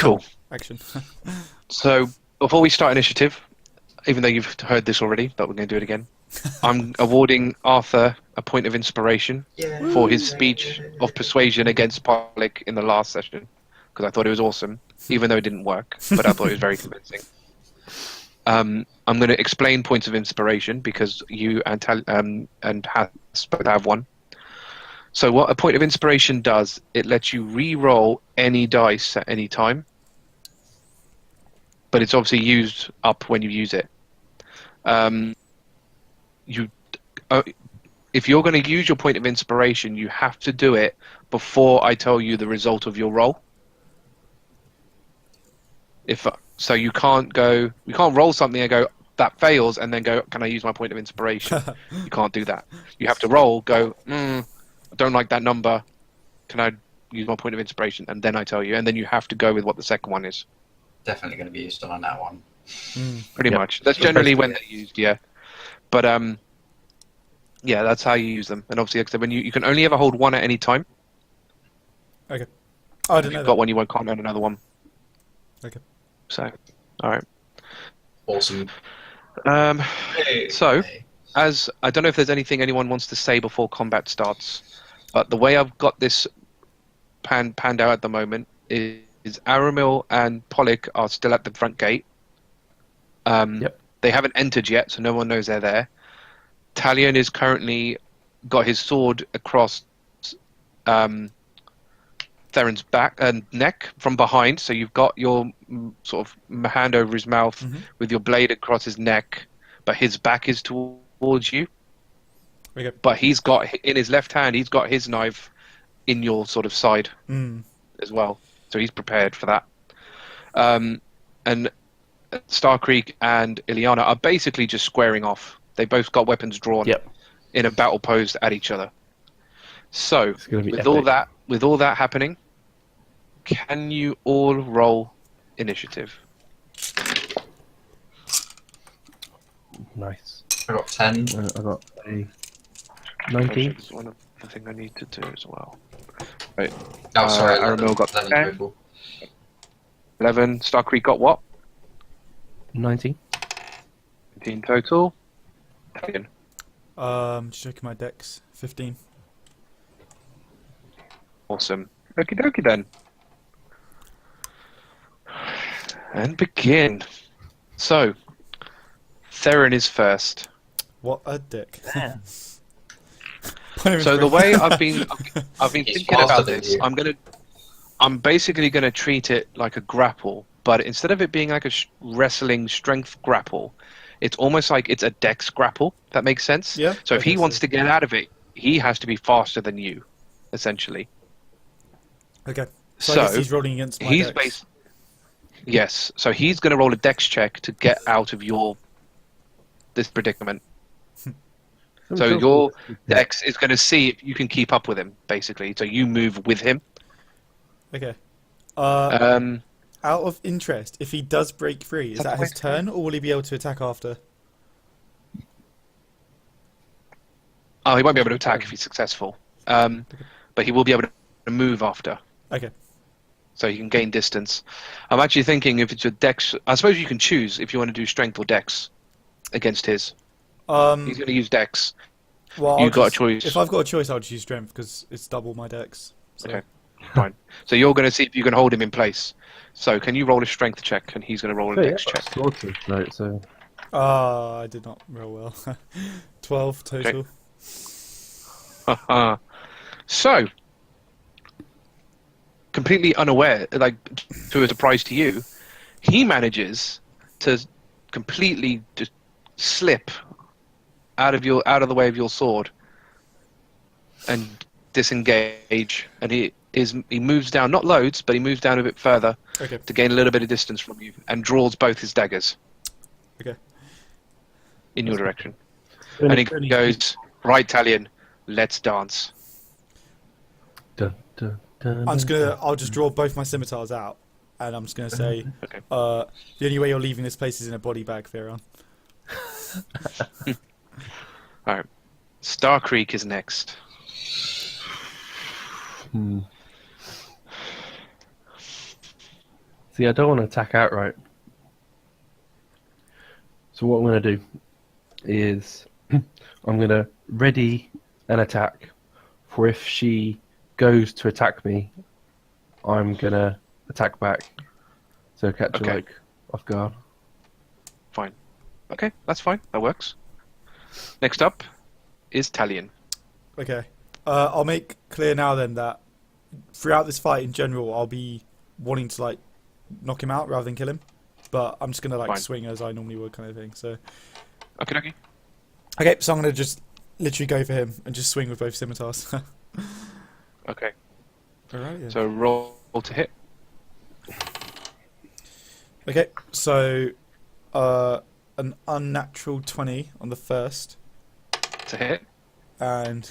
Cool. Action. So, before we start initiative, even though you've heard this already, but we're going to do it again, I'm awarding Arthur a point of inspiration for his speech of persuasion against Poliking in the last session, because I thought it was awesome, even though it didn't work, but I thought it was very convincing. I'm going to explain points of inspiration, because you and Haiss both have one. So what a point of inspiration does, it lets you re-roll any dice at any time, but it's obviously used up when you use it. If you're going to use your point of inspiration, you have to do it before I tell you the result of your roll. So you can't roll something and go, that fails, and then go, can I use my point of inspiration? You can't do that. You have to roll, go, I don't like that number, can I use my point of inspiration? And then I tell you, and then you have to go with what the second one is. Definitely going to be used on that one. Pretty much. That's generally when they're used, yeah. But yeah, that's how you use them. And obviously, like I said, when you can only ever hold one at any time. Okay. Oh, I didn't know You've that. got one, you can't hold another one. Okay. So, all right. Awesome. So, as I don't know if there's anything anyone wants to say before combat starts, but the way I've got this panned out at the moment is Aramil and Poliking are still at the front gate. They haven't entered yet, so no one knows they're there. Talion is currently got his sword across Theron's back and neck from behind, so you've got your sort of hand over his mouth with your blade across his neck, but his back is towards you. Okay. But he's got, in his left hand, he's got his knife in your sort of side as well, so he's prepared for that. And Starkriek and Ileana are basically just squaring off. They both got weapons drawn in a battle pose at each other. So, with all that happening, can you all roll initiative? Nice. I got 10. I got a 19. That's one of the things I need to do as well. Right. Oh, sorry. Aramil got 11 10. total. 11. Starkriek got what? 19. 19 total. Talion. Just checking my decks. 15. Awesome. Okie dokie then. And begin. So, Theron is first. What a dick. So the way I've been He's thinking about faster than this, you. I'm basically gonna treat it like a grapple, but instead of it being like a wrestling strength grapple, it's almost like it's a dex grapple. If that makes sense. Yeah. So if he wants to get out of it, he has to be faster than you, essentially. Okay. So I guess he's rolling against my decks. Yes. So he's going to roll a dex check to get out of this predicament. So your dex is going to see if you can keep up with him, basically. So you move with him. Okay. Um, Out of interest, if he does break free, is that his turn, or will he be able to attack after? Oh, he won't be able to attack if he's successful. But he will be able to move after. Okay. So he can gain distance. I'm actually thinking if it's a dex, I suppose you can choose if you want to do strength or dex against his. He's going to use dex. Well, You've got a choice. If I've got a choice, I'll just use strength because it's double my dex. So. Okay, fine. So you're going to see if you can hold him in place. So can you roll a strength check, and he's going to roll a dex check. Right, so I did not roll well. 12 total. Okay. So, completely unaware, like to a surprise to you, he manages to completely just slip out of the way of your sword and disengage, and he moves down, not loads, but he moves down a bit further to gain a little bit of distance from you, and draws both his daggers. Okay. In your direction, and he goes, "Right, Talion, let's dance." I'll just draw both my scimitars out, and I'm just gonna say, the only way you're leaving this place is in a body bag, Theron. All right, Starkriek is next. See, I don't want to attack outright. So what I'm going to do is I'm going to ready an attack for if she goes to attack me, I'm going to attack back. So catch her like off guard. Fine. Okay, that's fine. That works. Next up is Talion. Okay. I'll make clear now then that throughout this fight in general, I'll be wanting to like knock him out rather than kill him. But I'm just gonna like swing as I normally would, kind of thing. So. Okay. Okay, so I'm gonna just literally go for him and just swing with both scimitars. Okay. Alright. Yeah. So roll to hit. Okay, so an unnatural 20 on the first, To hit. and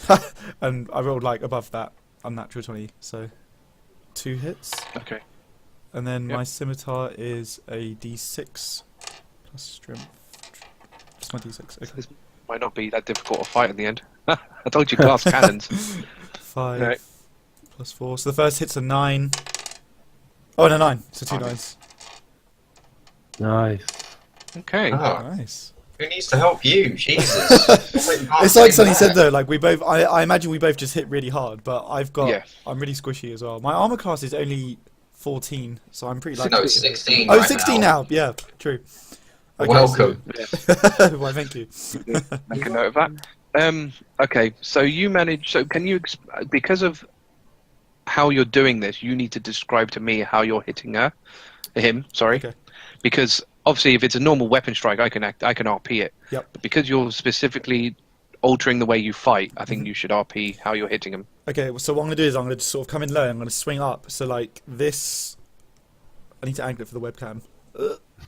and I rolled like above that unnatural 20, so 2 hits. Okay. And then my scimitar is a d6 plus strength. Just my d6. Okay. This might not be that difficult a fight in the end. I told you glass cannons. 5 Right. plus 4. So the first hit's a 9. Oh, no, 9. So 2 9s. Nice. Okay. Oh, Nice. who needs to help you? Jesus. It's like Sonny said though, like we both, I imagine we both just hit really hard, but I'm really squishy as well. My armor class is only 14, so I'm pretty like. No, it's 16. Oh, right 16 now. Yeah, true. Okay, Welcome. Why, thank you. Make a note of that. Okay, so you manage. So can you, because of how you're doing this, you need to describe to me how you're hitting him. Sorry, Okay. because obviously, if it's a normal weapon strike, I can RP it. Yep. But because you're specifically altering the way you fight, I think you should RP how you're hitting him. Okay, well, so what I'm gonna do is I'm gonna just sort of come in low. I'm gonna swing up. So like this, I need to angle it for the webcam.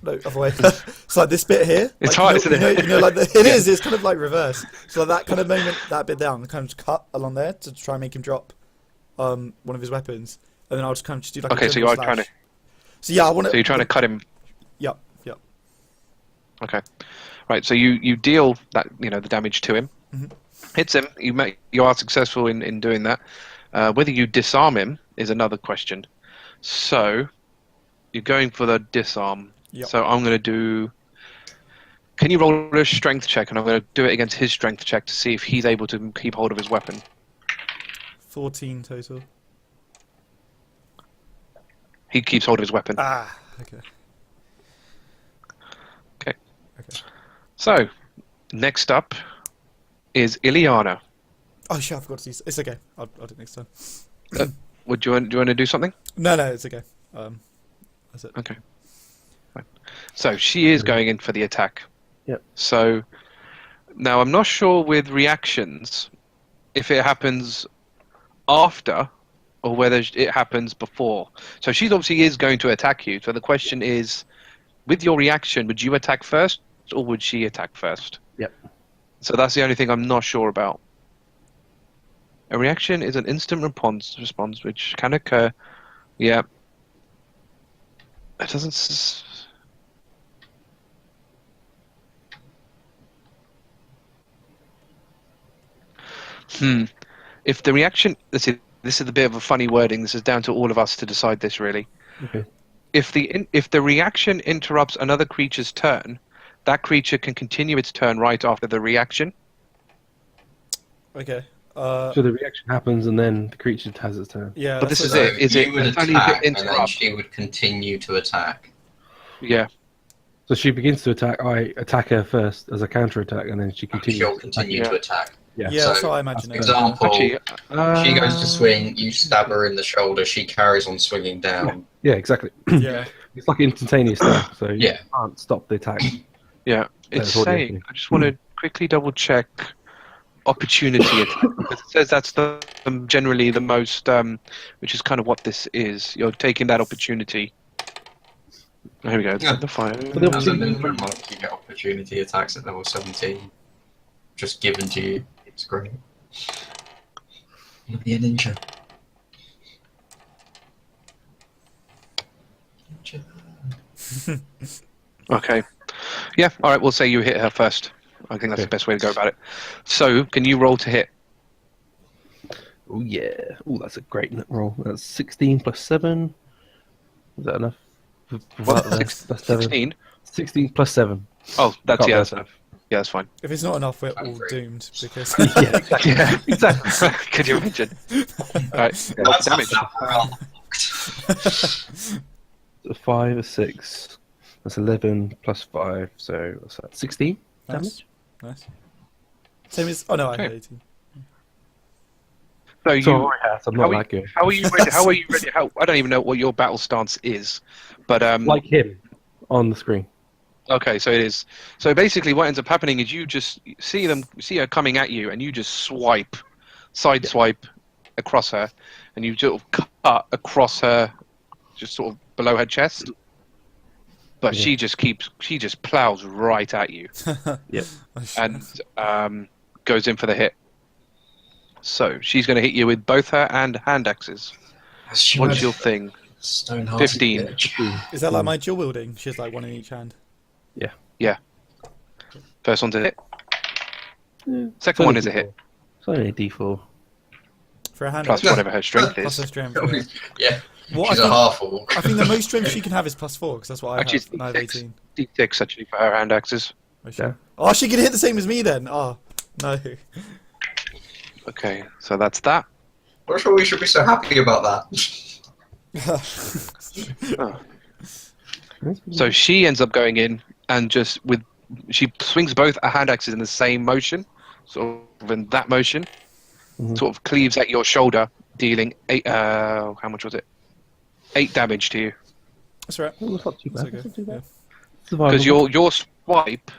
No, other way. So like this bit here. It's like, hard, isn't it? You know, like it is. It's kind of like reverse. So like that kind of moment, that bit down, kind of just cut along there to try and make him drop one of his weapons, and then I'll just kind of just do like. Okay, a so you are slash. trying to. So yeah, I want to. So you're trying to cut him. Yep. Okay, right. So you deal that the damage to him, hits him. You are successful in doing that. Whether you disarm him is another question. So you're going for the disarm. Yep. So I'm going to do. Can you roll a strength check, and I'm going to do it against his strength check to see if he's able to keep hold of his weapon. 14 total. He keeps hold of his weapon. Ah. Okay. So next up is Ileana. Oh shit! I forgot to use. It's okay. I'll do it next time. Do you want to do something? No, it's okay. That's it. Okay. Fine. So she is going in for the attack. Yep. So now I'm not sure with reactions if it happens after or whether it happens before. So she obviously is going to attack you. So the question is, with your reaction, would you attack first or would she attack first? Yep. So that's the only thing I'm not sure about. A reaction is an instant response which can occur. Yeah. It doesn't. If the reaction, this is a bit of a funny wording. This is down to all of us to decide this, really. Okay. If the reaction interrupts another creature's turn, that creature can continue its turn right after the reaction. Okay. So the reaction happens and then the creature has its turn. Yeah. But this is So it. Is you it would only if attack, it and then interrupts? she would continue to attack. Yeah. So she begins to attack. I attack her first as a counter attack, and then she continues. She'll continue to attack. Yeah. Yeah, So, that's how I imagine it. Example, Actually, she goes to swing, you stab her in the shoulder, she carries on swinging down. Yeah, exactly. Yeah. It's like instantaneous stuff, so Yeah. you can't stop the attack. Yeah, it's That's what saying. you're I just want to quickly double check opportunity attack because it says that's generally the most, which is kind of what this is. You're taking that opportunity. Here we go. Yeah. The fire. As a minimum monk, you get opportunity attacks at level 17. Just given to you. It's great. You'll be a ninja. Okay. Yeah. All right. We'll say you hit her first. I think that's Okay. the best way to go about it. So, can you roll to hit? Oh yeah. Oh, that's a great roll. That's 16 plus 7. Is that enough? What? That's 7. 16? 16 plus 7. Oh, that's Can't yeah, bear that's enough. Yeah, that's fine. If it's not enough, we're all Agree. doomed because Yeah, exactly. Yeah, Exactly. Could you imagine? Alright, Yeah. That's damage. So 5 or 6. That's 11 plus 5. So what's that? 16 nice. damage. Nice. Same as. Oh no, I had Okay. 18. So you, Sorry, Haiss, I'm not that good. how are you ready? How are you ready? I don't even know what your battle stance is, but Like him on the screen. okay, so it is. So basically, what ends up happening is you just see her coming at you, and you just side swipe across her, and you sort of cut across her, just sort of below her chest. But Yeah. she just plows right at you, Yep. Oh, shit. and goes in for the hit. So she's going to hit you with both her and hand axes. What's your thing? Stone-hearted 15. bitch. Is that like my dual wielding? She's like one in each hand. First one to hit. Yeah. Second one is a hit. It's only a D4. For a hand. Plus whatever her strength Plus her is. strength. Yeah. Yeah, What she's I a think, half-orc. I think the most strength she can have is +4 because that's what I Actually, have. And I have 18. D6 actually for her hand axes. Oh, sure. Oh, she can hit the same as me then. Oh no. Okay, so that's that. I'm not sure we should be so happy about that. Oh. So she ends up going in and she swings both her hand axes in the same motion, sort of in that motion, Mhm. sort of cleaves at your shoulder, dealing 8. How much was it? 8 damage to you. That's right. Oh, that's not too That's bad. okay. That's not too Yeah. bad. Survivable. Because your swipe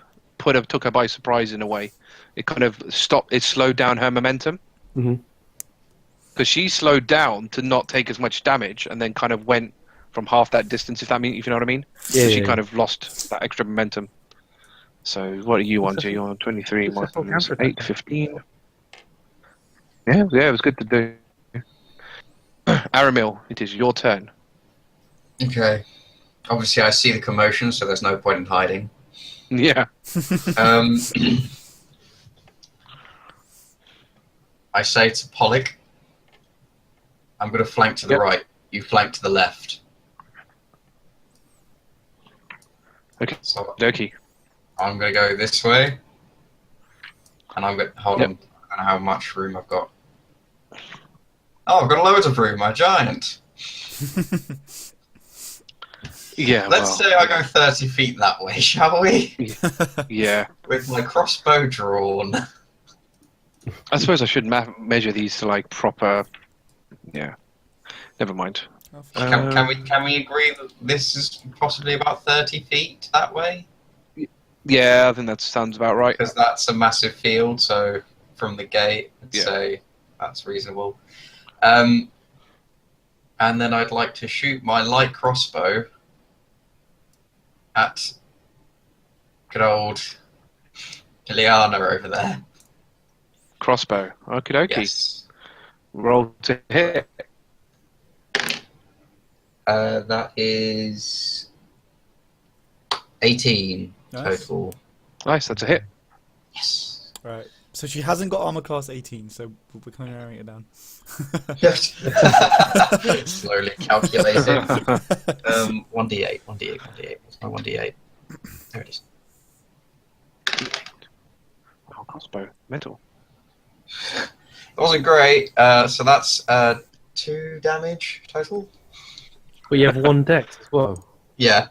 took her by surprise in a way. It kind of slowed down her momentum. Mhm. Because she slowed down to not take as much damage, and then kind of went from half that distance. If you know what I mean. Yeah, So she yeah, kind of lost that extra momentum. So what are you on? You're on 23 Successful minus counter 8, 15. Yeah, it was good to do. Aramil, it is your turn. Okay. Obviously, I see the commotion, so there's no point in hiding. Yeah. Um, I say to Poliking, I'm going to flank to the Yep. right. You flank to the left. Okay. So Doki. I'm going to go this way. And I'm going to... Hold Yep. on. I don't know how much room I've got. Oh, I've got loads of room. I'm a giant. Yeah. Let's say I go 30 feet that way, shall we? Yeah. With my crossbow drawn. I suppose I should measure these to like proper. Yeah. Never mind. Can we agree that this is possibly about 30 feet that way? Yeah, I think that sounds about right. Because that's a massive field, so from the gate, I'd Yeah. say that's reasonable. And then I'd like to shoot my light crossbow at good old Ileana over there. Crossbow. Okie dokie. Yes. Roll to hit. That is 18 Nice. total. Nice, that's a hit. Yes. Right. So she hasn't got armor class 18, so we're kind of narrowing it down. Slowly calculating. 1d8, 1d8, 1d8. What's my 1d8? There it is. Oh, crossbow. Mental. It wasn't great. So that's 2 damage total. But you have 1 dex as well. Yeah,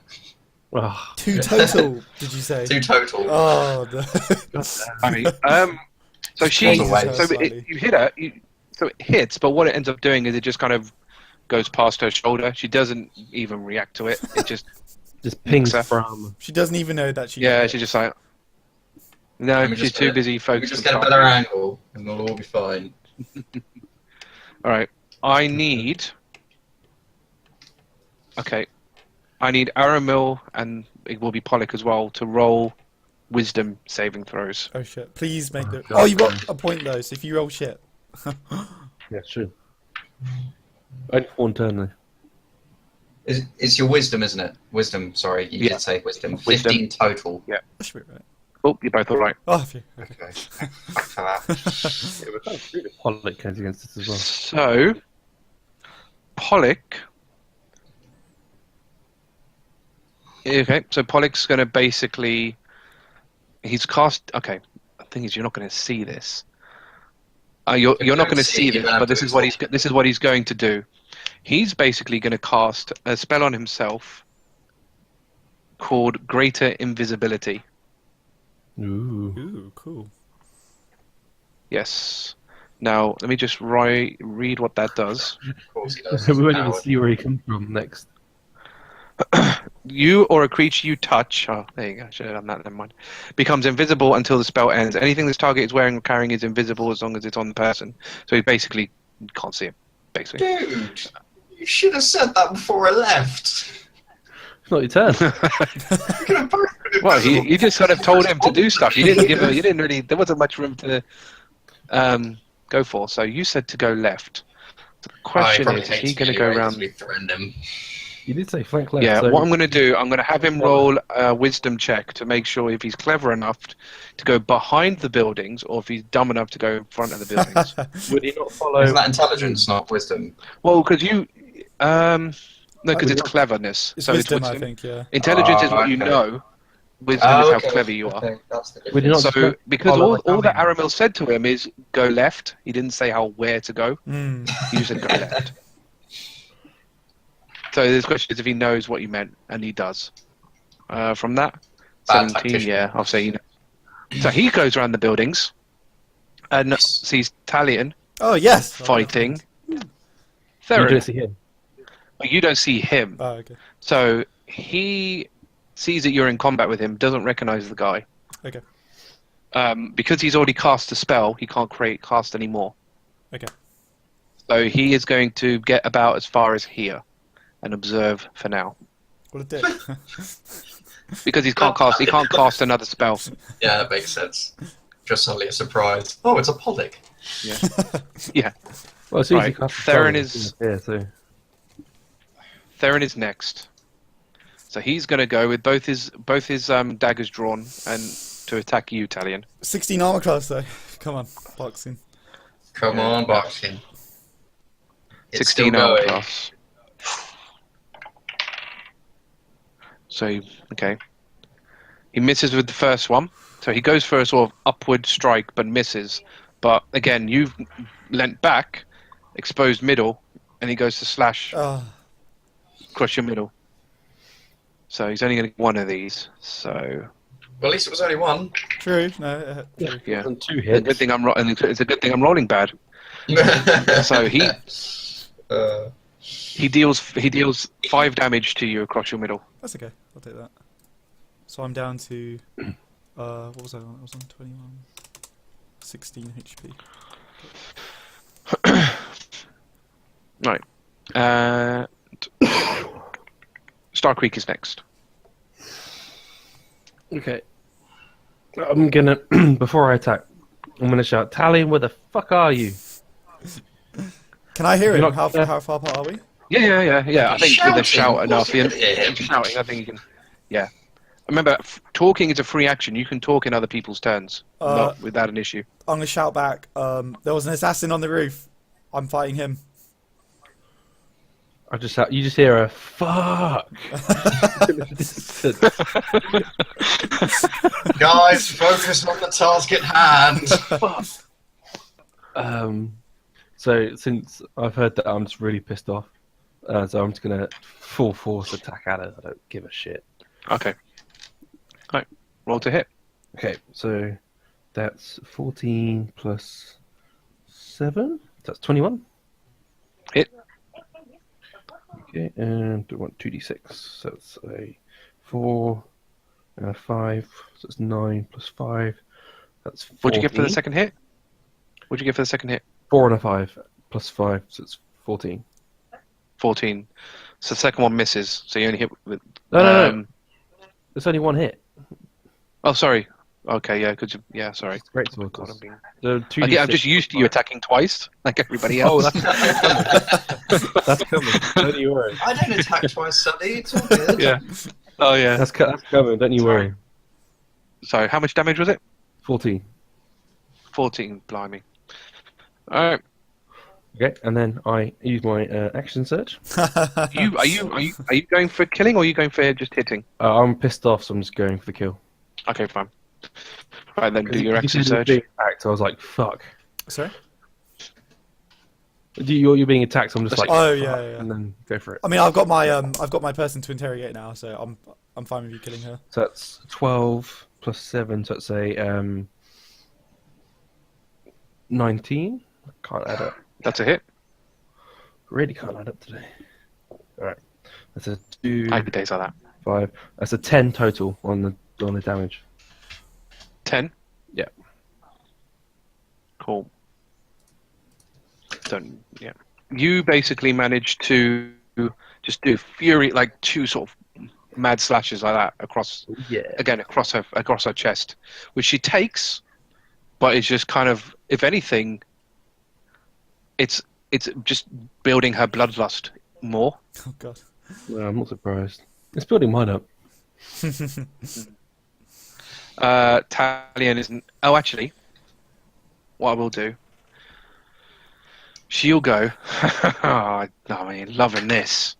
Oh, 2 total, did you say? 2 total. Oh, I mean, so she, Pulls away. so Slightly. you hit her, so it hits, but what it ends up doing is it just kind of goes past her shoulder. She doesn't even react to it. It just, just pings Mixer. from. She doesn't even know that she. yeah, did she's it. just like, no, Let me she's just too get- busy We focused just on get a better Starkriek. angle, and it'll all be fine. All right, I need Aramil, and it will be Poliking as well, to roll wisdom saving throws. Oh shit! Please make the. God. Oh, you got a point though. So if you roll shit. Yeah, sure. Only for 1 turn though. It's your wisdom, isn't it? Wisdom, sorry, you Yeah. did say wisdom. Wisdom. 15 total. That should be right. Oh, you're both all right. Oh, phew, okay. Okay, back to that. Yeah, we're kind of screwed if Poliking counts against us as well. So, Poliking Okay, so Pollock's going to basically... He's cast... Okay, the thing is, you're not going to see this. You're not going to see this, but this is what he's going to do. He's basically going to cast a spell on himself called Greater Invisibility. Ooh, cool. Yes. Now, let me just read what that does. Of course he does. We won't even see where he comes from next. You or a creature you touch, oh, there you go, I should have done that, never mind, becomes invisible until the spell ends. Anything this target is wearing or carrying is invisible as long as it's on the person. So he basically can't see him, basically. Dude, you should have said that before I left. It's not your turn. You could have both been Well, invisible. you just sort of told him to do stuff. You didn't give him, you didn't really, there wasn't much room to go for. So you said to go left. The question is he going to go around... We threatened him. You did say flank left. Yeah, so what I'm going to do, I'm going to have him roll a wisdom check to make sure if he's clever enough to go behind the buildings or if he's dumb enough to go in front of the buildings. would he not follow? Isn't that intelligence, not wisdom? Well, because you... no, because it's cleverness. It's so wisdom, it's I wisdom. think, yeah. Intelligence is what you okay. know. Wisdom is how clever you are. Okay, that's the Would you not difference. just So, because follow all the that Aramil said to him is go left. He didn't say where to go. Mm. He just said go left. So the question is if he knows what you meant, and he does. From that, Bad 17, tactician. yeah, I'll say you know. So he goes around the buildings and sees Talion Oh, yes! fighting You Theron. don't see him. But you don't see him. Oh, okay. So he sees that you're in combat with him, doesn't recognize the guy. Okay. Because he's already cast a spell, he can't cast any more. Okay. So he is going to get about as far as here and observe for now. What a dick. Because he can't cast another spell. Yeah, that makes sense. Just suddenly a surprise. Oh, it's a Polic. Yeah. Yeah. Well, as soon as Right, he casts the Theron spell, is- it's here, so Theron is next. So he's going to go with both his daggers drawn and to attack you, Talion. 16 armor class, though. Come on, boxing. Come on, boxing. It's 16 still armor going. class. So, okay. He misses with the first one. So he goes for a sort of upward strike, but misses. But again, you've leant back, exposed middle, and he goes to slash, Oh, crush your middle. So he's only going to get one of these. So, Well, at least it was only one. true. No, true. yeah. and 2 It's a hits. good thing it's a good thing I'm rolling bad. So he deals 5 damage to you across your middle. That's okay. I'll take that. So I'm down to... what was I on? I was on 21. 16 HP. Right. Starkriek is next. Okay. I'm gonna before I attack, I'm gonna shout, Talion, where the fuck are you? Can I hear You're him? not- How far apart are we? Yeah. I think with a Shouting, shout of enough, course you can hear him. shouting, I think you can. Yeah. Remember, talking is a free action. You can talk in other people's turns, not without an issue. I'm gonna shout back. There was an assassin on the roof. I'm fighting him. I just shout, you just hear a fuck. Guys, focus on the task at hand. So since I've heard that, I'm just really pissed off. So I'm just gonna full force attack at it. I don't give a shit. Okay. Right. Roll to hit. Okay, so that's 14 plus 7. That's 21. Hit. Okay, and I want 2d6. So it's a 4 and a 5. So it's 9 plus 5. That's 14. What'd you get for the second hit? What'd you get for the second hit? 4 and a 5 plus 5. So it's 14. 14. So the second one misses. So you only hit with. No. There's only one hit. Oh, sorry. Okay, yeah. Sorry. Great Oh, God, sword. I'm being... So 2d6. Okay, I'm just used to you attacking twice, like everybody Oh, else. that's coming. Don't you worry. I don't attack twice, Sully. It's all good. Yeah. Oh, yeah. That's coming. Don't you worry. So how much damage was it? 14. 14. Blimey. All right. Okay, and then I use my action search. Are you going for killing or are you going for just hitting? I'm pissed off, so I'm just going for the kill. Okay, fine. Right then, do your You action said you were search. being attacked, so I was like, fuck. Sorry. You're being attacked, so I'm just like, Oh, fuck, yeah. and then go for it. I mean, I've got my person to interrogate now, so I'm fine with you killing her. So that's 12 plus 7, so that's a 19. Can't add up. That's a hit. Really can't add up today. Alright. That's a 2, Happy days like that. 5. That's a 10 total on the damage. 10? Yeah. Cool. Yeah. You basically managed to just do fury, like 2 sort of mad slashes like that across her chest, which she takes, but it's just kind of, if anything, it's just building her bloodlust more. Oh god. Well, I'm not surprised. It's building mine up. Talion isn't. Oh, actually, what I will do. She'll go. I mean, loving this.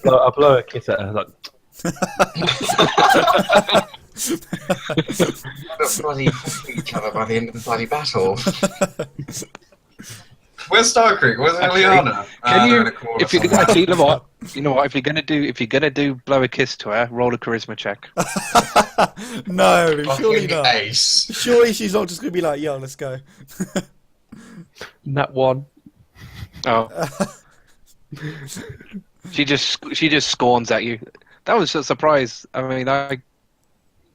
I'll blow a kiss at her. Like, bloody fuck each other by the end of the bloody battle. Where's Starkriek? Where's Eliana? Can you? If you're gonna, actually, you know what? If you're gonna do blow a kiss to her, roll a charisma check. No, surely not. Ace. Surely she's not just gonna be like, "Yo, let's go." Nat 1. Oh. She just scorns at you. That was a surprise. I mean, I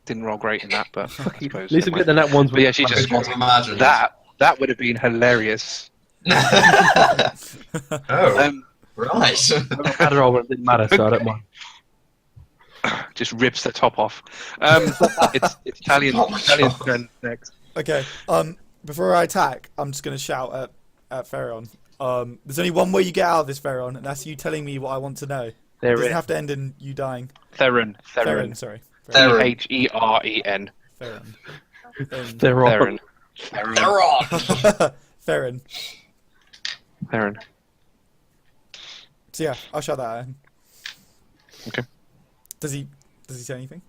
didn't roll great in that, but I suppose. At least I'm getting the Nat 1s. But yeah, she just scorns. Imagine That would have been hilarious. Oh, right. Adderall, but it didn't matter, so I don't mind. Just rips the top off. It's Talion's turn next. Okay. Before I attack, I'm just gonna shout at Pharaon. There's only one way you get out of this, Pharaon, and that's you telling me what I want to know. It doesn't have to end in you dying. Theron. Sorry. Theren. Pharaon. Theron. So yeah, I'll shout that at him. Okay. Does he say anything?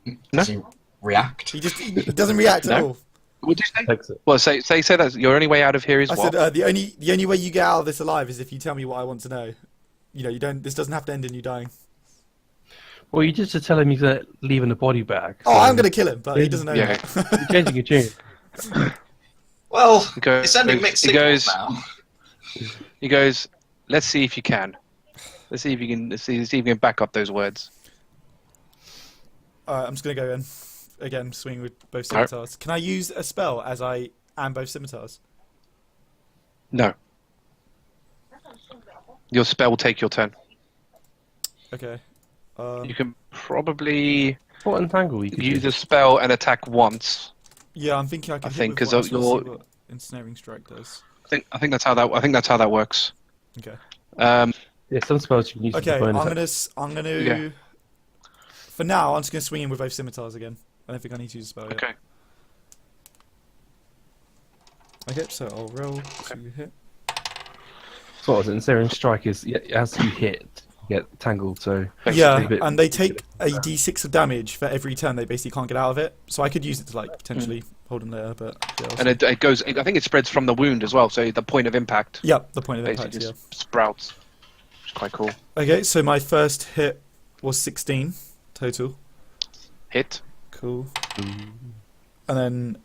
No. Does he react? He doesn't react at No. all. Would you say? Exit. Well, say that your only way out of here is I what? said the only way you get out of this alive is if you tell me what I want to know. You know, you don't. This doesn't have to end in you dying. Well, you just telling me that leaving the body bag. Oh, I'm gonna kill him, but he doesn't know Yeah. that. You're changing your tune. Well, goes- it's sending mixed signals now. He goes, let's see if you can. Let's see if you can back up those words. I'm just gonna go in again, swing with both Alright. scimitars. Can I use a spell as I am both scimitars? No. Your spell will take your turn. Okay. You can probably What entangle you could use do? a spell and attack once. Yeah, I'm thinking I can. I think because because you're you're. what ensnaring strike does. I think that's how that works. Okay. Yeah, some spells you can use. Okay, for I'm bonus gonna. Yeah. For now, I'm just gonna swing in with both scimitars again. I don't think I need to use a spell yet. Okay. Okay, so I'll roll to hit. So what was it? Ensnaring strike is as you hit, you get tangled. So Yeah, a bit- and they take a d6 of damage for every turn they basically can't get out of it. So I could use it to like potentially hold them later, but yeah, I'll And it goes. I think it spreads from the wound as well. So the point of impact yeah, the point of basically impact. Yeah. just sprouts. Which is quite cool. Okay, so my first hit was 16 total. Hit. Cool. And then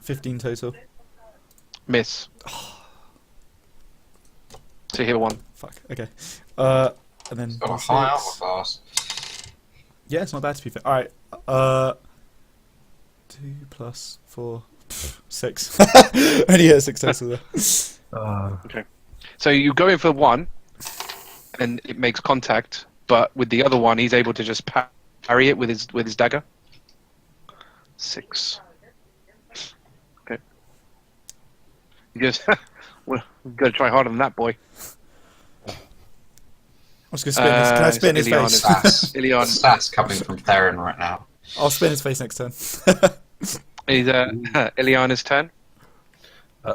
15 total. Miss. So hit one. Fuck. Okay. And then Got a six. high armor class. Yeah, it's not bad to be fair. All right. 2 plus 4, 6. Only hit 6 total there. So you go in for one, and it makes contact. But with the other one, he's able to just parry it with his dagger. 6. Okay. You just well, we've got to try harder than that, boy. I'm just gonna spin this. Can I spin his Iliana's- face? Stats, stats coming from Theron right now. I'll spin his face next turn. Is Iliana's turn?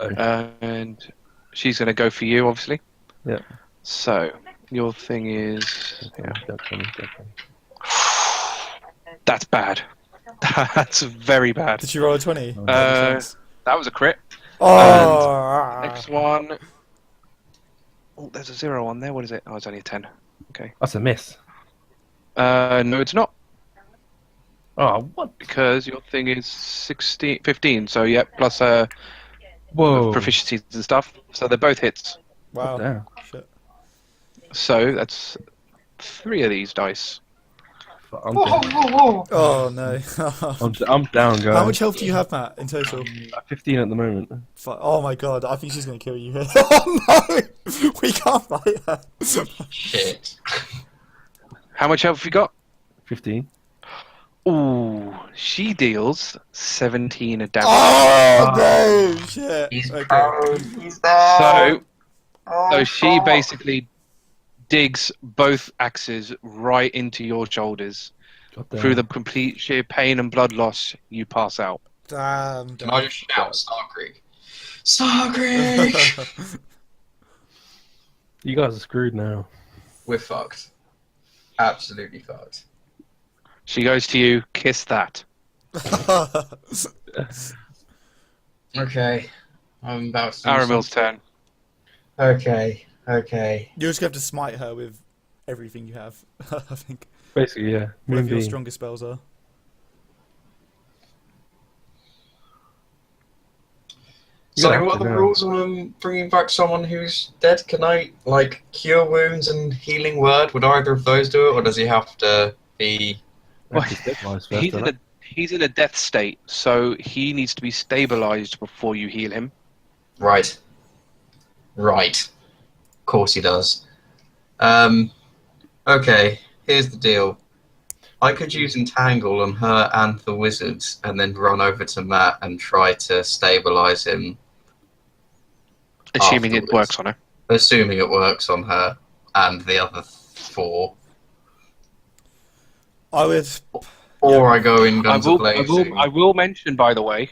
And she's going to go for you, obviously. Yeah. So, your thing is... Yeah. Don't tell me. That's bad. That's very bad. Did she roll a 20? That was a crit. Oh! Next one... Oh, there's a 0 on there. What is it? Oh, it's only a 10. Okay. That's a miss. No, it's not. Oh, what? Because your thing is 15, so yeah, plus Whoa. proficiencies and stuff. So they're both hits. Wow. Damn. Shit. So that's 3 of these dice. I'm down. Oh no. I'm down, guys. How much health do you have, Matt, in total? 15 at the moment. Oh my god, I think she's gonna kill you here. Oh no! We can't fight her. Shit. How much health have you got? 15. Ooh, she deals 17 of damage. Oh no! Shit. He's Okay. prone. He's there. So she basically digs both axes right into your shoulders. God damn. Through the complete sheer pain and blood loss, you pass out. Damn. Can I just shout Starkriek? Starkriek! You guys are screwed now. We're fucked. Absolutely fucked. She goes to you, kiss that. Okay. I'm about to do Aramil's something. turn. Okay. You're just gonna have to smite her with everything you have. I think. Basically, yeah. Whatever your Moonbeam. strongest spells are. So Yeah, what are the yeah. rules on bringing back someone who's dead? Can I, like, cure wounds and healing word? Would either of those do it, or does he have to be... Well, Stepwise first, He's in doesn't he's in a death state, so he needs to be stabilized before you heal him. Right. Of course he does. Okay, here's the deal. I could use Entangle on her and the wizards, and then run over to Matt and try to stabilize him. Assuming it Afterwards. works on her. Assuming it works on her and the other 4. I would. Or I go in I guns a-blazing. will mention, by the way,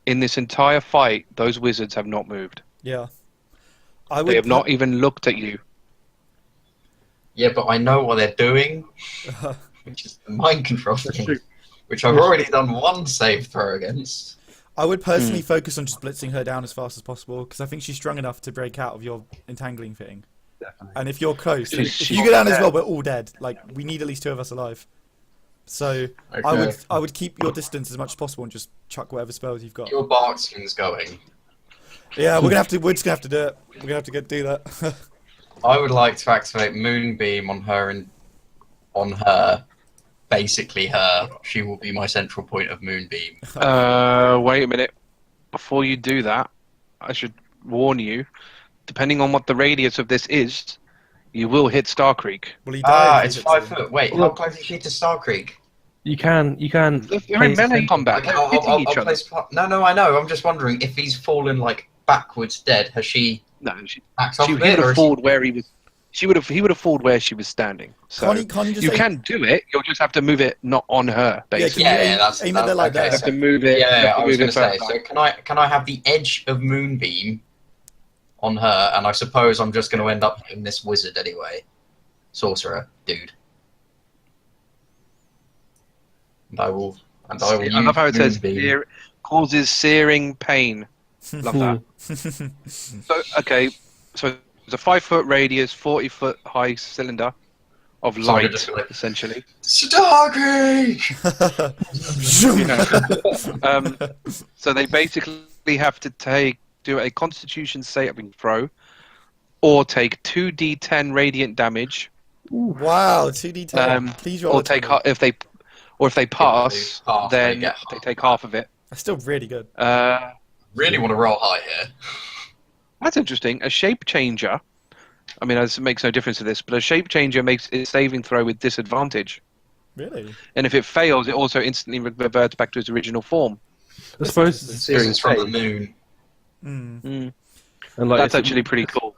in this entire fight, those wizards have not moved. Yeah. I would. They have not even looked at you. Yeah, but I know what they're doing, which is the mind control thing, which I've already done 1 save throw against. I would personally focus on just blitzing her down as fast as possible because I think she's strong enough to break out of your entangling thing. Definitely. And if you're close, then She's if you go down as dead. well, we're all dead. Like we need at least 2 of us alive. So Okay. I would keep your distance as much as possible and just chuck whatever spells you've got. Your Barkskin's going. Yeah, we're just gonna have to do it. We're gonna have to do that. I would like to activate Moonbeam on her and on her. Basically her. She will be my central point of Moonbeam. Wait a minute. Before you do that, I should warn you, depending on what the radius of this is, you will hit Starkriek. Well, he died. It's 5 foot. Wait, how close is she to Starkriek? You can. They're in melee combat. Okay, They're hitting each other. No, I know. I'm just wondering if he's fallen like backwards dead. Has she No, she backed off he a would bit, or have is falled where he was. He would have falled where she was standing. So Can't you just you aim- can do it. You'll just have to move it not on her, basically. can you Yeah, that's aim it there like okay, that? You have to move it. you Yeah, have to I was move going it to say. further. So can I have the edge of Moonbeam on her, and I suppose I'm just going to end up hitting this wizard anyway, sorcerer dude. And I will. I love how it says Moonbeam. causes searing pain. Love that. So it's a 5-foot radius, 40-foot high cylinder of So I light, just like- essentially. Starkriek! So they basically have to do a Constitution saving throw, or take 2d10 radiant damage, Wow, 2d10. Please roll. or a take 20. if they pass, pass, they then get they half. take half of it. That's still really good. Really want to roll high here. That's interesting. A shape changer. I mean, it makes no difference to this, but a shape changer makes its saving throw with disadvantage. Really? And if it fails, it also instantly reverts back to its original form. I suppose This is from the moon. Mm. And like, That's actually pretty cool.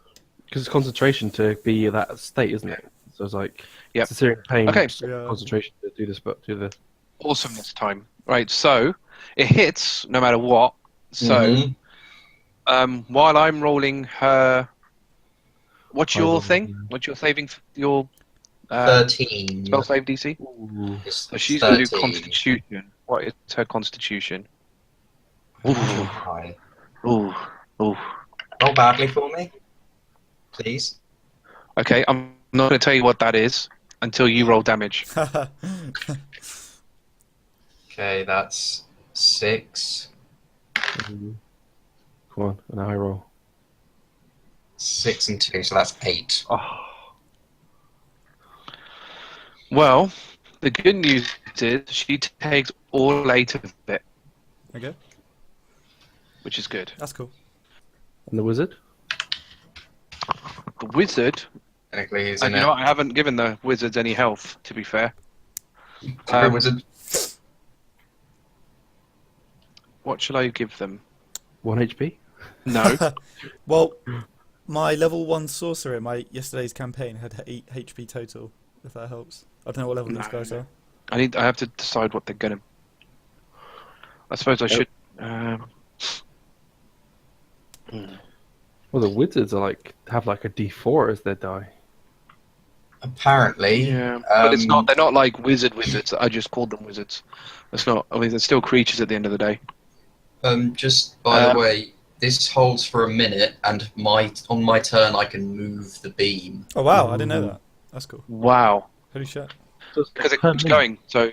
because it's concentration to be that state, isn't it? So it's like Yep. it's a searing pain. Okay. Yeah. Concentration to do this, but do the Awesome this time. Right, so it hits no matter what. So Mhm. While I'm rolling her, what's I your roll thing? mine. What's your saving? Your 13. spell save DC? Ooh. It's So she's going to do 13. Constitution. What is her Constitution? Too Ooh, high. ooh, ooh. Roll badly for me, please. Okay, I'm not going to tell you what that is until you roll damage. Okay, that's 6. Come on, an eye roll. 6 and 2, so that's 8. Oh, Well, the good news is she takes all 8 of it, Okay, which is good. that's cool. and the wizard? The wizard, Technically, he's and in you it. know what, I haven't given the wizards any health, to be fair. Secret wizard. What shall I give them? 1 HP? No. Well, my level 1 sorcerer in my yesterday's campaign had 8 HP total, if that helps. I don't know what level these guys are. I have to decide what they're gonna. I suppose I should. Well, the wizards are have like a D4 as their die. Apparently. Yeah, but it's not. They're not like wizards. I just called them wizards. It's not. I mean, they're still creatures at the end of the day. Just by the way, this holds for a minute, and on my turn I can move the beam. Oh wow, I didn't know that. That's cool. Wow. Holy shit. Because it keeps going. So,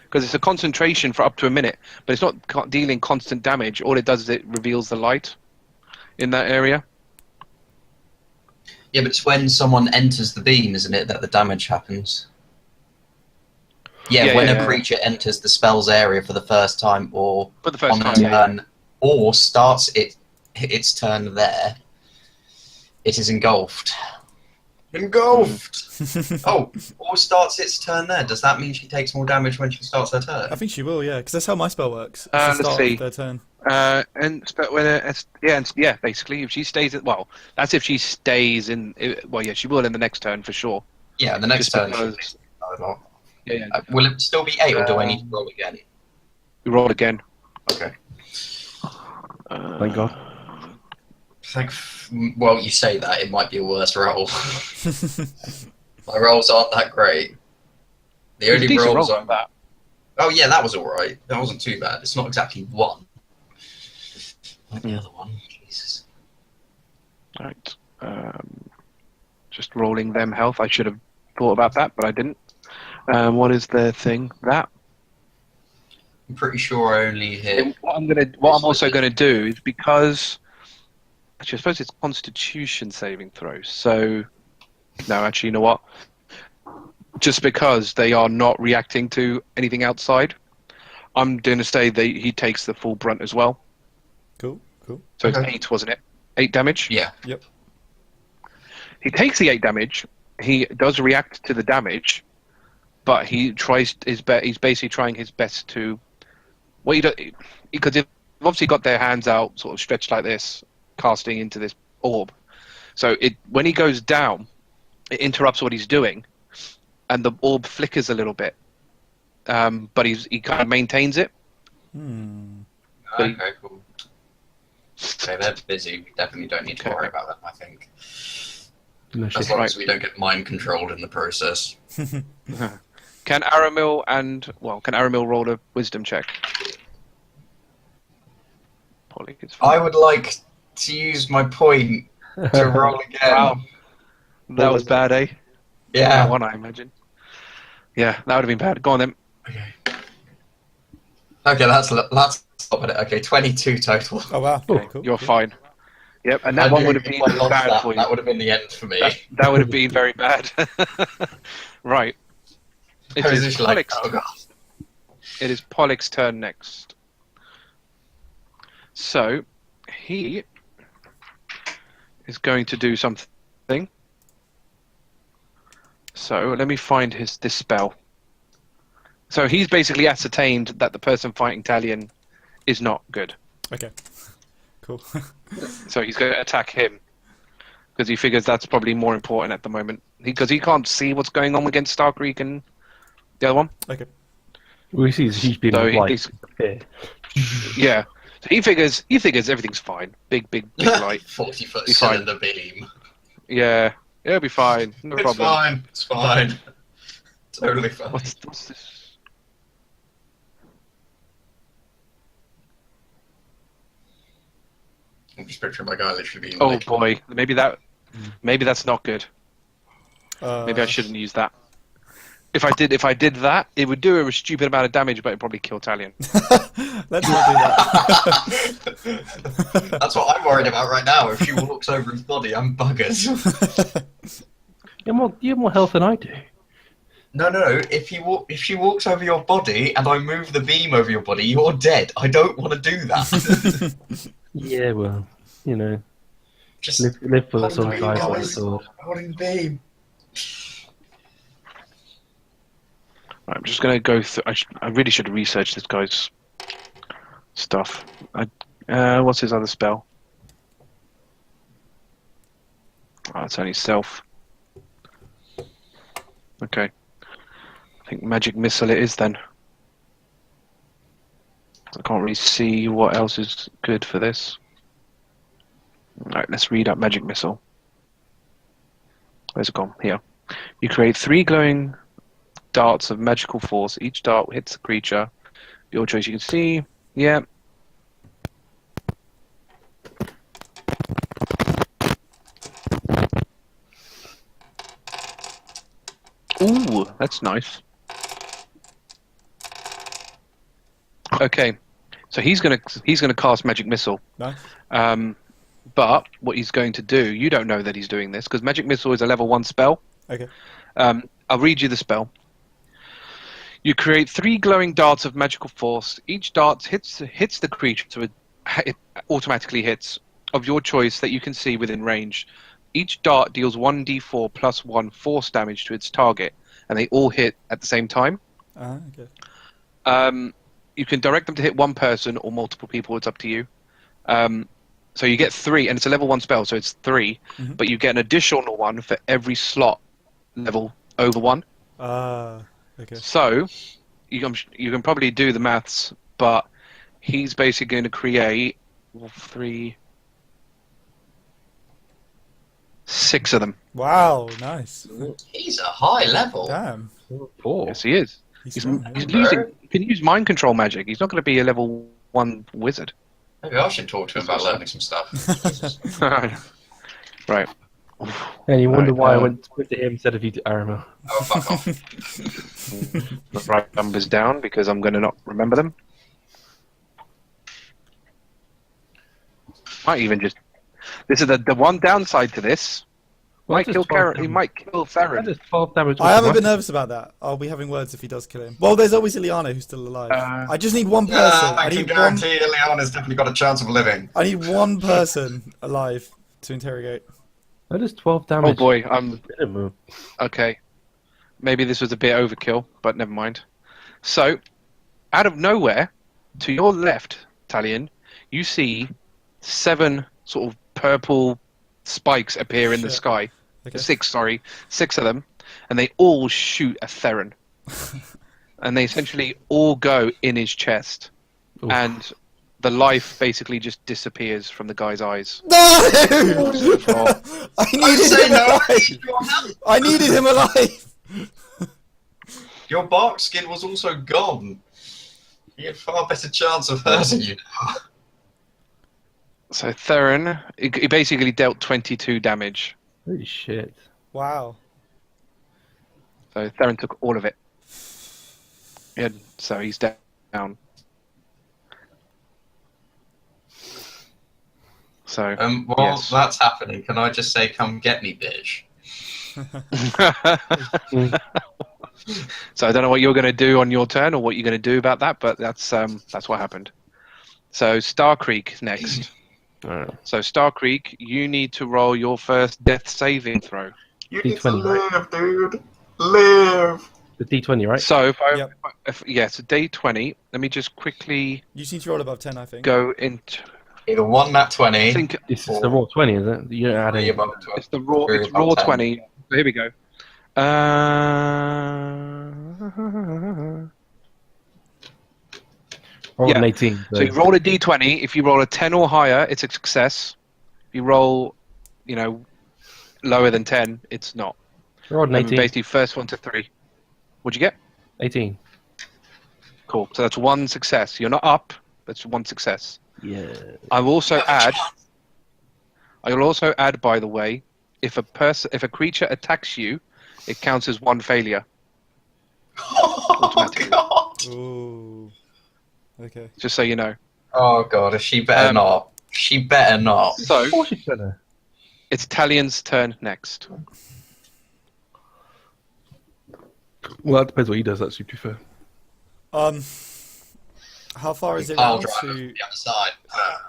because it's a concentration for up to a minute, but it's not dealing constant damage. All it does is it reveals the light in that area. Yeah, but it's when someone enters the beam, isn't it, that the damage happens? Yeah, when a creature enters the spell's area for the first time, or For the first on time. the turn, or starts its turn there, it is engulfed. Engulfed! Oh, or starts its turn there. Does that mean she takes more damage when she starts her turn? I think she will, yeah, because that's how my spell works. It's the Let's start see. of their turn. Basically, if she stays that's if she stays in. Well, yeah, she will in the next turn for sure. Yeah, the next Just turn. because- Yeah. Will it still be 8, or do I need to roll again? You roll again. Okay. Thank God. Well, you say that, it might be a worse roll. My rolls aren't that great. The only Decent rolls roll I'm... for that. Oh yeah, that was alright. That wasn't too bad. It's not exactly 1. Like the other one. Jesus. Right. Just rolling them health. I should have thought about that, but I didn't. What is the thing? That. I'm pretty sure I only hit... What I'm also gonna do is because. Actually, I suppose it's Constitution saving throws. So, no, actually, you know what? Just because they are not reacting to anything outside, I'm going to say that he takes the full brunt as well. Cool. So Okay. it's 8, wasn't it? 8 damage? Yeah. Yep. He takes the 8 damage. He does react to the damage, but he tries his best. He's basically trying his best to. Well, because they've obviously got their hands out, sort of stretched like this, casting into this orb. So when he goes down, it interrupts what he's doing, and the orb flickers a little bit. But he kind of maintains it. Okay, cool. Okay, they're busy. We definitely don't need to Okay. worry about that, I think. No shit. As long as we don't get mind controlled in the process. Can Aramil roll a wisdom check? Poliking is fine. I would like to use my point to roll again. Wow. That was bad, eh? Yeah. That one, I imagine. Yeah, that would have been bad. Go on then. Okay, let's stop at it. Okay, 22 total. Oh wow. Okay, Cool. you're cool. fine. Yep, and that one would have If been I lost bad for you. that would have been the end for me. That would have been very bad. Right. It I was is just like, Polik's oh god. It is Polik's turn next. So, he is going to do something. So, let me find this spell. So, he's basically ascertained that the person fighting Talion is not good. Okay. Cool. So, he's going to attack him. Because he figures that's probably more important at the moment. Because he can't see what's going on against Starkriek and the other one. Okay. We see he's been So like he's- here. Yeah. So he figures everything's fine. Big light. 40-foot Be fine. cylinder beam. Yeah, it'll be fine. No It's problem. fine. It's fine. Totally fine. What's this? I'm just picturing my guy literally being Oh like, boy, maybe that's not good. Maybe I shouldn't use that. If I did that, it would do a stupid amount of damage, but it'd probably kill Talion. Let's not do that. That's what I'm worried about right now. If she walks over his body, I'm buggers. You have more health than I do. No. If she walks over your body and I move the beam over your body, you're dead. I don't want to do that. Yeah, well, you know, Just live for the hold sword, the die beam, for the guys. sword. Holding the beam. Right, I'm just gonna go through. I really should research this guy's stuff. What's his other spell? Oh, it's only self. Okay. I think magic missile it is then. I can't really see what else is good for this. Alright, let's read up magic missile. Where's it gone? Here. You create 3 glowing darts of magical force. Each dart hits the creature. Your choice, you can see. Yeah. Ooh, that's nice. Okay, so he's gonna cast magic missile. Nice. But what he's going to do, you don't know that he's doing this because magic missile is a level 1 spell. Okay. I'll read you the spell. You create 3 glowing darts of magical force. Each dart hits the creature, so it automatically hits, of your choice that you can see within range. Each dart deals 1d4 plus 1 force damage to its target, and they all hit at the same time. Okay. You can direct them to hit one person or multiple people. It's up to you. So you get 3, and it's a level 1 spell, so it's 3, but you get an additional one for every slot level over 1. Okay. So you can probably do the maths, but he's basically going to create 6 of them. Wow, nice. He's a high level. Damn. 4. Yes, he is. He's losing. He can use mind control magic. He's not going to be a level 1 wizard. Maybe I should talk to him about learning some stuff. Jesus. Right. And you wonder Right, why I went to him instead of you to Aramil. Oh, fuck off. Write numbers down because I'm going to not remember them. Might even just. This is the one downside to this. Might kill He might kill That Theron. is 12 damage. I am a bit nervous about that. I'll be having words if he does kill him. Well, there's always Ileana who's still alive. I just need one person. I can guarantee Ileana's definitely got a chance of living. I need one person alive to interrogate. That is 12 damage. Oh boy, Minimum. okay. Maybe this was a bit overkill, but never mind. So, out of nowhere, to your left, Talion, you see 7 sort of purple spikes appear in the sky. Okay. 6 of them, and they all shoot at Theron. And they essentially all go in his chest. Oof. And the life basically just disappears from the guy's eyes. No! I needed him alive! I needed him alive! Your bark skin was also gone. He had far better chance of hurting you. So Theron, he basically dealt 22 damage. Holy shit. Wow. So Theron took all of it. Yeah, so he's down. So While yes. that's happening, can I just say, come get me, bitch? So I don't know what you're going to do on your turn or what you're going to do about that, but that's what happened. So Starkriek next. So Starkriek, you need to roll your first death saving throw. You need to live, dude. Live. The D20, right? So Yep. It's a day 20. Let me just quickly You just need to roll above 10, I think. go into. Either 1 nat 20. I think It's the raw 20, is it? You don't add three any. above 12. it's the raw. Three It's above raw 10. 20. So here we go. rolled an 18. So you roll a d20. If you roll a 10 or higher, it's a success. If you roll, lower than 10, it's not. I rolled an 18. Basically, first one to 3. What'd you get? 18. Cool. So that's one success. You're not up. That's one success. Yeah. I will also add. By the way, if a creature attacks you, it counts as one failure. Oh god! Ooh. Okay. Just so you know. Oh god, if she better not. She better not. So, Of course she's gonna. it's Talion's turn next. Well, that depends what he does, actually, to be fair. How far is it I'll round drive to? the other side.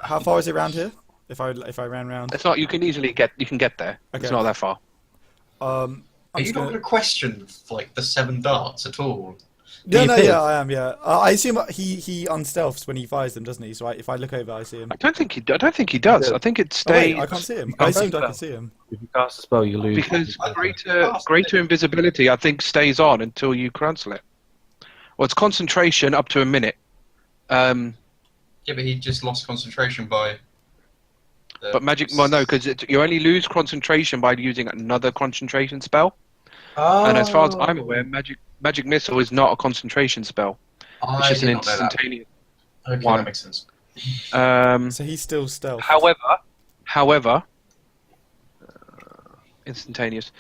How far is it round here? If I ran round. It's not. You can easily get. You can get there. Okay. It's not that far. I'm Are you just not gonna... going to question like the 7 darts at all? Yeah, He no, appears. yeah, I am. Yeah, I assume he unstealths when he fires them, doesn't he? So if I look over, I see him. I don't think he does. Yeah. I think it Oh, stays wait, I can't see him. You I can't assumed I spell. could see him. If you cast a spell, you lose. because greater invisibility. I think stays on until you cancel it. Well, it's concentration up to a minute. Yeah, but he just lost concentration by. But magic. Well, no, because you only lose concentration by using another concentration spell. Oh. And as far as I'm aware, magic missile is not a concentration spell. It's just an instantaneous. Okay, one. that makes sense. So he's still stealth. However, instantaneous.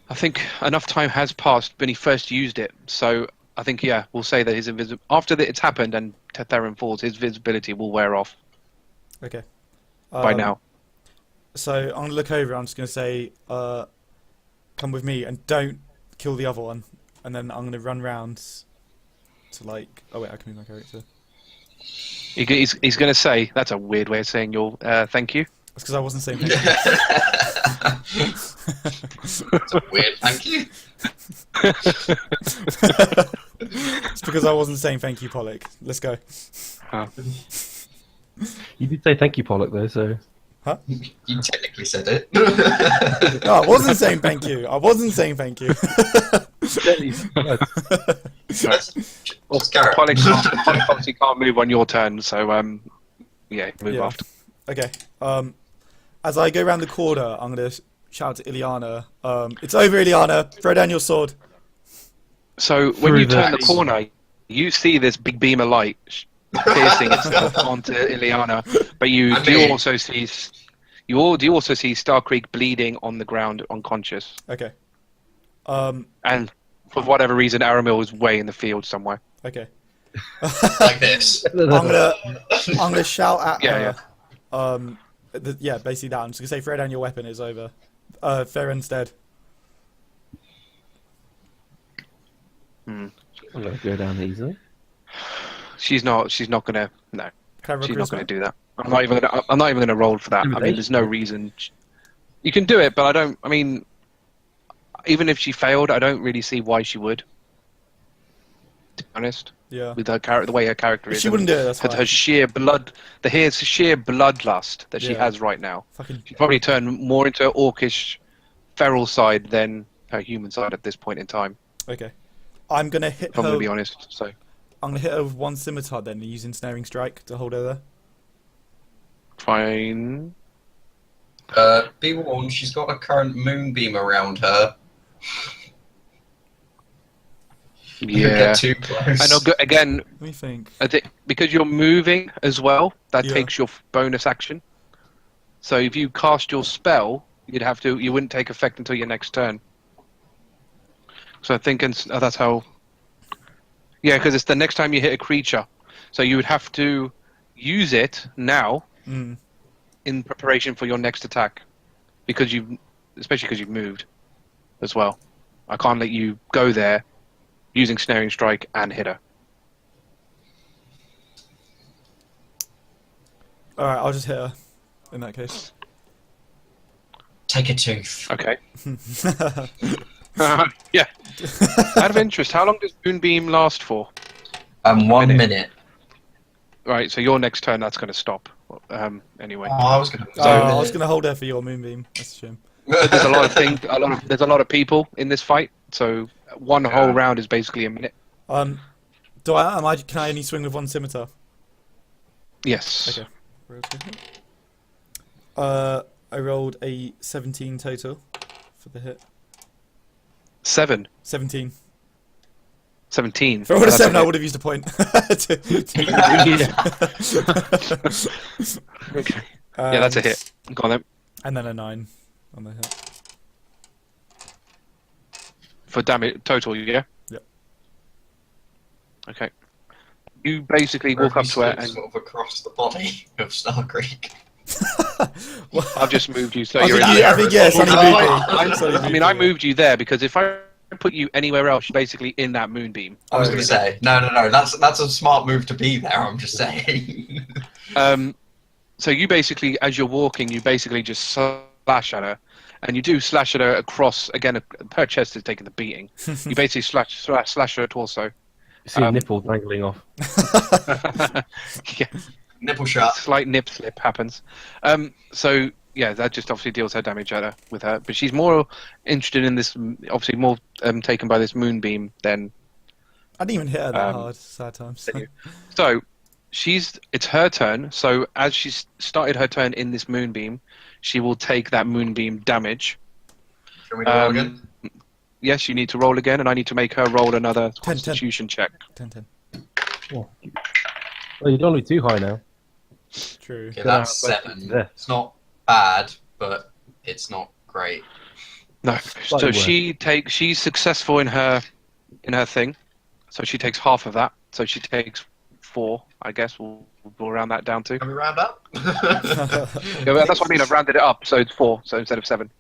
I think enough time has passed when he first used it, so I think we'll say that his after it's happened and Theron falls, his visibility will wear off Okay. by now. So I'm gonna look over. I'm just gonna say, "Come with me and don't kill the other one." And then I'm gonna run round to like. Oh wait, I can move my character. He's going to say that's a weird way of saying your thank you. It's because I wasn't saying. Thank you. It's a weird thank you. It's because I wasn't saying thank you, Pollock. Let's go. You did say thank you, Pollock, though, so. Huh? You technically said it. No, I wasn't saying thank you. I wasn't saying thank you. Just Garrett. Pollock obviously can't move on your turn, so move after. Okay. As I go around the corner, I'm gonna shout to Ileana. It's over, Ileana. Throw down your sword. So when you turn the corner, you see this big beam of light piercing itself onto Ileana, but you do also see Starkriek bleeding on the ground, unconscious. Okay. And for whatever reason, Aramil is way in the field somewhere. Okay. Like this. I'm gonna shout at Yeah, her. Basically that. I'm just gonna say, throw down your weapon. It's over. Theron's dead. I'm going to go down easily. She's not gonna. No, Can I roll she's not charisma? gonna do that. I'm not even gonna roll for that. I mean, there's no reason. You can do it, but I don't. I mean, even if she failed, I don't really see why she would. To be honest, Yeah. with her character, the way her character If is, she wouldn't do it, that's fine. her sheer bloodlust that she Yeah. has right now. Fucking. She'd probably turn more into her orcish, feral side than her human side at this point in time. Okay. I'm gonna hit If I'm her. gonna be honest. So I'm gonna hit her with one scimitar then, using snaring strike to hold her there. fine. Be warned, she's got a current moonbeam around her. Don't Yeah. get too close. I know. Again, Let me think. I think because you're moving as well, that Yeah. takes your bonus action. So if you cast your spell, you wouldn't take effect until your next turn. So I think that's how. Yeah, because it's the next time you hit a creature, so you would have to use it now Mm. in preparation for your next attack, especially because you've moved as well. I can't let you go there using snaring strike and hit her. All right, I'll just hit her. In that case. Take a tooth. Okay. Yeah. Out of interest, how long does Moonbeam last for? 1 minute. Right, so your next turn, that's going to stop. Anyway, Oh, I was gonna. I was gonna hold her for your moonbeam. That's a shame. there's a lot of things. There's a lot of people in this fight, so one whole round is basically a minute. Can I only swing with one scimitar? Yes. Okay. I rolled a 17 total for the hit. 7. 17. 17. If I rolled a That's 7, I hit. would have used a point. Okay. Yeah, that's a hit. Go on then. And then a 9 on the hit. For damage total, yeah? Yep. Okay. You basically walk up to her and... sort of across the body of Starkriek. I've just moved you so I you're think, in I there. think yeah, Sonny I mean, I moved you there because if I put you anywhere else, you're basically in that moonbeam. I was going to say, no, that's a smart move to be there, I'm just saying. So you basically, as you're walking, you basically just slash at her. And you do slash at her across, again, her chest is taking the beating. You basically slash her torso. You see a nipple dangling off. Yeah. Nipple shot. Slight nip slip happens. So, yeah, that just obviously deals her damage at her, with her. But she's more interested in this, obviously more taken by this moonbeam than... I didn't even hit her that hard. Sad times. So, it's her turn. So, as she's started her turn in this moonbeam, she will take that moonbeam damage. Can we do roll again? Yes, you need to roll again, and I need to make her roll another 10. Constitution check. 10. Oh. Well, you don't want to be too high now. True. Okay, that's 7. Yeah. It's not bad, but it's not great. No. So she's successful in her thing. So she takes half of that. So she takes 4, I guess. We'll round that down to. Can we round up? Yeah, well, that's what I mean. I've rounded it up, so it's 4. So instead of 7.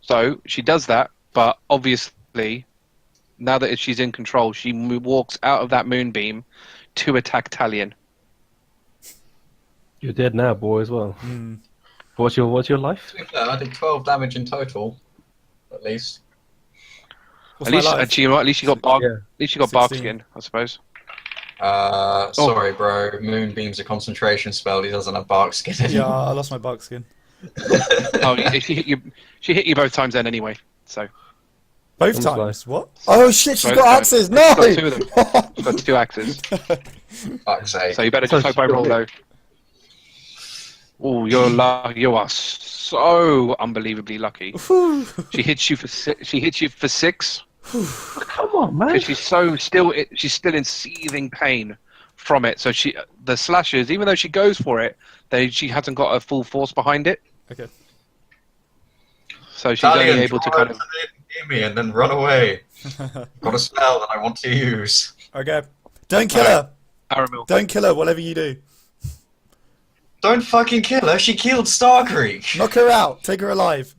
So she does that, but obviously, now that she's in control, she walks out of that moonbeam to attack Talion. You're dead now, boy, as well. Mm. What's your life? I did 12 damage in total, at least. What's my life? At least she got bark. Yeah. At least she got 16. bark skin, I suppose. Sorry, bro. Moonbeam's a concentration spell. He doesn't have bark skin Yeah, anymore. I lost my bark skin. Oh, she hit you both times then anyway. So Both Sounds times? What? Oh shit, she's Both got times. axes! No! She's got 2 of them. She's got 2 axes. Fuck's sake. So you better just hope I roll low. Oh, you are so unbelievably lucky. She hits you for 6. She hits you for 6. Come on, man. Because she's still in seething pain from it. So the slashes, even though she goes for it, she hasn't got a full force behind it. Okay. So she's only Talion, able to kind of. near me and then run away. Got a spell that I want to use. Okay. Don't kill her! Aramil. Don't kill her, whatever you do. Don't fucking kill her. She killed Starkriek. Knock her out. Take her alive.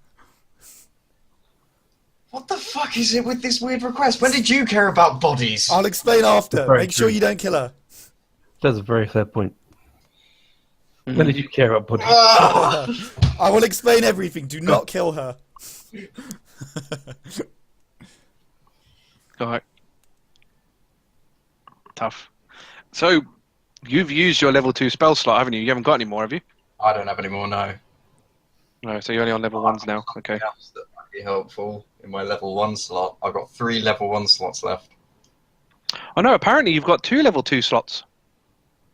What the fuck is it with this weird request? When did you care about bodies? I'll explain after. Very Make sure true. you don't kill her. That's a very fair point. When did you care about body? I will explain everything. Do not kill her. Alright. Tough. So, you've used your level 2 spell slot, haven't you? You haven't got any more, have you? I don't have any more, no. No, so you're only on level 1s now. Okay. Something else that might be helpful in my level 1 slot. I've got 3 level 1 slots left. Oh no, apparently you've got 2 level 2 slots.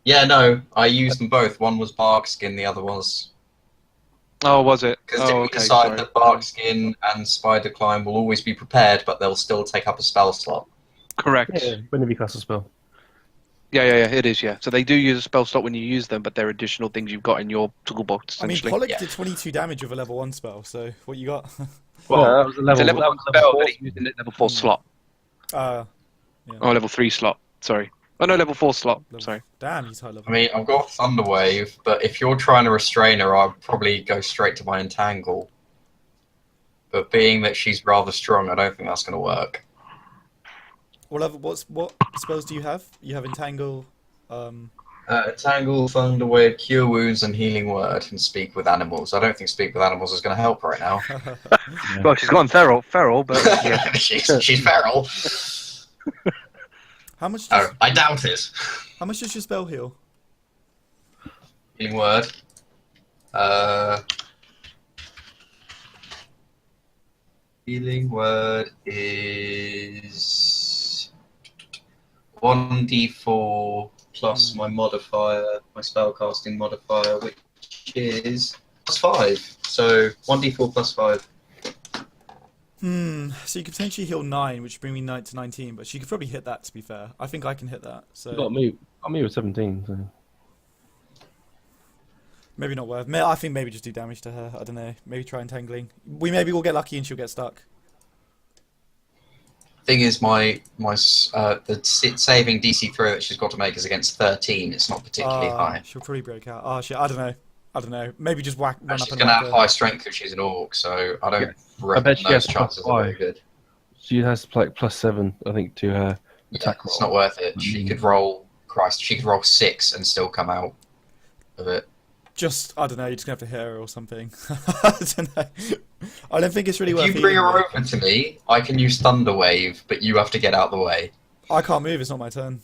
Yeah, no, I used them both. One was Barkskin, the other was... Oh, was it? Because Oh, we okay, decide sorry. that Barkskin and Spider Climb will always be prepared, but they'll still take up a spell slot. Correct. Yeah, whenever you cast a spell. Yeah, it is, yeah. So they do use a spell slot when you use them, but they're additional things you've got in your toolbox, I mean, essentially. Pollock Yeah. did 22 damage with a level 1 spell, so what you got? Well, that was a level, it's a level that 1 was spell level that he used in the level 4 slot. Yeah. Oh, level 3 slot. Sorry. Oh, no, level 4 slot. Level- Sorry. Damn, he's high level. I mean, I've got Thunderwave, but if you're trying to restrain her, I'd probably go straight to my Entangle. But being that she's rather strong, I don't think that's going to work. What spells do you have? You have Entangle. Entangle, Thunderwave, Cure Wounds, and Healing Word, and Speak with Animals. I don't think Speak with Animals is going to help right now. Well, she's gone feral, but yeah. she's feral. How much? Oh, I doubt it. How much does your spell heal? Healing Word. Healing Word is 1d4 plus my modifier, my spellcasting modifier, which is +5. So 1d4 +5. So you could potentially heal 9, which would bring me 9 to 19, but she could probably hit that, to be fair. I think I can hit that. So Got me with 17. So. maybe not worth. I think maybe just do damage to her. I don't know. Maybe try entangling. Maybe we'll get lucky and she'll get stuck. Thing is, the saving DC throw that she's got to make is against 13. It's not particularly high. She'll probably break out. Oh shit! I don't know. Maybe just run up She's and going to have whack high strength if she's an orc, so I don't I bet reckon she those has chances are very good. She has like +7, I think, to her attack roll. It's not worth it. She could roll 6 and still come out of it. I don't know. You're just gonna have to hit her or something. I don't know. I don't think it's really worth. If you bring her over to me, I can use Thunder Wave, but you have to get out of the way. I can't move. It's not my turn.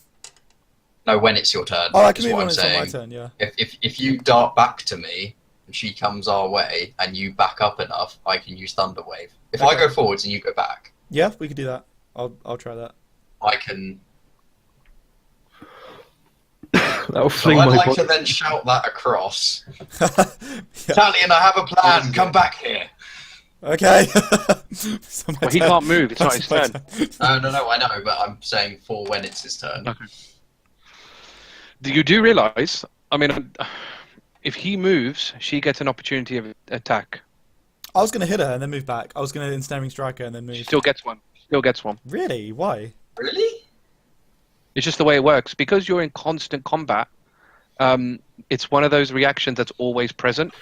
No, when it's your turn. Oh, I can move what when I'm it's saying. not my turn. Yeah. If you dart back to me and she comes our way and you back up enough, I can use Thunder Wave. If I go forwards and you go back, Yeah, we could do that. I'll try that. I can. That'll So fling I'd my like body. to then shout that across. Yeah. Talion, I have a plan. Come back here. Okay. Well, he can't move. It's not his turn. No, I know, but I'm saying for when it's his turn. Okay. You do realise? I mean, if he moves, she gets an opportunity of attack. I was gonna hit her and then move back. I was gonna ensnaring strike her and then move. She still gets one. Still gets one. Really? Why? Really? It's just the way it works. Because you're in constant combat, it's one of those reactions that's always present.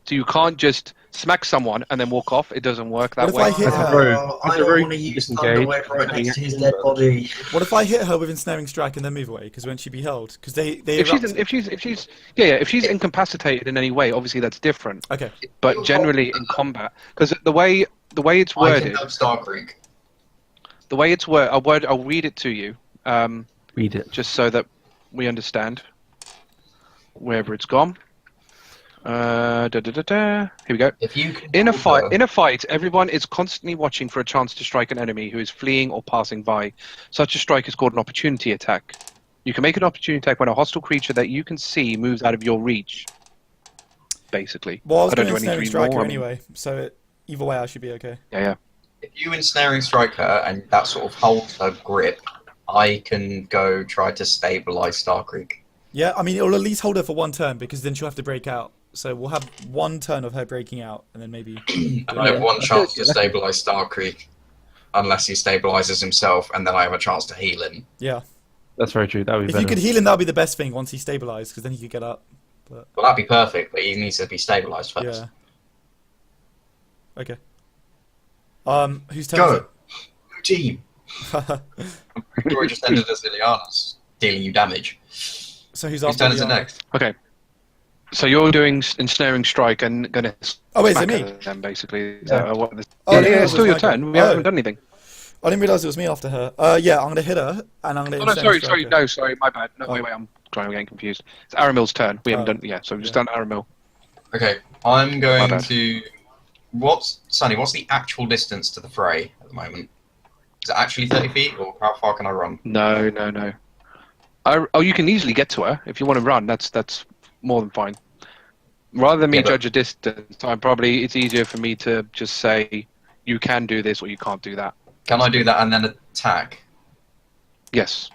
So you can't just smack someone and then walk off. It doesn't work that What if way. I hit her? I don't want to use Thunder Wave right next to his dead body. What if I hit her with ensnaring strike and then move away? Because when she be held, because they If erupt. she's incapacitated in any way, obviously that's different. Okay. But generally in combat, because the way it's I can worded, have Starkriek. the way it's worded, I'll read it to you, Read it. just so that we understand wherever it's gone. Here we go. If you can In a hold her- fight, everyone is constantly watching for a chance to strike an enemy who is fleeing or passing by. Such a strike is called an opportunity attack. You can make an opportunity attack when a hostile creature that you can see moves out of your reach. Basically. Well, I was I don't going to do any ensnaring three strike more, her I mean- anyway, so either way I should be okay. Yeah. If you ensnaring strike her and that sort of holds her grip, I can go try to stabilize Starkriek. Yeah, I mean it'll at least hold her for one turn because then she'll have to break out. So we'll have one turn of her breaking out, and then maybe. And I have one chance to stabilize Starkriek, unless he stabilizes himself, and then I have a chance to heal him. Yeah. That's very true. That would be If better. you could heal him, that would be the best thing once he's stabilized, because then he could get up. Well, that'd be perfect, but he needs to be stabilized first. Yeah. Okay. Whose turn Go! is New team! Or just ended as Iliana's, dealing you damage. it? So who's Whose after turn is it Liana? next? Okay. So you're doing ensnaring strike and gonna. Oh, wait, is it smack me? her Then basically. Is Yeah. that what the- Oh, yeah, no, it's it still was your my turn. turn. We Oh. haven't done anything. I didn't realise it was me after her. Yeah, I'm going to hit her, and I'm going to. Oh, no, sorry, my bad. No, wait, I'm getting confused. It's Aramil's turn. We haven't Oh. done it yet, so we've just Yeah. done Aramil. Okay, I'm going bad. to... Sonny, what's the actual distance to the fray at the moment? Is it actually 30 feet, or how far can I run? No. You can easily get to her if you want to run. That's more than fine. Rather than me Yeah, but- judge a distance, it's easier for me to just say you can do this or you can't do that. Can I do that and then attack? Yes.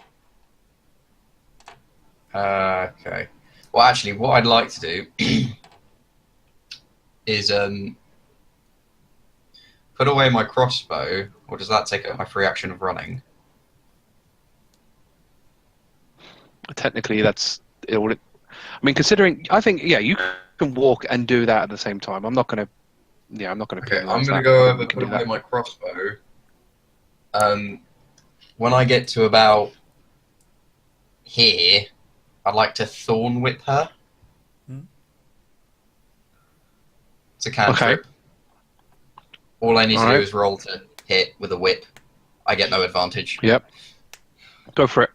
Okay. Well, actually, what I'd like to do is put away my crossbow, or does that take up my free action of running? Technically, that's it. I mean, considering, I think, yeah, you can walk and do that at the same time. I'm not gonna. Yeah, I'm not gonna. Okay, I'm penalise going to that. go You over, can put do away that. my crossbow. When I get to about here, I'd like to thorn whip her. Hmm. It's a cantrip. Okay. All I need to Alright. do is roll to hit with a whip. I get no advantage. Yep. Go for it.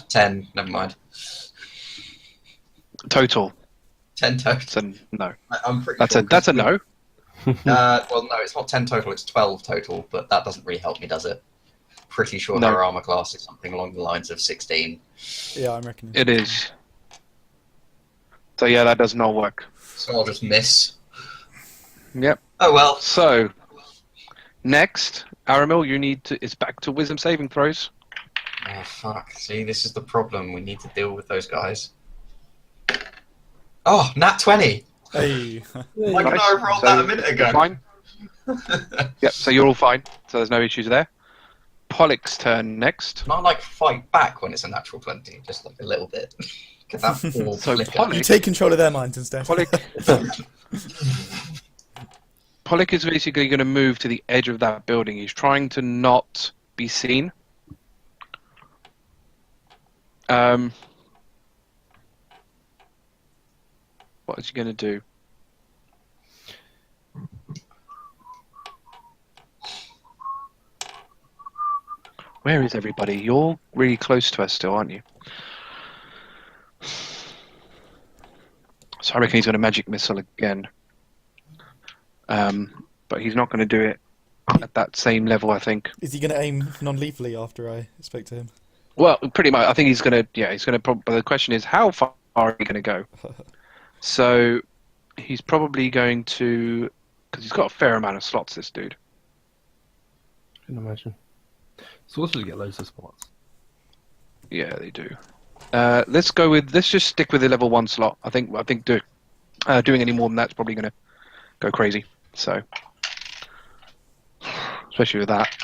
10, never mind. Total. 10 total. It's a no. I'm pretty That's sure. a no. Well, no, it's not 10 total, it's 12 total, but that doesn't really help me, does it? Pretty sure No. her armor class is something along the lines of 16. Yeah, I'm reckoning. It is. So yeah, that does not work. So I'll just miss. Yep. Oh well. So, next, Aramil, you need to. It's back to wisdom saving throws. Oh, fuck. See, this is the problem. We need to deal with those guys. Oh, nat 20! Hey. Why couldn't I have rolled So, that a minute ago? Fine. Yep. So you're all fine. So there's no issues there. Polik's turn next. Not like fight back when it's a natural 20, just like a little bit. Get that full So flicker. Polik- You take control of their minds instead. Polik is basically going to move to the edge of that building. He's trying to not be seen. What is he going to do? Where is everybody? You're really close to us still, aren't you? So I reckon he's going to magic missile again. But he's not going to do it at that same level, I think. Is he going to aim non-lethally after I speak to him? Well, pretty much. I think he's going to. Yeah, he's going to. But the question is, how far are he going to go? So he's probably going to, because he's got a fair amount of slots. This dude. I can imagine. Sorcerers get loads of spots. Yeah, they do. Let's go with. Let's just stick with the level 1 slot. I think doing any more than that's probably going to go crazy. So, especially with that.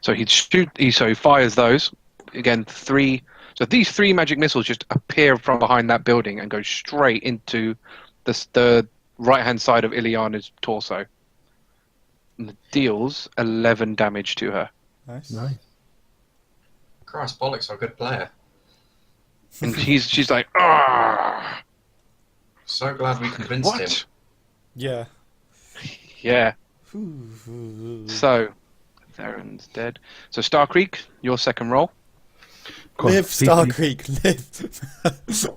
So he'd shoot. So he fires those again. 3. So these 3 magic missiles just appear from behind that building and go straight into the right-hand side of Ileana's torso. And it deals 11 damage to her. Nice. Nice. Christ, Polik's a good player. And she's like, ah, So glad we convinced him. what? Yeah. Yeah. Ooh. So, Theron's dead. So Starkriek, your second roll. Go on, Live, please, Starkriek, live.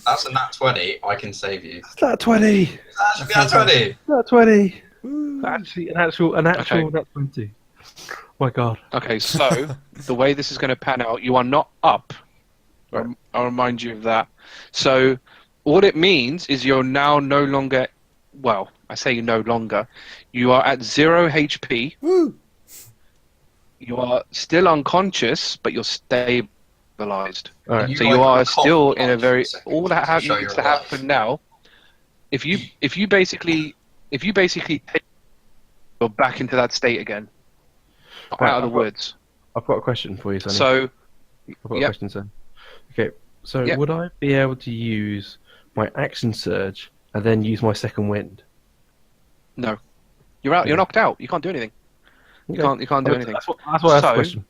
That's a nat 20, I can save you. please. Nat 20! That should be nat 20! Nat 20! Ooh. Actually, an actual Okay. nat 20. My god. Okay, so the way this is going to pan out, you are not up. I'll remind you of that. So what it means is you're now no longer, well, I say no longer, you are at 0 HP. Woo. You are still unconscious, but you're stabilized. Alright. So like you are a cough still in a for very. a second All that to show needs you're to alive. happen now. If you basically take, you're back into that state again, Right, out of the woods. I've got a question for you, Sonny. So I've got a yep. question, son. Okay, so Yep. would I be able to use my action surge and then use my second wind? no, you're out. You're knocked out. You can't do anything. You can't do anything. That's why I asked the So- question.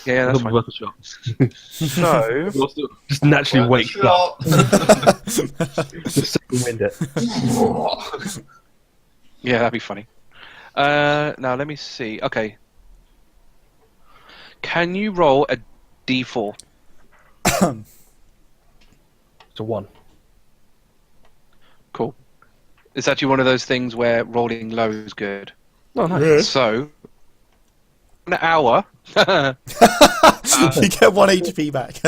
Yeah, I that's thought it fine. was worth a shot. So Just naturally wake up. Shot. Just second wind it. yeah, that'd be funny. Now let me see. Okay, can you roll a d4? It's a 1. Cool. It's actually one of those things where rolling low is good. Oh, nice. Yeah. So, an hour, You get 1 HP back.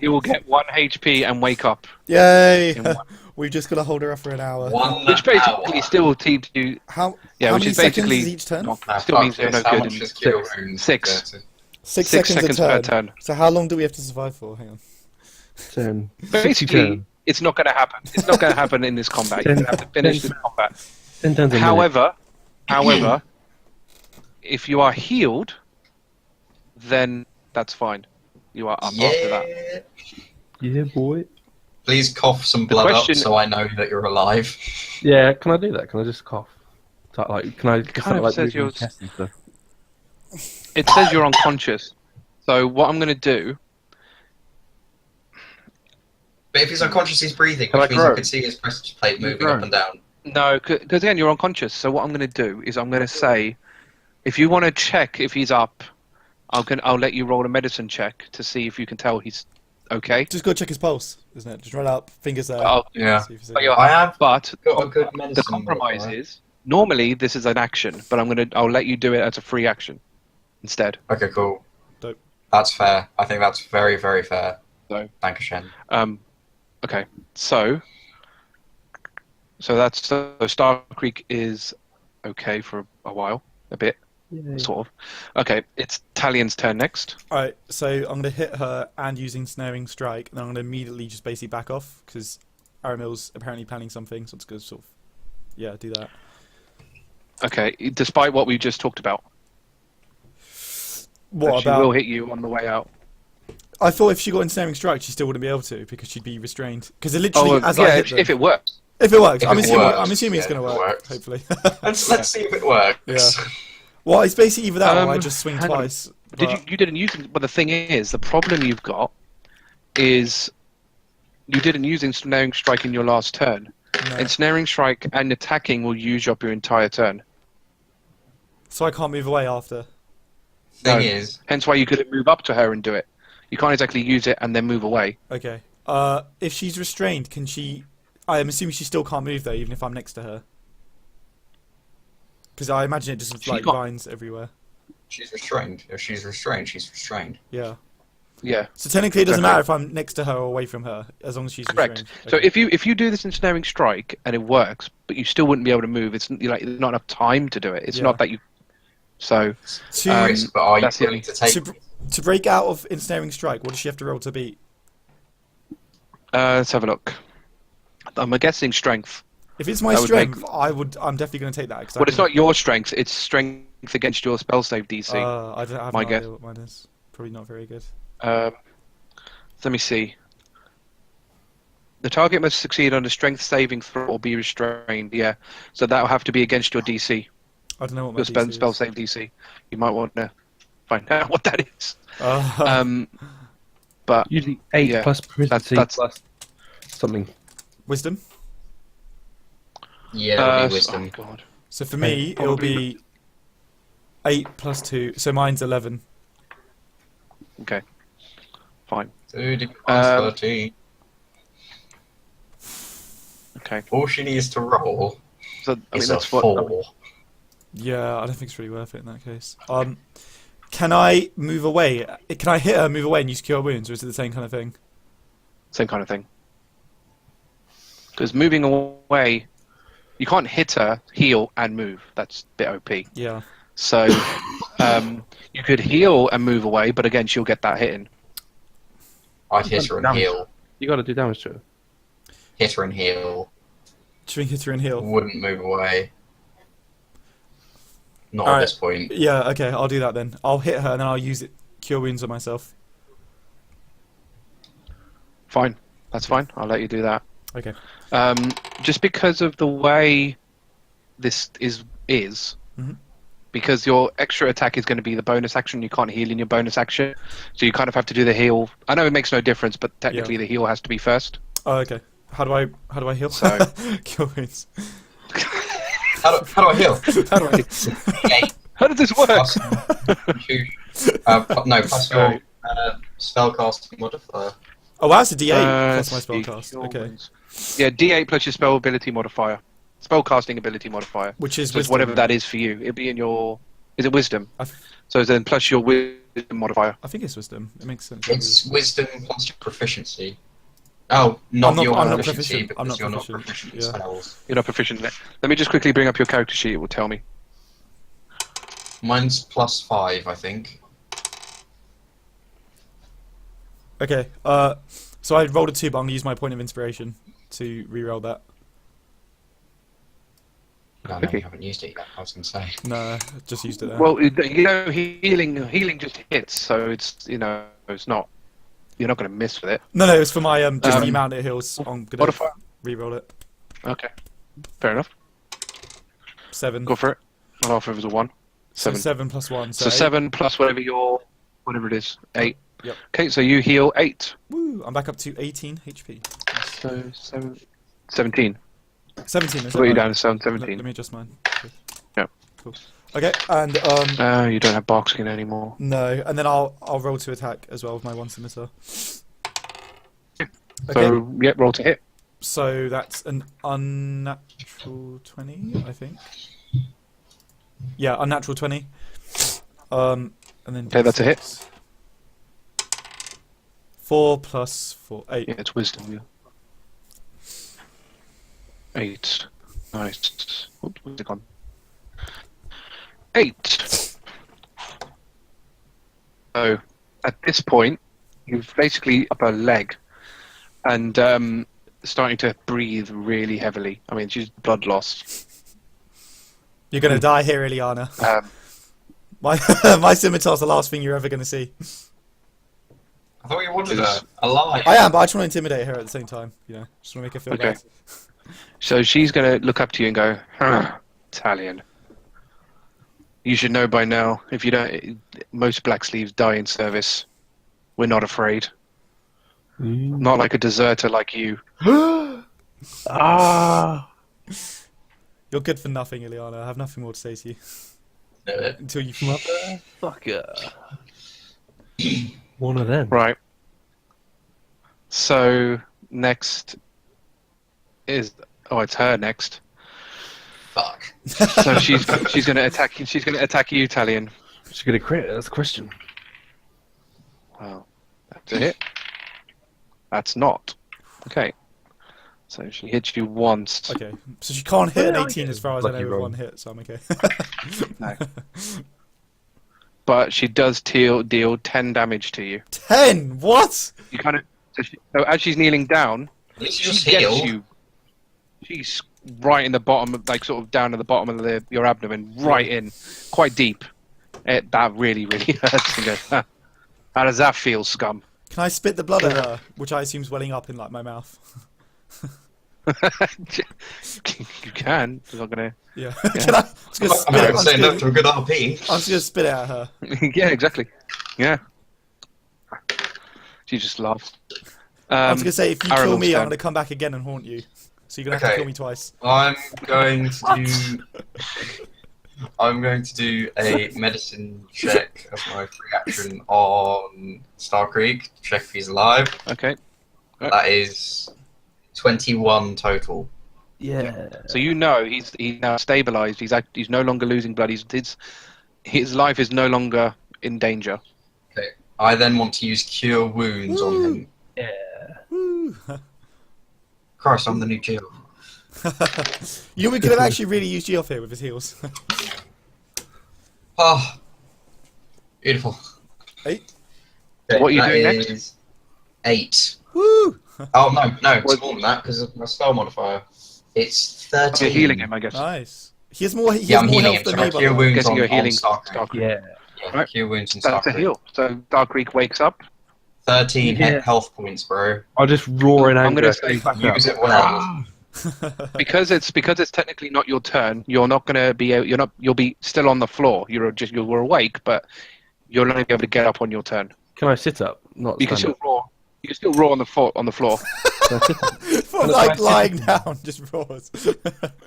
you will get 1 HP and wake up. Yay! In one. We've just got to hold her up for an hour. 1 Which basically hour. still teams you. How? Yeah, how which many is seconds basically is each turn? not- Nah, still fuck means you're no this. How good. much in does cure 6 wounds 6 go to? 6 6 seconds, per a turn. turn. So how long do we have to survive for? Hang on. 10. 60 Basically, turn. it's not going to happen. It's not going to happen in this combat. You're going to have to finish this combat. 10 turns a minute. However, if you are healed, then that's fine. You are up after that. Yeah. Yeah, boy. Please cough some The blood question- up so I know that you're alive. Yeah, can I do that? Can I just cough? Like, can I just kind of like says moving you're- chest and stuff? It says you're unconscious. So what I'm going to do. But if he's unconscious, he's breathing, Can which I means I grow? can see his breast plate moving grow? up and down. No, because again, you're unconscious. So what I'm going to do is I'm going to say, if you want to check if he's up, I'll let you roll a medicine check to see if you can tell he's okay. Just go check his pulse, isn't it? Just run up, fingers there. Oh, Yeah. See if he's but, okay. I have but got a good medicine. the compromise is normally this is an action, but I'll let you do it as a free action instead. Okay, cool. Dope. That's fair. I think that's very, very fair. So, Dankeschön. okay, so Starkriek is okay for a while, a bit, sort of. Okay, it's Talion's turn next. Alright, so I'm going to hit her and using Snaring Strike, and then I'm going to immediately just basically back off, because Aramil's apparently planning something, so it's going to sort of, yeah, do that. Okay, despite what we just talked about. What She about... will hit you on the way out. I thought if she got Ensnaring Strike, she still wouldn't be able to, because she'd be restrained. Because literally, as I hit them, if it works. If it works. If I'm it assuming, works, I'm assuming it's yeah, going to if it work, works. hopefully. Let's see if it works. Yeah. Well, it's basically either that or I just swing hang on. twice. You didn't use it, but the thing is, the problem you've got is you didn't use Ensnaring Strike in your last turn. No. Ensnaring Strike and attacking will use up your entire turn. So I can't move away after. Thing No. is, Hence why you couldn't move up to her and do it. You can't exactly use it and then move away. Okay. If she's restrained, can she... I am assuming she still can't move, though, even if I'm next to her. Because I imagine it just, like, vines everywhere. she's restrained. If she's restrained, she's restrained. Yeah. Yeah. So technically it doesn't Exactly. matter if I'm next to her or away from her, as long as she's Correct. restrained. So Okay. if you do this Ensnaring Strike and it works, but you still wouldn't be able to move, it's like there's not enough time to do it. It's Yeah. not that you. So To, But are you that's the willing to take? to break out of Ensnaring Strike, what does she have to roll to beat? let's have a look. I'm guessing strength. If it's my That would make- strength, I'm definitely going to take that. 'Cause I But it's can- not your strength. It's strength against your spell save DC. I don't have my no guess. idea what mine is. Probably not very good. Let me see. The target must succeed on a strength saving throw or be restrained. Yeah, so that will have to be against your DC. I don't know what my Your spell, DC spell is. save DC. You might want to find out what that is. But Usually 8 Yeah, plus proficiency that's- plus something. Wisdom. Yeah, it'll be oh wisdom. god. So for me, it'll be 8 plus 2. So mine's 11. Okay. Fine. 30 plus Um, 13. Okay. All she needs to roll So I is mean a that's what. 4. Yeah, I don't think it's really worth it in that case. Can I move away? Can I hit her, move away, and use Cure Wounds, or is it the same kind of thing? Same kind of thing. Because moving away, you can't hit her, heal, and move. That's a bit OP. Yeah. So you could heal and move away, but again, she'll get that hitting. I'd hit her and Damage. heal. You got to do damage to it. Hit her and heal. Should we hit her and heal? Wouldn't move away. Not Alright. at this point. Yeah, okay, I'll do that then. I'll hit her and then I'll use Cure Wounds on myself. Fine. That's fine. I'll let you do that. Okay. Just because of the way this is, Mhm. because your extra attack is going to be the bonus action, you can't heal in your bonus action, so you kind of have to do the heal. I know it makes no difference, but technically the heal has to be first. Oh, okay. How do I heal? So- Cure Wounds. How do I heal? How do I? D8 How does this work? plus plus your spellcasting modifier. Oh, that's a D8 plus my speak spellcast. your Okay. words. Yeah, D8 plus your spell ability modifier, spellcasting ability modifier. Which is So it's wisdom. whatever that is for you. It'd be in your. Is it wisdom? I, th- So then plus your wisdom modifier. I think it's wisdom. It makes sense. It's wisdom plus your proficiency. Oh, not your I'm not proficiency, proficient. I'm because not you're not proficient, proficient in yeah. spells. You're not proficient in it. Let me just quickly bring up your character sheet. It will tell me. Mine's plus 5, I think. Okay. So I rolled a 2, but I'm gonna use my point of inspiration to re-roll that. No, Okay. you haven't used it yet. I was going to say. No, just used it there. Well, healing just hits, so it's it's not. You're not going to miss with it. No, it's for my just the amount it heals. I'm gonna Modifier. re-roll it. Okay, fair enough. 7. Go for it. I'll offer it as a 1. So 7. 7 plus 1. So 7 plus whatever it is. 8. Yep. Okay, so you heal 8. Woo! I'm back up to 18 HP. So 17. 17. I've Is got you that down right? to 17. Let me adjust mine. Okay. Yeah. Cool. Okay, and You don't have bark skin anymore. no, and then I'll roll to attack as well with my 1 scimitar. Okay. So, yeah, roll to hit. So that's an unnatural 20, I think. Yeah, unnatural 20. And then Okay, that's a hit. D6. 4 plus 4, 8. Yeah, it's wisdom, yeah. 8. Nice. Oops, where's it gone? 8. So, at this point, you've basically up her leg and starting to breathe really heavily. I mean, she's blood lost. You're gonna die here, Ileana. My scimitar's the last thing you're ever gonna see. I thought you wanted her alive. I am, but I just want to intimidate her at the same time. You know, just want to make her feel Okay. bad. So she's going to look up to you and go, Talion. You should know by now, if you don't, most black sleeves die in service. We're not afraid. Not like a deserter like you. Ah! You're good for nothing, Ileana. I have nothing more to say to you until you. Motherfucker. One of them. Right. So next is it's her next. Fuck. So she's going to attack you. She's going to attack you, Talion. She's gonna crit. That's the question. Wow, that's a hit. That's not. Okay. So she hits you once. Okay, so she can't hit an Yeah, 18 okay. as far as I Lucky know with roll. one hit, so I'm okay. No. But she does deal 10 damage to you. 10? What? You kind of so as she's kneeling down, At least you she just gets healed. you. She's right in the bottom, like sort of down at the bottom of your abdomen, right in, quite deep. That really, really hurts. And goes, huh. How does that feel, scum? Can I spit the blood at her, which I assume's welling up in like my mouth? You can. It's not gonna. Yeah. Can I? I'm just gonna spit it. I'm saying no to a good RP. I'm just gonna spit it at her. Yeah, exactly. Yeah. She just laughs. I was gonna say, if you kill Aramil's me, I'm turn. gonna come back again and haunt you. So you're gonna have to Okay. kill me twice. I'm going to do. I'm going to do a medicine check as my free action on Starkriek to check if he's alive. Okay. That is 21 total. Yeah. So you know he's now stabilized. He's no longer losing blood. His life is no longer in danger. Okay. I then want to use Cure Wounds on him. Yeah. Woo. Christ, I'm the new Jill. You know, we could have actually really used Geoff here with his heals. Oh, beautiful. 8. Okay, What are you that doing next? is 8. Woo! Oh, no, it's more than that because of my spell modifier. It's 13. You're healing him, I guess. Nice. He has more. He Yeah, has I'm more healing health him. than Sorry, me, by Cure the way. Wounds Guessing on, you're healing Starkriek. Starkriek. Yeah. Yeah, Right. Cure Wounds on That's a Starkriek. heal. So Darkreek wakes up. 13 Yeah. health points, bro. I'll just roar in I'm anger. gonna say Use it well. because it's technically not your turn. You're not gonna be. You'll be still on the floor. You're awake, but you'll only be able to get up on your turn. Can I sit up? Not You can stand still roar. You can still roar on the floor. Can I sit up? For like lying down, just roars.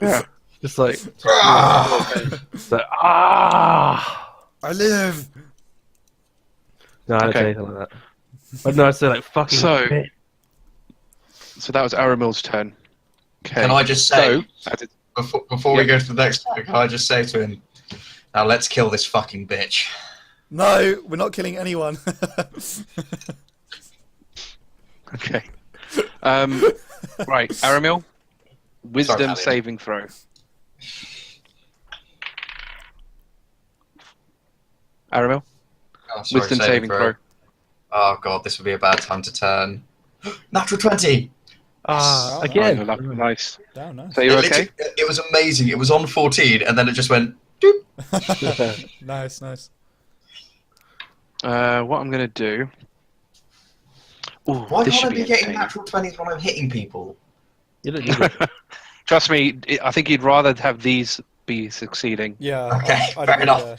Yeah. Just like, Ah! it's like, ah. I live. No, I don't Okay. say anything like that. But no, I say like fucking. So- bitch. So that was Aramil's turn. Okay. Can I just say, So, as it- before we go to the next one, can I just say to him, now let's kill this fucking bitch. No, we're not killing anyone. okay. Right, Aramil. Wisdom Talion. saving throw. Aramil. Oh, sorry, Wisdom saving throw. Oh god, this would be a bad time to turn. Natural 20! Ah, Again. Oh, lucky. Nice. Down, nice. So you're okay? It was amazing. It was on 14, and then it just went. Nice, nice. What I'm gonna do. Ooh, Why this can't should I be be getting entertaining. natural 20s when I'm hitting people? You don't need it. Trust me, I think you'd rather have these be succeeding. Yeah. Okay, I'd fair agree enough. there.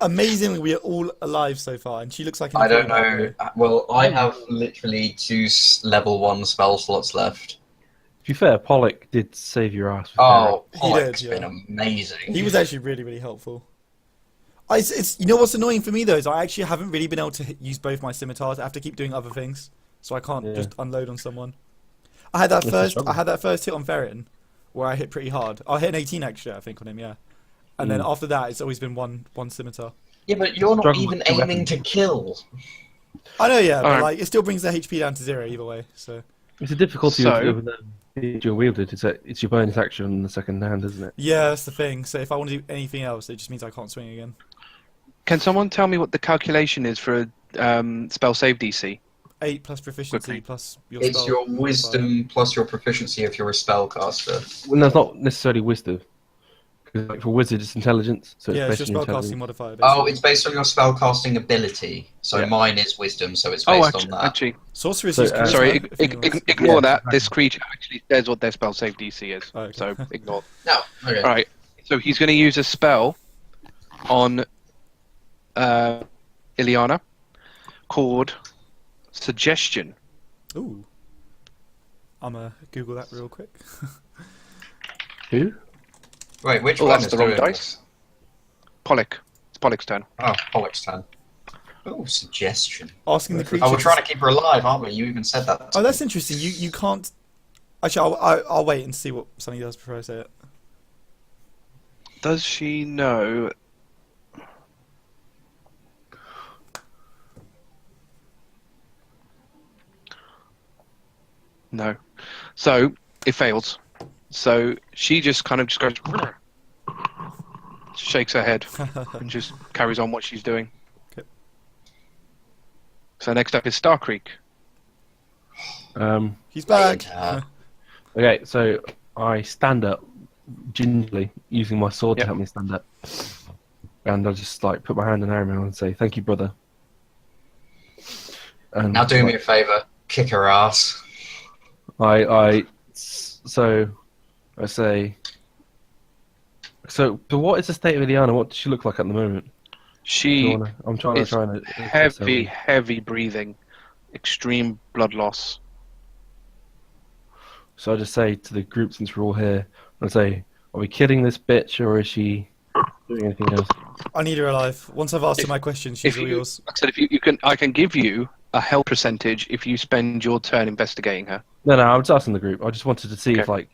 Amazingly, we are all alive so far, and she looks like an I don't incredible know. Well, I have literally 2 level 1 spell slots left. To be fair, Pollock did save your ass. With Oh, He Pollock's did, been yeah. amazing. He was actually really, really helpful. It's you know what's annoying for me though is I actually haven't really been able to use both my scimitars. I have to keep doing other things. so I can't just unload on someone. I had that first hit on Verin, where I hit pretty hard. I hit an 18 extra, I think, on him, yeah. And then after that, it's always been one scimitar. Yeah, but you're not even aiming to kill. I know, yeah, but like it still brings their HP down to 0 either way. So it's a difficulty of dual wielded. It's your bonus action on the second hand, isn't it? Yeah, that's the thing. So if I want to do anything else, it just means I can't swing again. Can someone tell me what the calculation is for spell save DC? 8 plus proficiency plus your It's spell your modifier. wisdom plus your proficiency if you're a spellcaster. Well, that's not necessarily wisdom. Because like for wizard, it's intelligence. So Yeah, it's it's your based on spellcasting intelligence. modifier. Basically. Oh, it's based on your spellcasting ability. So mine is wisdom, so it's based on that. Actually, Sorceress So, is charisma, sorry, if anyone wants- ignore that. This creature actually says what their spell save DC is. Oh, okay. So ignore. No, okay. Alright, so he's going to use a spell on Ileana called Suggestion. Ooh. I'm gonna Google that real quick. Who? Wait, which Oh, one that's is the wrong doing dice. this? Pollock. It's Pollock's turn. Oh, Pollock's turn. Oh, suggestion. Asking the creature. Oh, we're trying to keep her alive, aren't we? You even said that. Oh, that's interesting. You can't. Actually, I'll wait and see what Sunny does before I say it. Does she know? No. So it fails. So she just kind of just goes, shakes her head, and just carries on what she's doing. Okay. So next up is Starkriek. He's back. Okay, so I stand up gingerly, using my sword to help me stand up, and I just like put my hand on Aramil and say, "Thank you, brother." And Now do me a favour. Kick her ass. I say. So what is the state of Ileana? What does she look like at the moment? She I'm trying is to heavy breathing, extreme blood loss. So I just say to the group, since we're all here, I say, "Are we killing this bitch, or is she doing anything else?" I need her alive. Once I've asked her my question, she's all yours. Like I said, if you can, I can give you a health percentage if you spend your turn investigating her. No, I'm just asking the group. I just wanted to see Okay. if, like,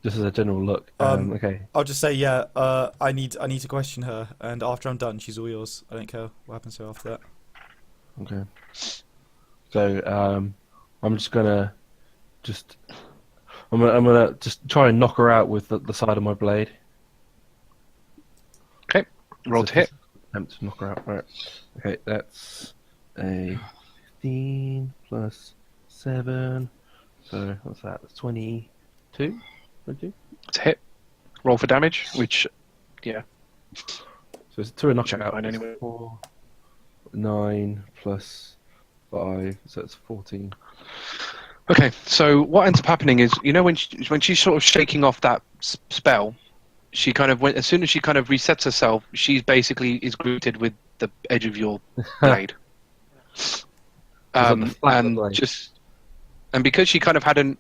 just as a general look. Okay. I'll just say, yeah. I need to question her, and after I'm done, she's all yours. I don't care what happens to her after that. Okay. So I'm just gonna I'm gonna just try and knock her out with the side of my blade. Okay, roll to hit. Attempt to knock her out. Right. Okay, that's a 15 plus 7. So what's that? That's 22. 22? To hit. Roll for damage, which, yeah. So it's 2 and knock Check out. mine anyway. 4, 9 plus 5, so it's 14. Okay, so what ends up happening is, you know, when she's sort of shaking off that spell, she kind of as soon as she kind of resets herself, she's basically is greeted with the edge of your blade. the flat of the blade? And because she kind of hadn't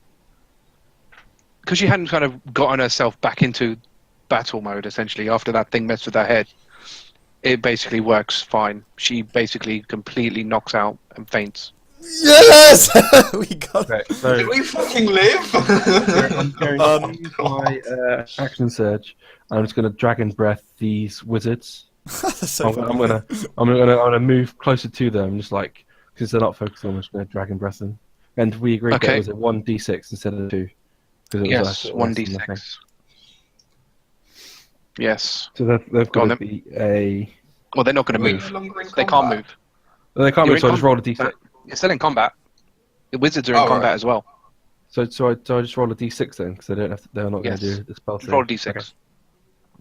kind of gotten herself back into battle mode essentially after that thing messed with her head, it basically works fine. She basically completely knocks out and faints. Yes, we got. Okay, so Did we fucking live? I'm going to use my action surge. I'm just going to dragon breath these wizards. That's so funny. I'm gonna move closer to them, just like because they're not focused on. I'm just going to dragon breath them. And we agreed that Okay. it was a 1d6 instead of 2. Yes, 1d6. Yes. So they've Go on got to be a. Well, they're not going to We're move. no longer in They can't combat. move. They can't You're move, so I in just roll a d6. You're still in combat. The wizards are in Oh, combat right. as well. So I just roll a d6 then, because they don't have to, they're not going Yes. to do the spell. Just roll a d6.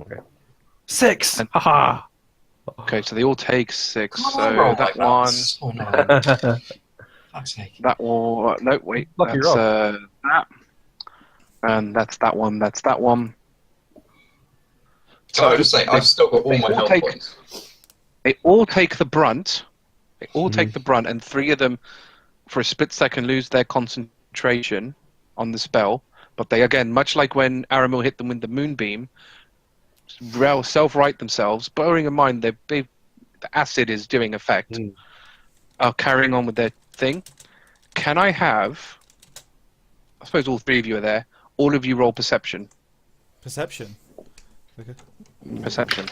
Okay. 6. And- Haha. Okay, so they all take 6. Come So on, roll that like one, So annoying. Fuck's sake. that one. No, wait. Lucky That's that. And that's that one. That's that one. So I just say I've still got all they my all health take- points. They all take the brunt. They all take the brunt, and 3 of them, for a split second, lose their concentration on the spell. But they, again, much like when Aramil hit them with the moonbeam, self-right themselves, bearing in mind the acid is doing effect, are carrying on with their thing. Can I have? I suppose all three of you are there. All of you roll perception. Perception. Okay. Perception.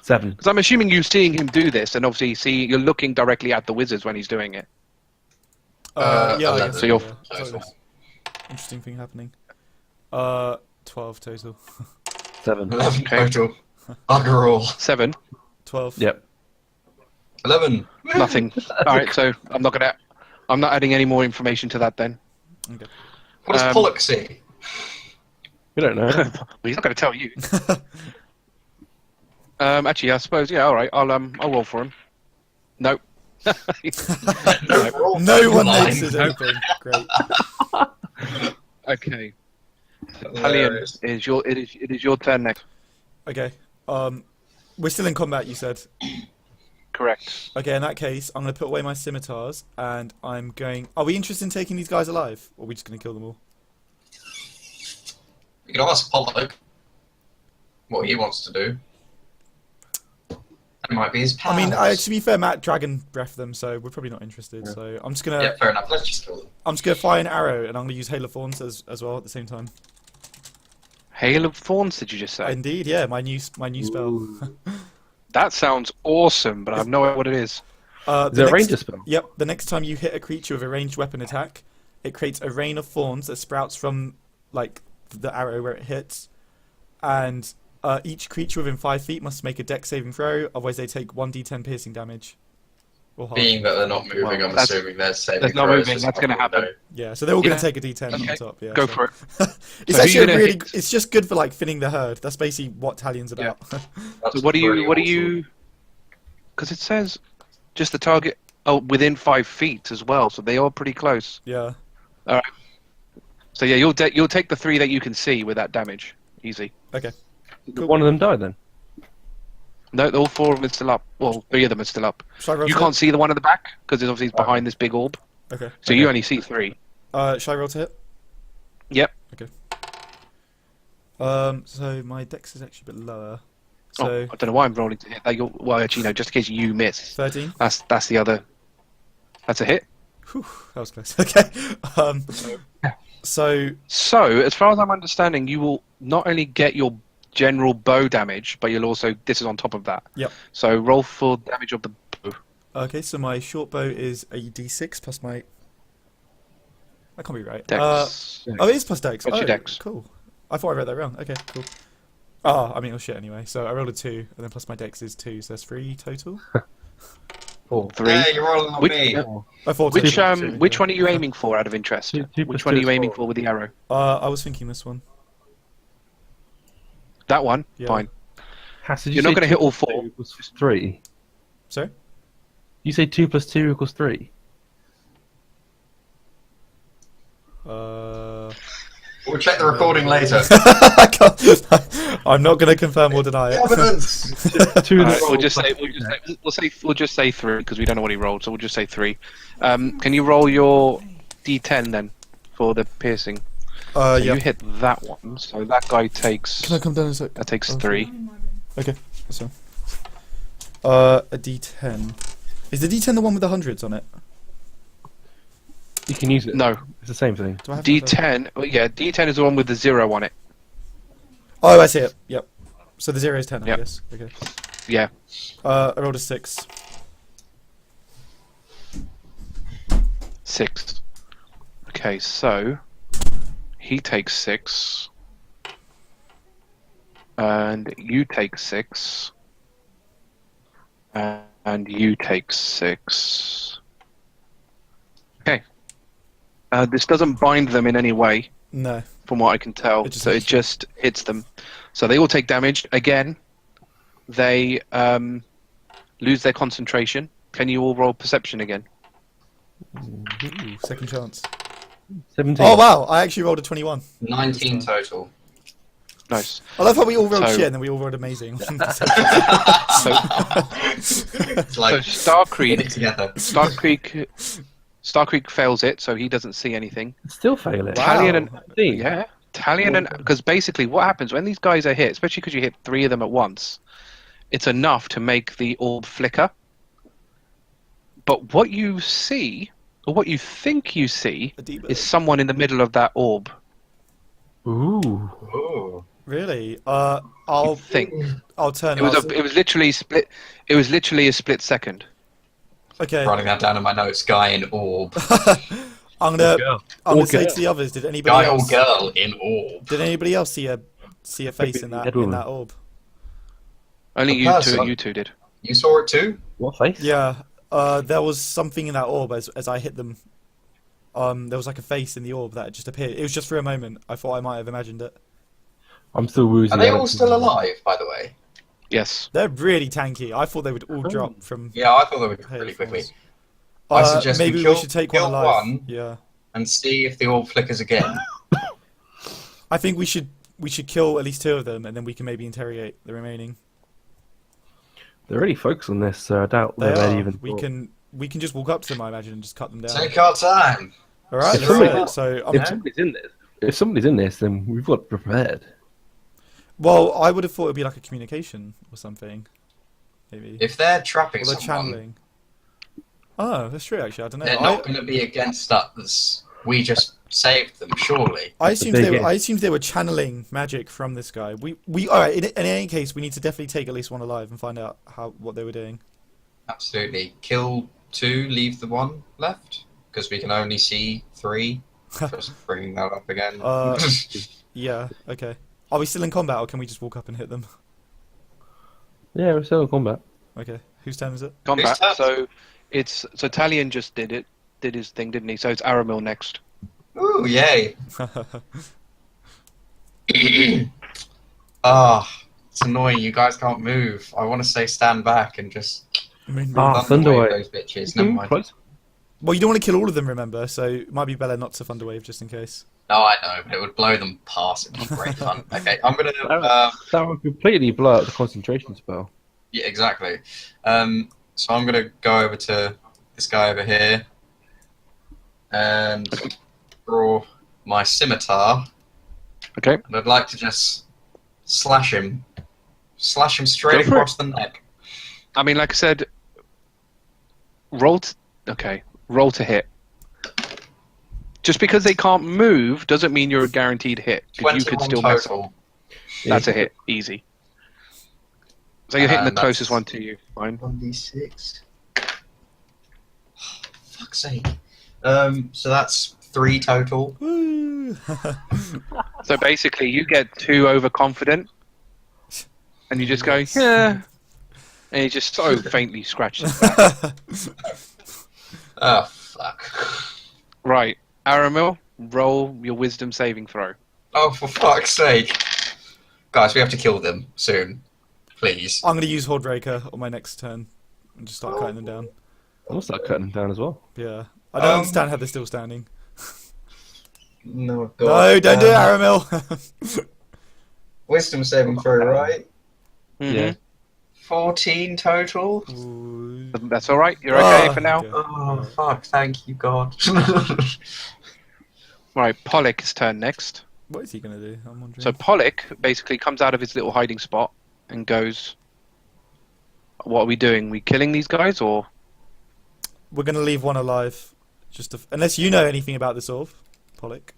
7. Because I'm assuming you're seeing him do this, and obviously you're looking directly at the wizards when he's doing it. Yeah, I 11. guess So you're- yeah. So there's interesting thing happening. 12 total. 7. 11 Okay. total. Bugger all. 7. 12. Yep. 11. Nothing. All right. So I'm not adding any more information to that then. Okay. What does Um, Pollock see? We don't know. Well, he's not going to tell you. Actually, I suppose. Yeah. All right. I'll roll for him. Nope. No, No one Line. notices anything. Great. Okay. Talion, Hilarious. it is your turn next. Okay. We're still in combat, you said. Correct. Okay, in that case, I'm going to put away my scimitars, and I'm going... Are we interested in taking these guys alive? Or are we just going to kill them all? You can ask Pollock what he wants to do. That might be his powers. I mean, to be fair, Matt dragon breath them, so we're probably not interested. So I'm just gonna, Yeah, fair enough. Let's just kill them. I'm just gonna fire an arrow, and I'm gonna use Hail of Thorns as well at the same time. Hail of Thorns, did you just say? Indeed, yeah, my new spell. That sounds awesome, but I have no idea what it is. Is it a ranger spell? Yep. The next time you hit a creature with a ranged weapon attack, it creates a rain of thorns that sprouts from like the arrow where it hits, and each creature within 5 feet must make a dex saving throw, otherwise they take 1d10 piercing damage. Or half. Being that they're not moving, Well, I'm that's- assuming they're saving that's not throws, moving, just that's gonna not happen. window. Yeah, so they're all going Yeah. to take a d10 on Okay. top. Yeah, Go so- for it. It's So who actually you a gonna really. hit? It's just good for like thinning the herd. That's basically what Talion's Yeah. about. That's So what do pretty you? Because it says just the target. Oh, within 5 feet as well, so they are pretty close. Yeah. So yeah, you'll take the 3 that you can see with that damage, easy. Okay. Did one of them die then? No, all 4 of them are still up. Well, 3 of them are still up. Shall I roll You to can't hit? see the one at the back because obviously it's behind this big orb. Okay. So you only see 3. Shall I roll to hit? Yep. So my dex is actually a bit lower. So Oh, I don't know why I'm rolling to hit. That well, actually, no. Just in case you miss. 13. That's the other. That's a hit. Whew, that was close. Okay. So So, as far as I'm understanding, you will not only get your general bow damage, but you'll also. This is on top of that. Yep. So roll for damage of the bow. okay, so my short bow is a d6 plus my. That can't be right. Dex. Oh, it is plus dex. What's Oh, your dex? cool. I thought I read that wrong. Okay, cool. Oh, I mean, oh shit. Anyway, so I rolled a 2, and then plus my dex is 2, so that's 3 total. 4. 3. Hey, you're rolling on Which- me. I thought Which one are you aiming for out of interest? Two Which plus one are two you is aiming 4. for with the arrow? I was thinking this one. That one. Yeah. Fine. Haiss, did you You're not say gonna 2 hit all plus 4. 2 equals 3. Sorry. You say 2 plus 2 equals 3. We'll check the recording later. I can't- I'm not going to confirm or deny it. Evidence! 2 Alright, we'll just say 3 because we don't know what he rolled, so we'll just say 3. Can you roll your d10 then for the piercing? So yeah. you hit that one, so that guy takes. Can I come down a sec? That takes Oh, 3. Okay, that's fine. A d10. Is the d10 the one with the hundreds on it? You can use it. No, It's the same thing. Do I have to- d10. Well, yeah, d10 is the one with the 0 on it. Oh, I see it. Yep. So the 0 is 10, I Yep. guess. Okay. Yeah. I rolled a 6. 6. Okay, so he takes 6, and you take 6, and you take 6. Okay. This doesn't bind them in any way, No. from what I can tell. It just So it hits just hits them. So they all take damage. Again, they lose their concentration. Can you all roll perception again? Ooh, second chance. 17. Oh, wow. I actually rolled a 21. 19 total. Nice. I love how we all rolled So- shit and then we all rolled amazing. So, It's so like, get Starkriek, it together. Starkriek fails it, so he doesn't see anything. Still fail it. Wow. Talion and 15. yeah, Talion and because basically what happens when these guys are hit, especially because you hit 3 of them at once, it's enough to make the orb flicker. But what you see or what you think you see, A demon. is someone in the middle of that orb. Ooh. Oh. Really? I I'll think turn. it was literally split. It was literally a split second. Okay. Writing that down in my notes. Guy in orb. I'm gonna say girl. to the others. Did anybody Guy or else? girl in orb. Did anybody else see a face in Dead that woman. orb? Only A you person. two did. You saw it too? What face? Yeah. There was something in that orb as I hit them. There was like a face in the orb that just appeared. It was just for a moment. I thought I might have imagined it. I'm still woozy. Are they all still alive, by the way? Yes. They're really tanky. I thought they would all drop from. Yeah, I thought they would hail really quickly. falls. I suggest maybe we kill, should take one kill alive. one Yeah. and see if the orb flickers again. I think we should kill at least 2 of them, and then we can maybe interrogate the remaining. They're really focused on this, so I doubt They they'd are. even. We can just walk up to them, I imagine, and just cut them down. Take our time. All right. If somebody- Right, so If somebody's in this, then we've got prepared. well, I would have thought it'd be like a communication or something, maybe. If they're trapping Or they're someone, channeling. Oh, that's true. Actually, I don't know. they're not going to be against us. We just saved them, surely. I That's a assumed big they were. if. I assumed they were channeling magic from this guy. We all right. In any case, we need to definitely take at least one alive and find out what they were doing. Absolutely. Kill 2, leave the 1 left. Because we can only see 3. Just bringing that up again. Yeah. Okay. Are we still in combat, or can we just walk up and hit them? Yeah, we're still in combat. Okay. Whose turn is it? Combat. turn? So Talion just did his thing, didn't he? So it's Aramil next. Ooh, yay. Ah, it's annoying. You guys can't move. I want to say stand back and just Thunderwave. those bitches. Never mind. Close. Well, you don't want to kill all of them, remember? So it might be better not to Thunderwave just in case. No, I know, but it would blow them past. It'd be great fun. Okay, I'm gonna. That would completely blow out the concentration spell. Yeah, exactly. So I'm gonna go over to this guy over here and draw my scimitar. Okay. And I'd like to just slash him straight Go for across the neck. I mean, like I said, roll to hit. Just because they can't move doesn't mean you're a guaranteed hit. 'Cause you could 21 still mess up. total. That's a hit, easy. So you're hitting the And closest that's- one to you. Fine. 1d6. Fuck's sake. So that's 3 total. Woo! So basically, you get too overconfident, and you just go, yeah, and you just so faintly scratch his back. Oh, fuck. Right, Aramil, roll your wisdom saving throw. Oh, for fuck's sake. Guys, we have to kill them soon. Please. I'm going to use Hordebreaker on my next turn and just start cutting them down. I'm gonna start cutting them down as well. Yeah. I don't understand how they're still standing. No, No, don't do it, Aramil! Wisdom saving throw, right? Mhm. Yeah. 14 total? Ooh. That's all right. You're okay for now. Okay. Oh, fuck, thank you, God. Right, Pollock's turn next. What is he going to do? I'm wondering. So Pollock basically comes out of his little hiding spot and goes, "What are we doing? We killing these guys or?" We're going to leave one alive. Unless you know anything about this orb, Pollock.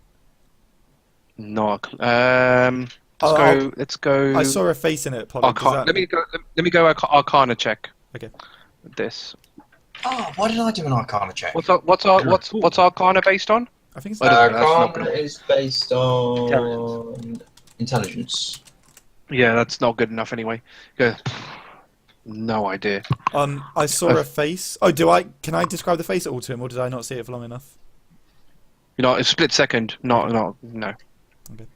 No. Oh, Let's go. I saw a face in it, Pollock. Does Arcana. that- Let me go. Arcana check. Okay. This. Oh, why did I do an Arcana check? What's Arcana based on? I think it's I don't know, that's not Arcana good. is based on intelligence. Yeah, that's not good enough anyway. Go. No idea. I saw a face. Oh, can I describe the face at all to him, or did I not see it for long enough? You know, a split second. No. Okay.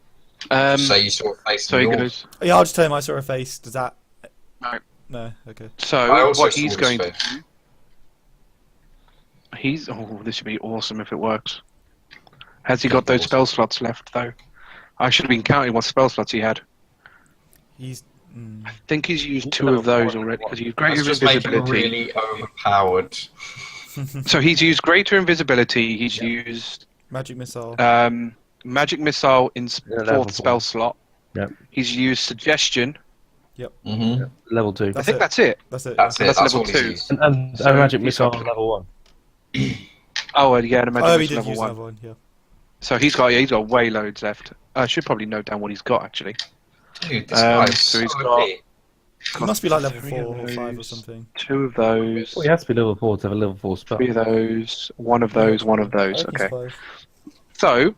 So you saw a face So in he the orb. goes. Yeah, I'll just tell him I saw a face. Does that... No. No, okay. I So also what saw he's his going to face. do? Oh, this should be awesome if it works. Has he got those spell slots left though? I should have been counting what spell slots he had. He's... I think he's used 2 of those already because he's greater Let's just make him invisibility. really overpowered. So he's used greater invisibility. He's used Magic missile. magic missile in Yeah, level 4th spell 4. slot. Yep. He's used suggestion. Mm-hmm. Level 2. I That's think it. that's it. That's it. That's it. That's That's level all he's 2. used. And So magic he's missile got- level 1. Oh, yeah, and imagine Oh, he it's did level use 1. another one. Yeah. So he's got way loads left. I should probably note down what he's got actually. Dude, this guy's so so he's got- OP. He must be like level 3 4 of or 5 or those, something. 2 of those, Well, he has to be level 4 to have a level 4 spell. 3 of those, 1 of those, 1 of I those. think he's Okay. 5. So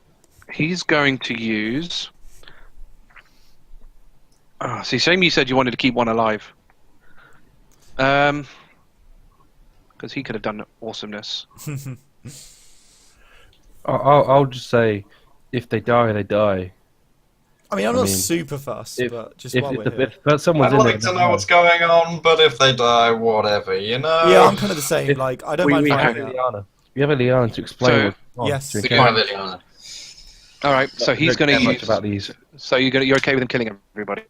he's going to use. See, shame you said you wanted to keep 1 alive. Because he could have done awesomeness. I'll just say, if they die, they die. I mean, I'm I not mean, super fussed, but just while we're here. If someone's I'd in there, like to know what's going on, but if they die, whatever, you know? Yeah, I'm kind of the same. If like, I don't we mind have fighting it. Liana. We have a Liana to explain So- what's going on. Yes. To We do encourage- have Ileana. All right. So he's don't going to care much use. about these. So you're okay with him killing everybody?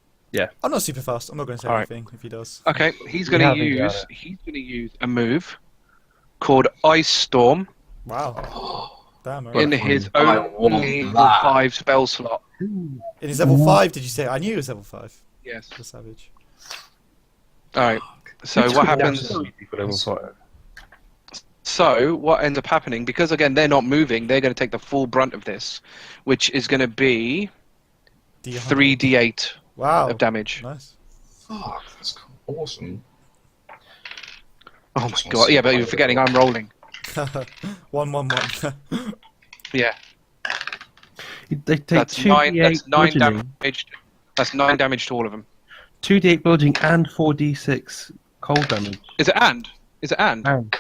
I'm not super fast. I'm not going to say Alright. anything if he does. Okay. He's We going to have use. Ileana. He's going to use a move called Ice Storm Wow. Damn, in alright. his I own want level that. 5 spell slot. In his level 5, did you say? I knew he was level 5. Yes. The savage. All right. So what happens? For level 5. So what ends up happening? Because again they're not moving, they're going to take the full brunt of this, which is going to be D100. 3d8 Wow. of damage. Nice. Fuck, that's awesome. Oh my god! Yeah, but you're forgetting I'm rolling. 1-1-1. Yeah, They take that's 2d8 9. That's 9 bludgeoning, damage. That's 9 damage to all of them. 2d8 bludgeoning and 4d6 cold damage. Is it and? Is it and? And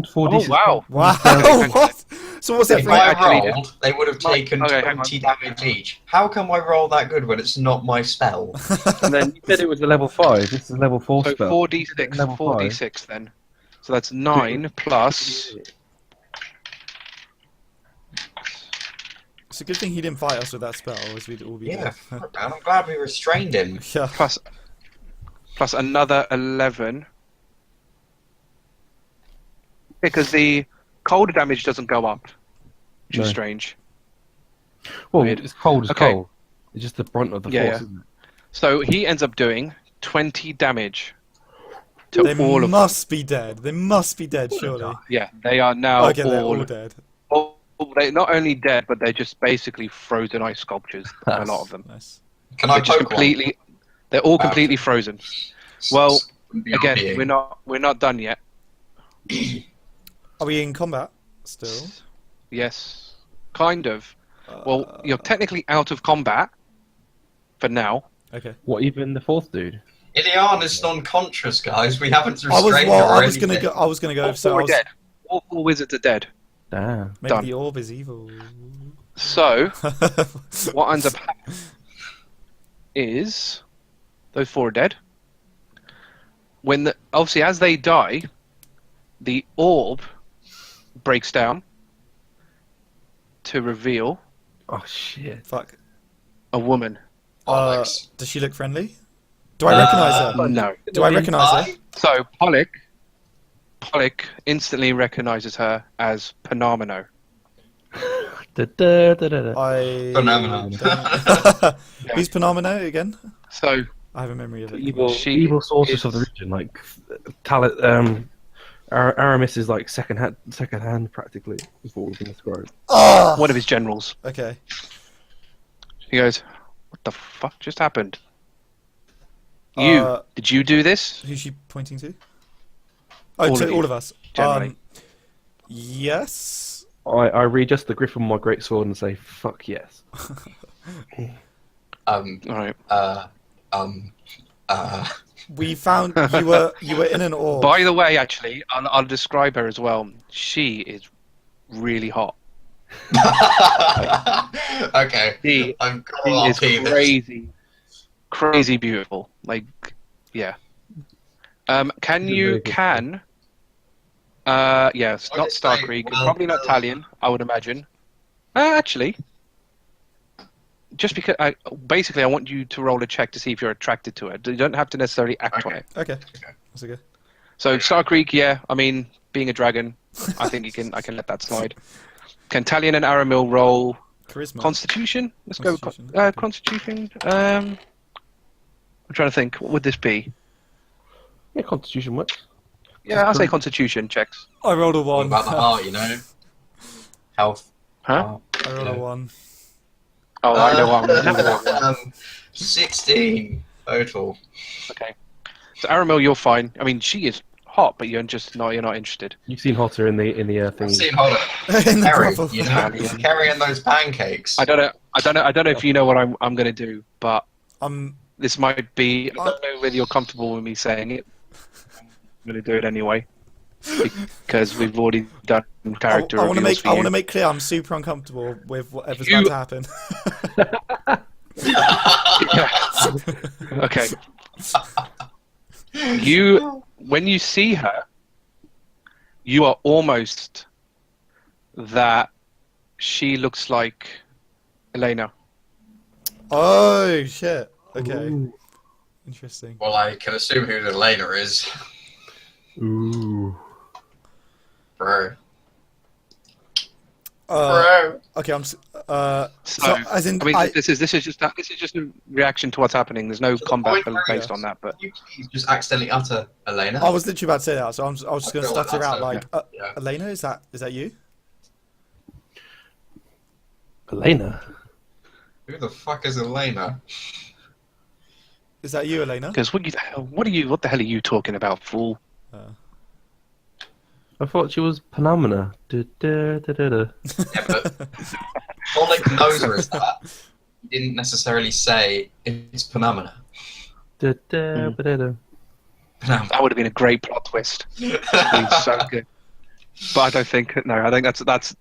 4d6. Oh wow! Wow. Okay. What? So what's that If for? I actually rolled, they would have taken Okay, hang on. 20 damage each. How come I roll that good when it's not my spell? And then you said it was a level 5. This is a level 4 So spell. 4d6. Level 5. 4d6 then. So that's 9 plus. It's a good thing he didn't fight us with that spell, as we'd all be Yeah, dead. fuck, man, I'm glad we restrained him. Yeah. Plus another 11. Because the cold damage doesn't go up, which is No. strange. Well, Weird. it's cold as Okay. cold. It's just the brunt of the Yeah, force, yeah. isn't it? So he ends up doing 20 damage to They all of them. must be dead. They must be dead, surely. Yeah, they are now Okay, they're all all. dead. They're not only dead, but they're just basically frozen ice sculptures. A lot of them. Nice. Can I They're just poke completely. They're all completely frozen. one? Well, Beyond again, being. we're not done yet. Are we in combat still? Yes, kind of. Well, you're technically out of combat for now. Okay. What, even the 4th dude? Ileana's non-conscious, guys. We haven't I was restrained well. her or I was gonna anything. go. I was gonna go. All So I 4 are was, dead. All 4 wizards are dead. Damn. maybe Done. the orb is evil. So what ends up happening is those 4 are dead. Obviously as they die, the orb breaks down to reveal Oh, shit. Fuck. a woman. Bollocks. Does she look friendly? Do I recognise her? No. Do I recognise her? So Pollock instantly recognizes her as Panamino. Da-da-da-da-da. I. Phenomenon. don't- Who's Panamino again? So I have a memory of it. Evil, She evil sorceress is- of the region, like Aramis is like second hand practically, is what we can describe. Oh. one of his generals. Okay. He goes, "What the fuck just happened? Did you do this?" Who's she pointing to? Oh, All to of you, all of us. generally. Yes. I readjust the grip on my great sword and say, "Fuck yes." All right. We found you were in an orb. By the way, actually, I'll describe her as well. She is really hot. Okay. She I'm is crazy beautiful. Like, yeah. Can She's you very good. yes, I not just say, Starkriek, well, probably not Talion, I would imagine. Actually, just because basically I want you to roll a check to see if you're attracted to it. You don't have to necessarily act on it. Okay. That's okay. So Starkriek, yeah, I mean, being a dragon, I think I can let that slide. Can Talion and Aramil roll Charisma. Constitution? Let's Constitution, go. okay. Constitution. I'm trying to think. What would this be? Yeah, Constitution works. Yeah, I'll say Constitution checks. I rolled a All 1. about the heart, you know. health. Huh? I rolled a 1. Oh, I know what I'm gonna do. 16 total. Okay. So Aramil, you're fine. I mean, she is hot, but you're not interested. You've seen hotter in the I've thing. seen Hotter. In the Carry, brothel. you know, carrying those pancakes. I don't know if you know what I'm gonna do, but I'm this might be. I don't know whether you're comfortable with me saying it. I'm gonna do it anyway because we've already done character I want to reveals make. for I you. want to make clear I'm super uncomfortable with whatever's You- about to happen. Yeah. Okay. When you see her, you are almost that she looks like Elena. Oh shit. Okay. Ooh. Interesting. Well, I can assume who the Lena is, Ooh. bro. Okay. I'm. So, So as in, I mean, this is just a reaction to what's happening. There's no To the combat point where based you- on that, but Can you please just accidentally utter Elena? I was literally about to say that, so I was just going to I feel stutter that's out like, yeah. Elena, is that you? Elena. Who the fuck is Elena? Is that you, Elena? because what the hell are you talking about, fool? I thought she was Phenomena. Yeah, but Polik knows her as that. He didn't necessarily say it's Phenomena. That would have been a great plot twist. Been so good. But I don't think. No, I think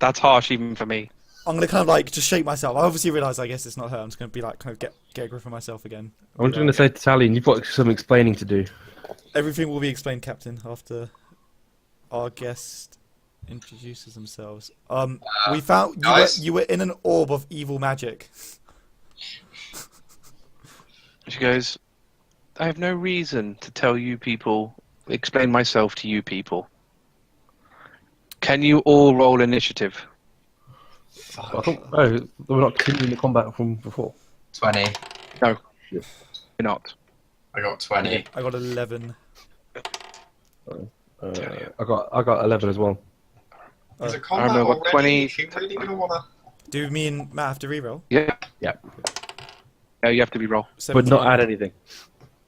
that's harsh even for me. I'm going to kind of like just shake myself. I obviously realise I guess it's not her. I'm just going to be like kind of get a grip of myself again. I'm just going to say to Talion, you've got some explaining to do. Everything will be explained, Captain, after our guest introduces themselves. We found guys? you were in an orb of evil magic. She goes, I have no reason to tell you people, explain myself to you people. Can you all roll initiative? I thought, oh, we're not continuing the combat from before. 20. No, you're not. I got 20. I got 11. I got 11 as well. Is it I combat remember already? 20. If you really don't wanna... Do me and Matt have to reroll? Yeah. Yeah. Yeah, you have to re-roll. But not 17. add anything.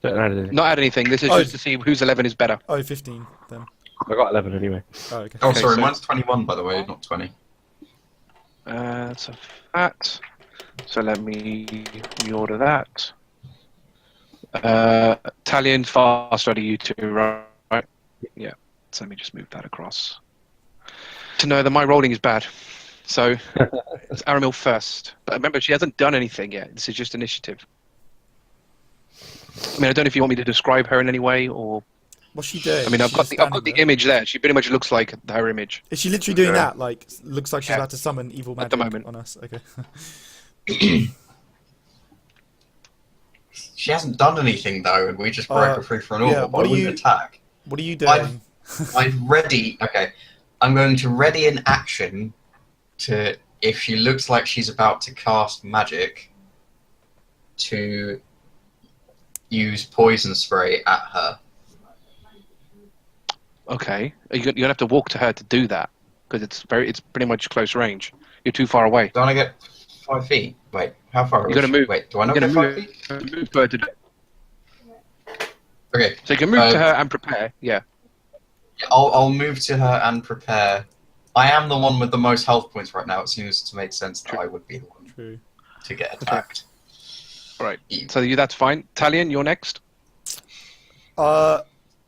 Don't add anything. Not add anything. This is Oh. just to see whose 11 is better. Oh, 15 then. I got 11 anyway. Oh, okay. Oh, Okay, sorry, so- mine's 21, by the way, not 20. That's a fat. So let me reorder that. Talion's faster to you two, right? Yeah. So let me just move that across. To know that my rolling is bad. So it's Aramil first. But remember, she hasn't done anything yet. This is just initiative. I mean, I don't know if you want me to describe her in any way, or What's she doing? I mean, I've She's got just the standing there. image there. She pretty much looks like her image. Is she literally doing Okay. that? Like, looks like she's Yeah. about to summon evil magic At the moment. on us. Okay. She hasn't done anything, though, and we just broke her free for an orb. yeah, I what do wouldn't you- attack. What are you doing? I'm ready. Okay. I'm going to ready an action to, if she looks like she's about to cast magic, to use poison spray at her. Okay, you're gonna have to walk to her to do that because it's pretty much close range. You're too far away. Don't I get 5 feet? Wait, how far? You're gonna move. Wait, do I You're not gonna get 5 move, feet? move to her to do. Okay, So you can move to her and prepare. Yeah. I'll move to her and prepare. I am the one with the most health points right now. It seems to make sense that I would be the one True. to get attacked. All right. So that's fine. Talion, you're next. I'm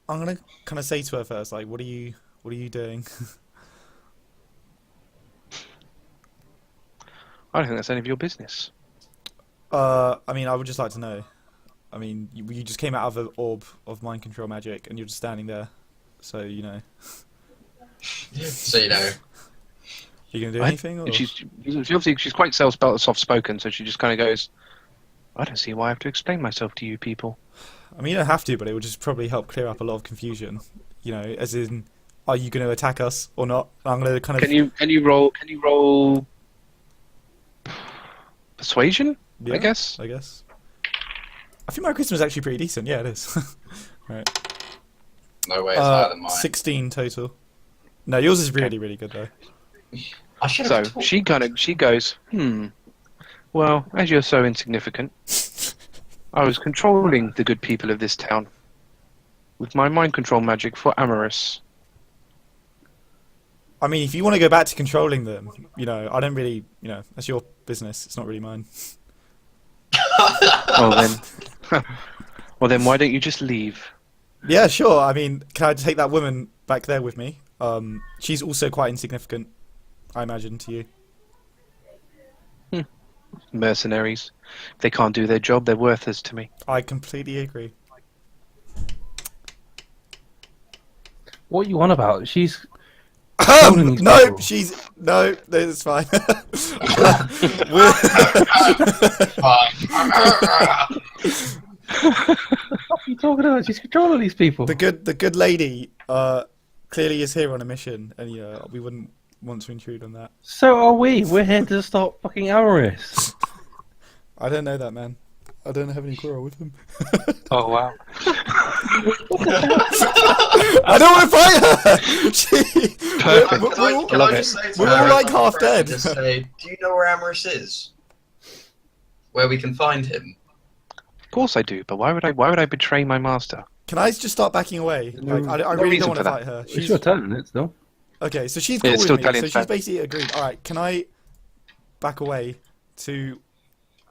gonna kind of say to her first, like, what are you doing? I don't think that's any of your business. I mean, I would just like to know. I mean, you just came out of an orb of mind control magic, and you're just standing there. So you know, So you know, you gonna do anything? Or? And she's obviously quite soft-spoken, so she just kind of goes, "I don't see why I have to explain myself to you people." I mean, you don't have to, but it would just probably help clear up a lot of confusion. You know, as in, are you going to attack us or not? I'm going to kind of. Can you roll persuasion? Yeah, I guess. I think my Christmas is actually pretty decent. Yeah, it is. Right. no way it's higher than mine. 16 total. No, yours is really, really good though. I should So have she goes, well, as you're so insignificant, I was controlling the good people of this town with my mind control magic for Amaris. I mean, if you want to go back to controlling them, I don't really, that's your business. It's not really mine. Well then, why don't you just leave? Yeah, sure. I mean, can I take that woman back there with me? She's also quite insignificant, I imagine, to you. Mercenaries. If they can't do their job, they're worthless to me. I completely agree. What are you on about? She's... No, it's fine. What are you talking about? She's controlling these people. The good lady clearly is here on a mission, and we wouldn't want to intrude on that. So are we. We're here to stop fucking Amaris. I don't know that man. I don't have any quarrel with him. Oh wow. I don't want to fight her. Perfect. Can Love I it. just say to We're her all like as our half friend, dead. Just say, do you know where Amaris is? Where we can find him? Of course I do, but why would I betray my master? Can I just start backing away? No- Like, I no really reason don't want for to that. fight her. It's your turn, isn't it, still? Okay, so she's Yeah, cool it's with still me. Talion's So she's turn. basically agreed. All right, can I back away to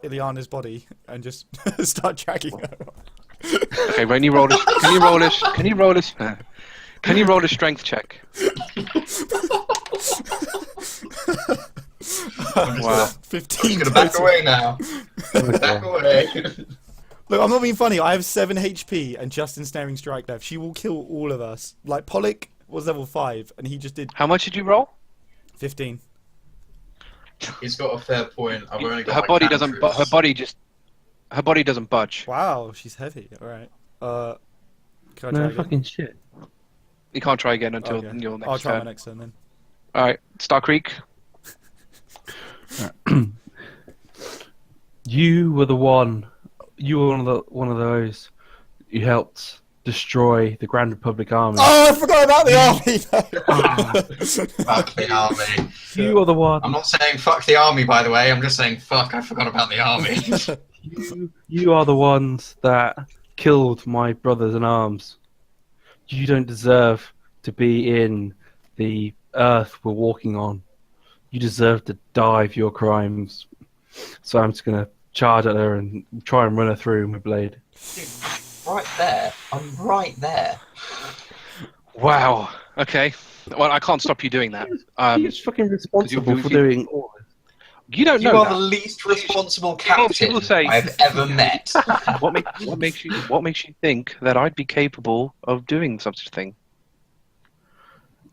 Ileana's body and just start dragging her? Okay, when you roll this, can you roll a strength check? Wow. 15. I'm gonna back total. away now. Back away. Look, I'm not being funny. I have 7 HP and just ensnaring strike left. She will kill all of us. Like Pollock was level 5 and he just did How much did you roll? 15. He's got a fair point. I've only got Her my body doesn't. cantrips. Her body doesn't budge. Wow, she's heavy. All right. Can I try No again? fucking shit. You can't try again until Okay. your next I'll try my turn. next turn then. All right, Starkriek. You were the one. You were one of those who helped destroy the Grand Republic army. Oh, I forgot about the army. Fuck the army. You are the one. I'm not saying fuck the army, by the way. I'm just saying fuck. I forgot about the army. You are the ones that killed my brothers in arms. You don't deserve to be in the earth we're walking on. You deserve to die for your crimes. So I'm just gonna charge at her and try and run her through with my blade. Right there. I'm right there. Wow. Okay. Well, I can't stop you doing that. He's fucking responsible you- for doing all this. You don't You know are that. the least responsible People captain say- I've ever met. What makes you think that I'd be capable of doing such a thing?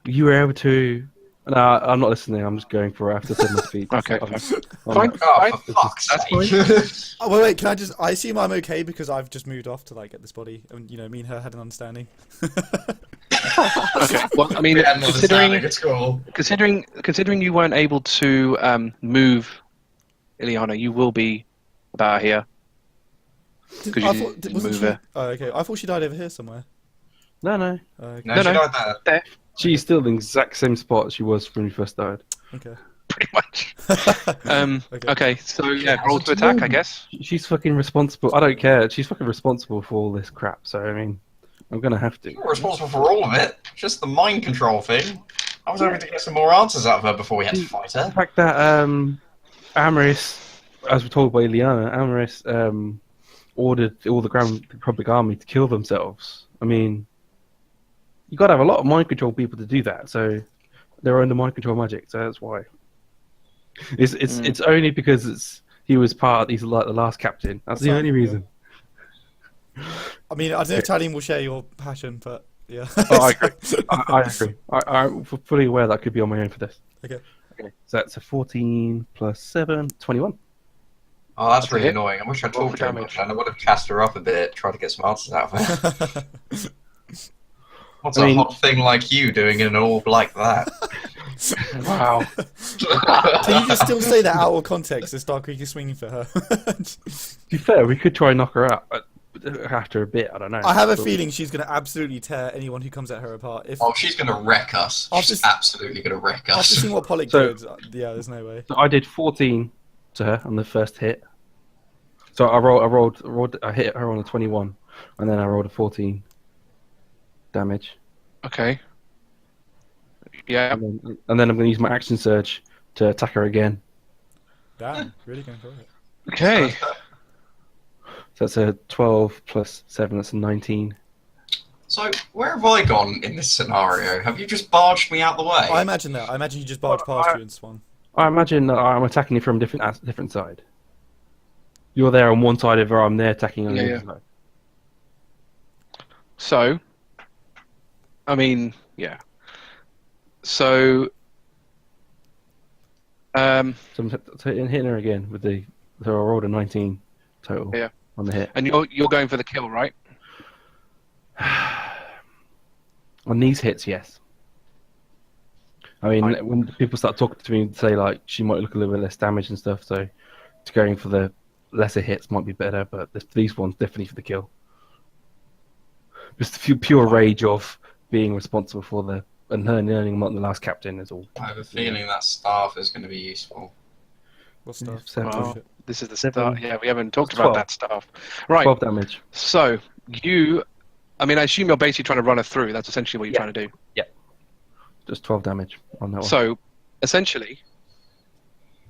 You were able to. No, I'm not listening. I'm just going for it after saying my speech. Okay, I'm- fine. I'm- Fine. Oh, for fuck's sake. Oh, wait, can I assume I'm okay because I've just moved off to get this body and me and her had an understanding. Okay. Well, I mean, We had an understanding at school. considering you weren't able to move Ileana, you will be about here. Because I you thought, didn't wasn't move she? her. Oh, okay. I thought she died over here somewhere. No, no. Okay. No, No, she no. died there. There, She's still in the exact same spot she was when we first died. Okay. pretty much. Okay. Okay, so yeah, roll to attack, I guess. She's fucking responsible. I don't care. She's fucking responsible for all this crap. So I mean, I'm gonna have to. You're responsible for all of it. Just the mind control thing. I was hoping to get some more answers out of her before we had to fight The her. fact that Amaris, as we're told by Ileana, Amaris ordered all the Grand Republic army to kill themselves. I mean, you got to have a lot of mind control people to do that. So they're under mind control magic. So that's why. It's only because he was he's like the last captain. That's the only reason. I mean, I don't know if Talion will share your passion, but yeah. Oh, I agree. I agree. I'm fully aware that I could be on my own for this. Okay. Okay. So that's a 14 plus 7, 21. Oh, that's That's a really hit. annoying. I wish I'd Roll talked for too damage. much, and I would have cast her up a bit, tried to get some answers out of her. What's I mean- a hot thing like you doing in an orb like that? Wow. Can you just still say that out of context as Starkriek is swinging for her? To be fair, we could try and knock her out. after a bit, I don't know. I have a But- feeling she's going to absolutely tear anyone who comes at her apart. If Oh, she's gonna wreck us. After She's s- absolutely gonna wreck after us. seeing what Poliking So- did, yeah, there's no way. So I did 14 to her on the first hit. So I hit her on a 21, and then I rolled a 14 damage. Okay. Yeah. And then I'm going to use my action surge to attack her again. Damn, really going for it. Okay. So that's a 12 plus 7, that's a 19. So, where have I gone in this scenario? Have you just barged me out the way? I imagine that. I imagine you just barged past you and swung. I imagine that I'm attacking you from a different side. You're there on one side of her, I'm there attacking on the Yeah, other side. So, I mean, yeah. So, So I'm hitting her again with the. So I rolled a 19 total Yeah. on the hit. and you're going for the kill, right? On these hits, yes. I mean, Fine. when people start talking to me and say like she might look a little bit less damage and stuff, so going for the lesser hits might be better, but these ones definitely for the kill. Just a few pure rage of being responsible for the and her learning I'm not the last captain is all. I have a feeling that staff is going to be useful. What stuff? Seven. Wow. Shit. This is the Seven. start. Yeah, we haven't talked 12. about that stuff. Right. 12 damage. So, I mean, I assume you're basically trying to run her through. That's essentially what you're trying to do. Just 12 damage on that one. So, essentially,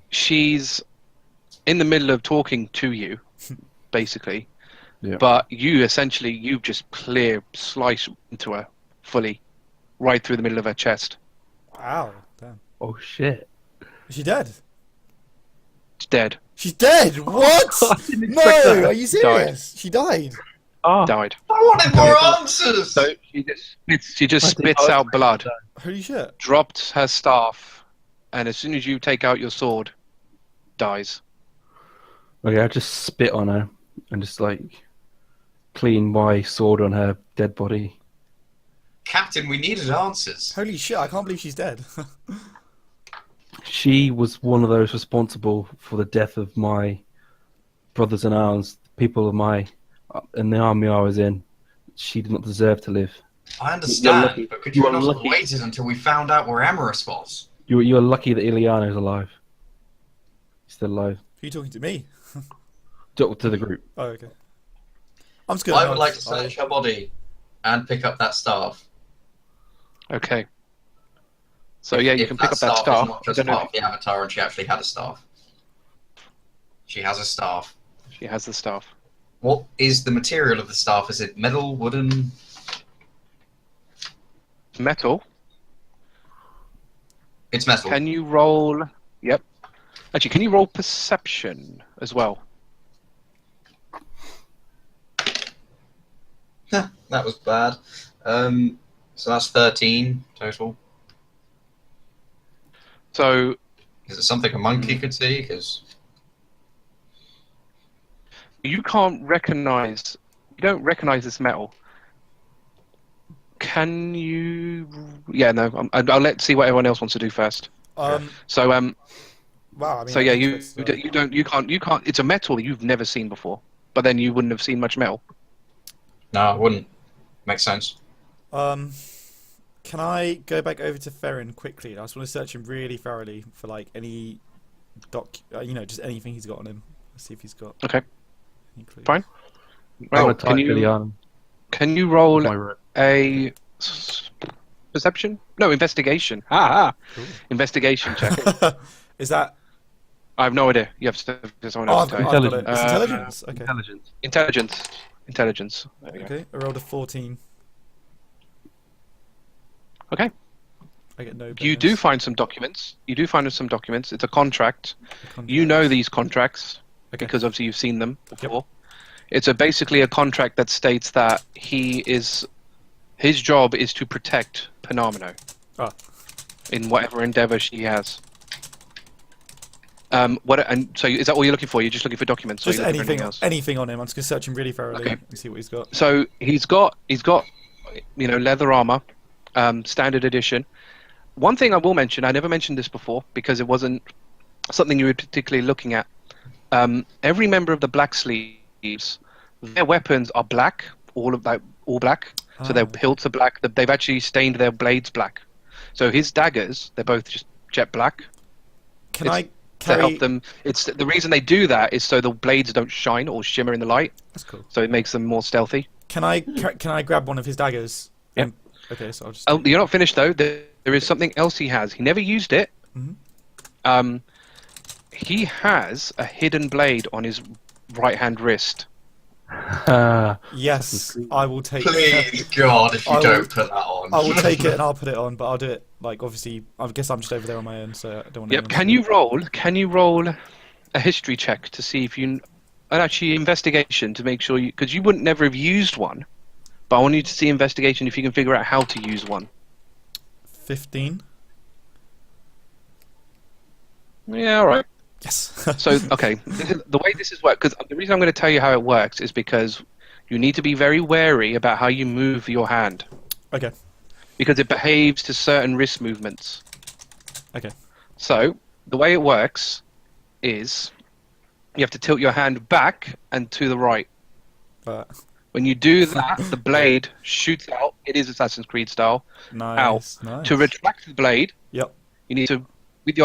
she's in the middle of talking to you, basically. Yeah. But you just slice into her fully, right through the middle of her chest. Ow, damn. Oh shit. Is she dead? It's dead. She's dead! What? I didn't No, expect that. are you serious? She died. Oh, Died. I wanted more answers! So she just I think spits I- out blood, Holy shit. dropped her staff, and as soon as you take out your sword, dies. okay, I just spit on her and just like clean my sword on her dead body. Captain, we needed answers. Holy shit, I can't believe she's dead. She was one of those responsible for the death of my brothers in arms, people of my in the army I was in. She did not deserve to live. I You're understand, lucky. but could You you are not have lucky. waited until we found out where Amaris was? You are lucky that Ileana's alive. He's still alive. Who are you talking to me? To the group. Oh, okay. I'm just gonna. I would like to search her body and pick up that staff. Okay. So yeah, you If can pick up that Is staff. not I just don't know part of the avatar, and she actually had a staff. She has a staff. if she has the staff. What is the material of the staff? Is it metal, wooden? Metal. It's metal. Can you roll? Yep. Actually, can you roll perception as well? That was bad. So that's 13 total. So Is it something a monkey could see? Because you don't recognize this metal. Can you? Yeah, no. I'll see what everyone else wants to do first. So Wow. I mean, so yeah, I you think that's, you can't. It's a metal that you've never seen before. But then you wouldn't have seen much metal. no, I wouldn't. Makes sense. Can I go back over to Ferrin quickly? I just want to search him really thoroughly for like any just anything he's got on him. Let's see if he's got. Okay. any clues. Fine. I'm Well, gonna type Ileana can you roll on my rope. a perception? No, investigation. Cool. Investigation check. Is that? I have no idea. You have to someone Oh, else I've to got tell you. it. It's intelligence. Okay. Intelligence. Intelligence. There we go. Okay. I rolled a 14. Okay. I get no. You do find some documents. It's a contract. bonus. You know these contracts Okay. because obviously you've seen them before. It's basically a contract that states that his job is to protect Penamino Ah. in whatever endeavor she has. So is that all you're looking for? You're just looking for documents? Or Just are you looking for anything, anything on him. I'm just gonna search him really thoroughly Okay. and see what he's got. So he's got leather armor, standard edition. One thing I will mention, I never mentioned this before because it wasn't something you were particularly looking at. Every member of the Black Sleeves their weapons are black, all black. So their hilts are black. They've actually stained their blades black. So his daggers, they're both just jet black. I to carry? help them? It's the reason they do that is so the blades don't shine or shimmer in the light. That's cool. So it makes them more stealthy. Can I grab one of his daggers? Yep. Okay, so I'll just. Oh, you're not finished though. There is something else he has. He never used it. Mm-hmm. He has a hidden blade on his right-hand wrist. Yes, I will take. Please, God, if you don't put that on. I will take it and I'll put it on, but I'll do it like obviously. I guess I'm just over there on my own, so I don't want. Yep. Can you roll a history check to see if you, and actually investigation to make sure you, because you wouldn't never have used one, but I want you to see investigation if you can figure out how to use one. 15. Yeah. All right. Yes. So, okay, the way this is worked, because the reason I'm going to tell you how it works is because you need to be very wary about how you move your hand. Okay. Because it behaves to certain wrist movements. Okay. So, the way it works is you have to tilt your hand back and to the right. When you do that, the blade shoots out. It is Assassin's Creed style. Nice. To retract the blade, Yep. you need to, with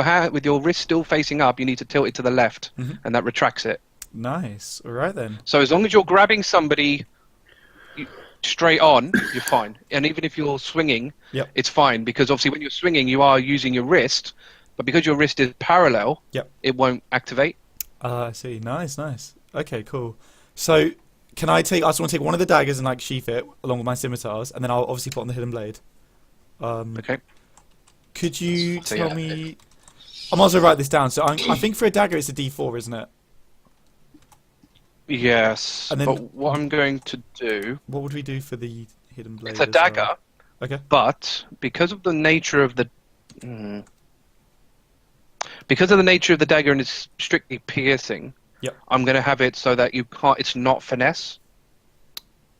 your wrist still facing up, you need to tilt it to the left, and that retracts it. Nice. All right then. So as long as you're grabbing somebody straight on, you're fine. And even if you're swinging, it's fine, because obviously when you're swinging, you are using your wrist, but because your wrist is parallel, it won't activate. I see. Nice. Okay, cool. So can I take? I just want to take one of the daggers and like sheath it along with my scimitars, and then I'll obviously put on the hidden blade. Okay. Could you tell me? I might as well write this down. So I think for a dagger it's a D4, isn't it? Yes. And then, but what I'm going to do... What would we do for the hidden blade? It's a dagger. Okay. But because of the nature of the... Because of the nature of the dagger and it's strictly piercing, I'm going to have it so that you can't... It's not finesse.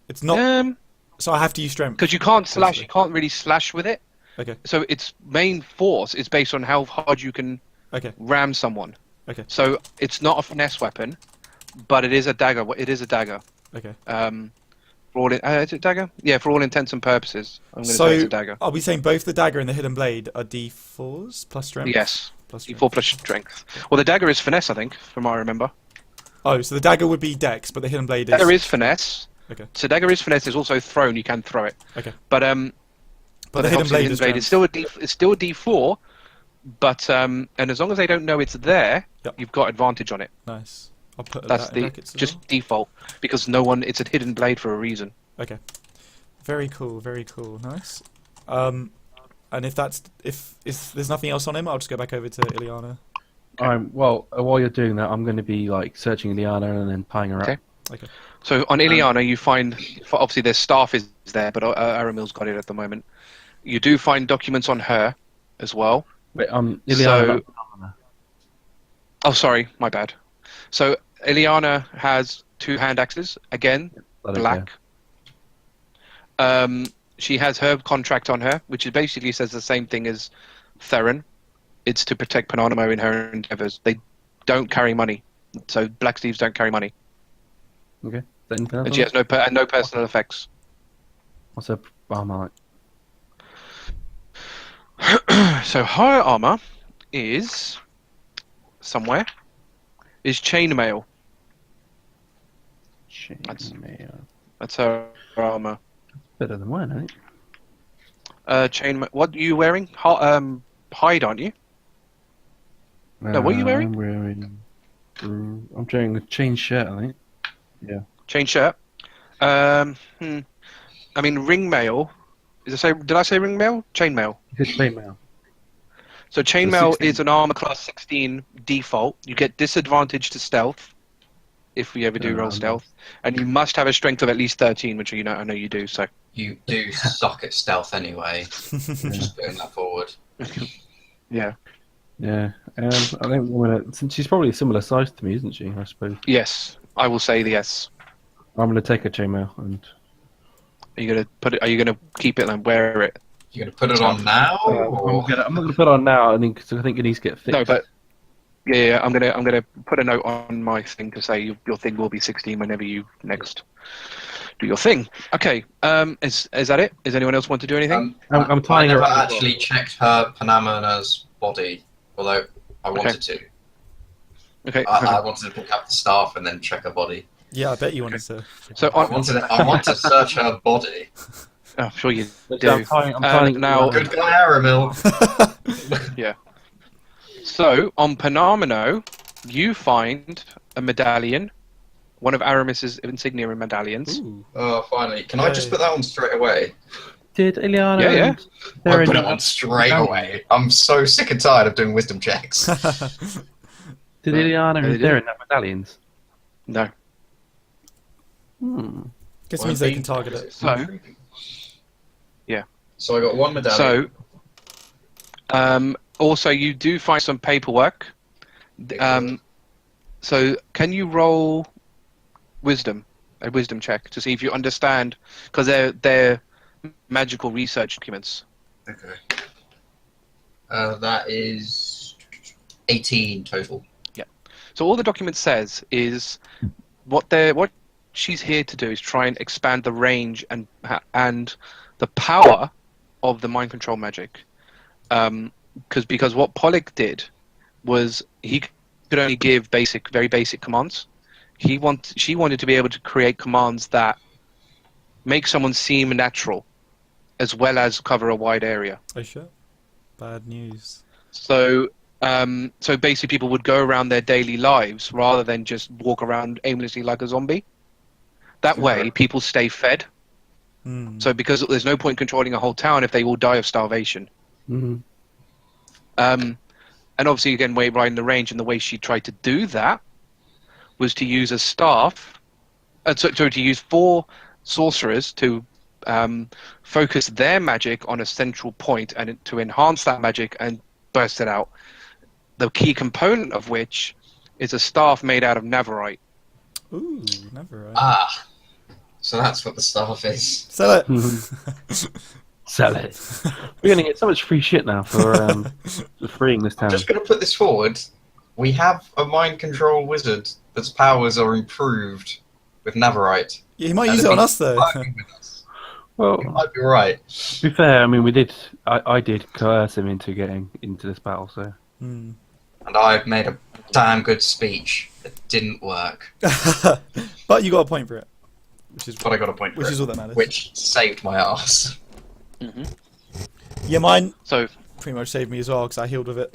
It's not... so I have to use strength. Because you can't slash. You can't really slash with it. Okay. So its main force is based on how hard you can ram someone. Okay. So it's not a finesse weapon, but it is a dagger. It is a dagger. Okay. For all is it dagger? Yeah, for all intents and purposes, I'm going to say it's a dagger. Are we saying both the dagger and the hidden blade are D4s plus strength? Yes. Plus strength. D4 plus strength. Well, the dagger is finesse, I think, from what I remember. Oh, so the dagger would be dex, but the hidden blade is... Dagger is finesse. Okay. So dagger is finesse. There's also thrown. You can throw it. Okay. But the hidden blade is it's still a D4, but and as long as they don't know it's there, you've got advantage on it. Nice. I'll put that's that in brackets as just well. default, because no one. It's a hidden blade for a reason. Okay. Very cool. Very cool. Nice. And if there's nothing else on him, I'll just go back over to Ileana. Well, while you're doing that, I'm going to be like searching Ileana and then pieing her up. Okay. So on Ileana, you find obviously their staff is there, but Aramil's got it at the moment. You do find documents on her as well. Wait, Ileana. Oh, sorry, my bad. So Ileana has 2 hand axes, again, black. She has her contract on her, which basically says the same thing as Theron. It's to protect Pananimo in her endeavors. They don't carry money, so Black Thieves don't carry money. Okay. And she has no personal effects. What's her armor like? So her armor is somewhere. Is chainmail. Chainmail. That's her armor. Better than mine, ain't it? Chainmail. What are you wearing? Hide, aren't you? No, what are you wearing? I'm wearing a chain shirt, I think. Yeah. Chain shirt. I mean, ringmail. Did I say ringmail? Chainmail. You said chainmail. So chainmail is an armor class 16 default. You get disadvantage to stealth if we ever do roll stealth, and you must have a strength of at least 13, which I know you do. So you do suck at stealth anyway. Just putting that forward. Yeah. Yeah. I think I'm gonna. Since she's probably a similar size to me, isn't she? I suppose. Yes, I will say yes. I'm gonna take a chainmail and. Are you gonna put it? Are you gonna keep it and wear it? You're gonna put it on now? I'm not gonna put it on now. Because I think it needs to get fixed. No, but Yeah. I'm gonna put a note on my thing to say your thing will be 16 whenever you next do your thing. Okay. Is that it? Does anyone else want to do anything? I'm tying I her never up as well. actually checked her Panama's body, although I wanted to. Okay. I wanted to pick up the staff and then check her body. Yeah, I bet you wanted to. So I want to search her body. I'm sure you So do. I'm tying now, Good guy, Aramil. yeah. So on Panamino, you find a medallion, one of Aramis's insignia medallions. Ooh. Oh, finally. Can I just put that on straight away? Did Ileana? Yeah. and I Darren put it on straight away. I'm so sick and tired of doing wisdom checks. Did Ileana They and do. Darren have medallions? No. Guess it means they can target it. So, yeah. So I got one medallion. So, also you do find some paperwork. So can you roll a wisdom check to see if you understand, because they're magical research documents. Okay. That is 18 total. So all the document says is what she's here to do is try and expand the range and the power of the mind control magic. Because what Pollock did was he could only give very basic commands. She wanted to be able to create commands that make someone seem natural, as well as cover a wide area. Oh shit! Bad news. So basically, people would go around their daily lives rather than just walk around aimlessly like a zombie. That way, people stay fed. So because there's no point controlling a whole town if they all die of starvation. Mm-hmm. And obviously, again, right in the range, and the way she tried to do that was to use a staff, to use 4 sorcerers to focus their magic on a central point and to enhance that magic and burst it out. The key component of which is a staff made out of Navarite. Ooh, never. Ah, so that's what the staff is. Sell it. Sell it. We're going to get so much free shit now for freeing this town. I'm just going to put this forward. We have a mind control wizard that's powers are improved with Navarite. Yeah, he might use it on us though. Well, You might be right. to be fair, I mean, I did coerce him into getting into this battle, so. And I've made a damn good speech. It didn't work. But you got a point for it, But I got a point for which it, is all that matters. which saved my ass. Yeah, mine So, pretty much saved me as well because I healed with it.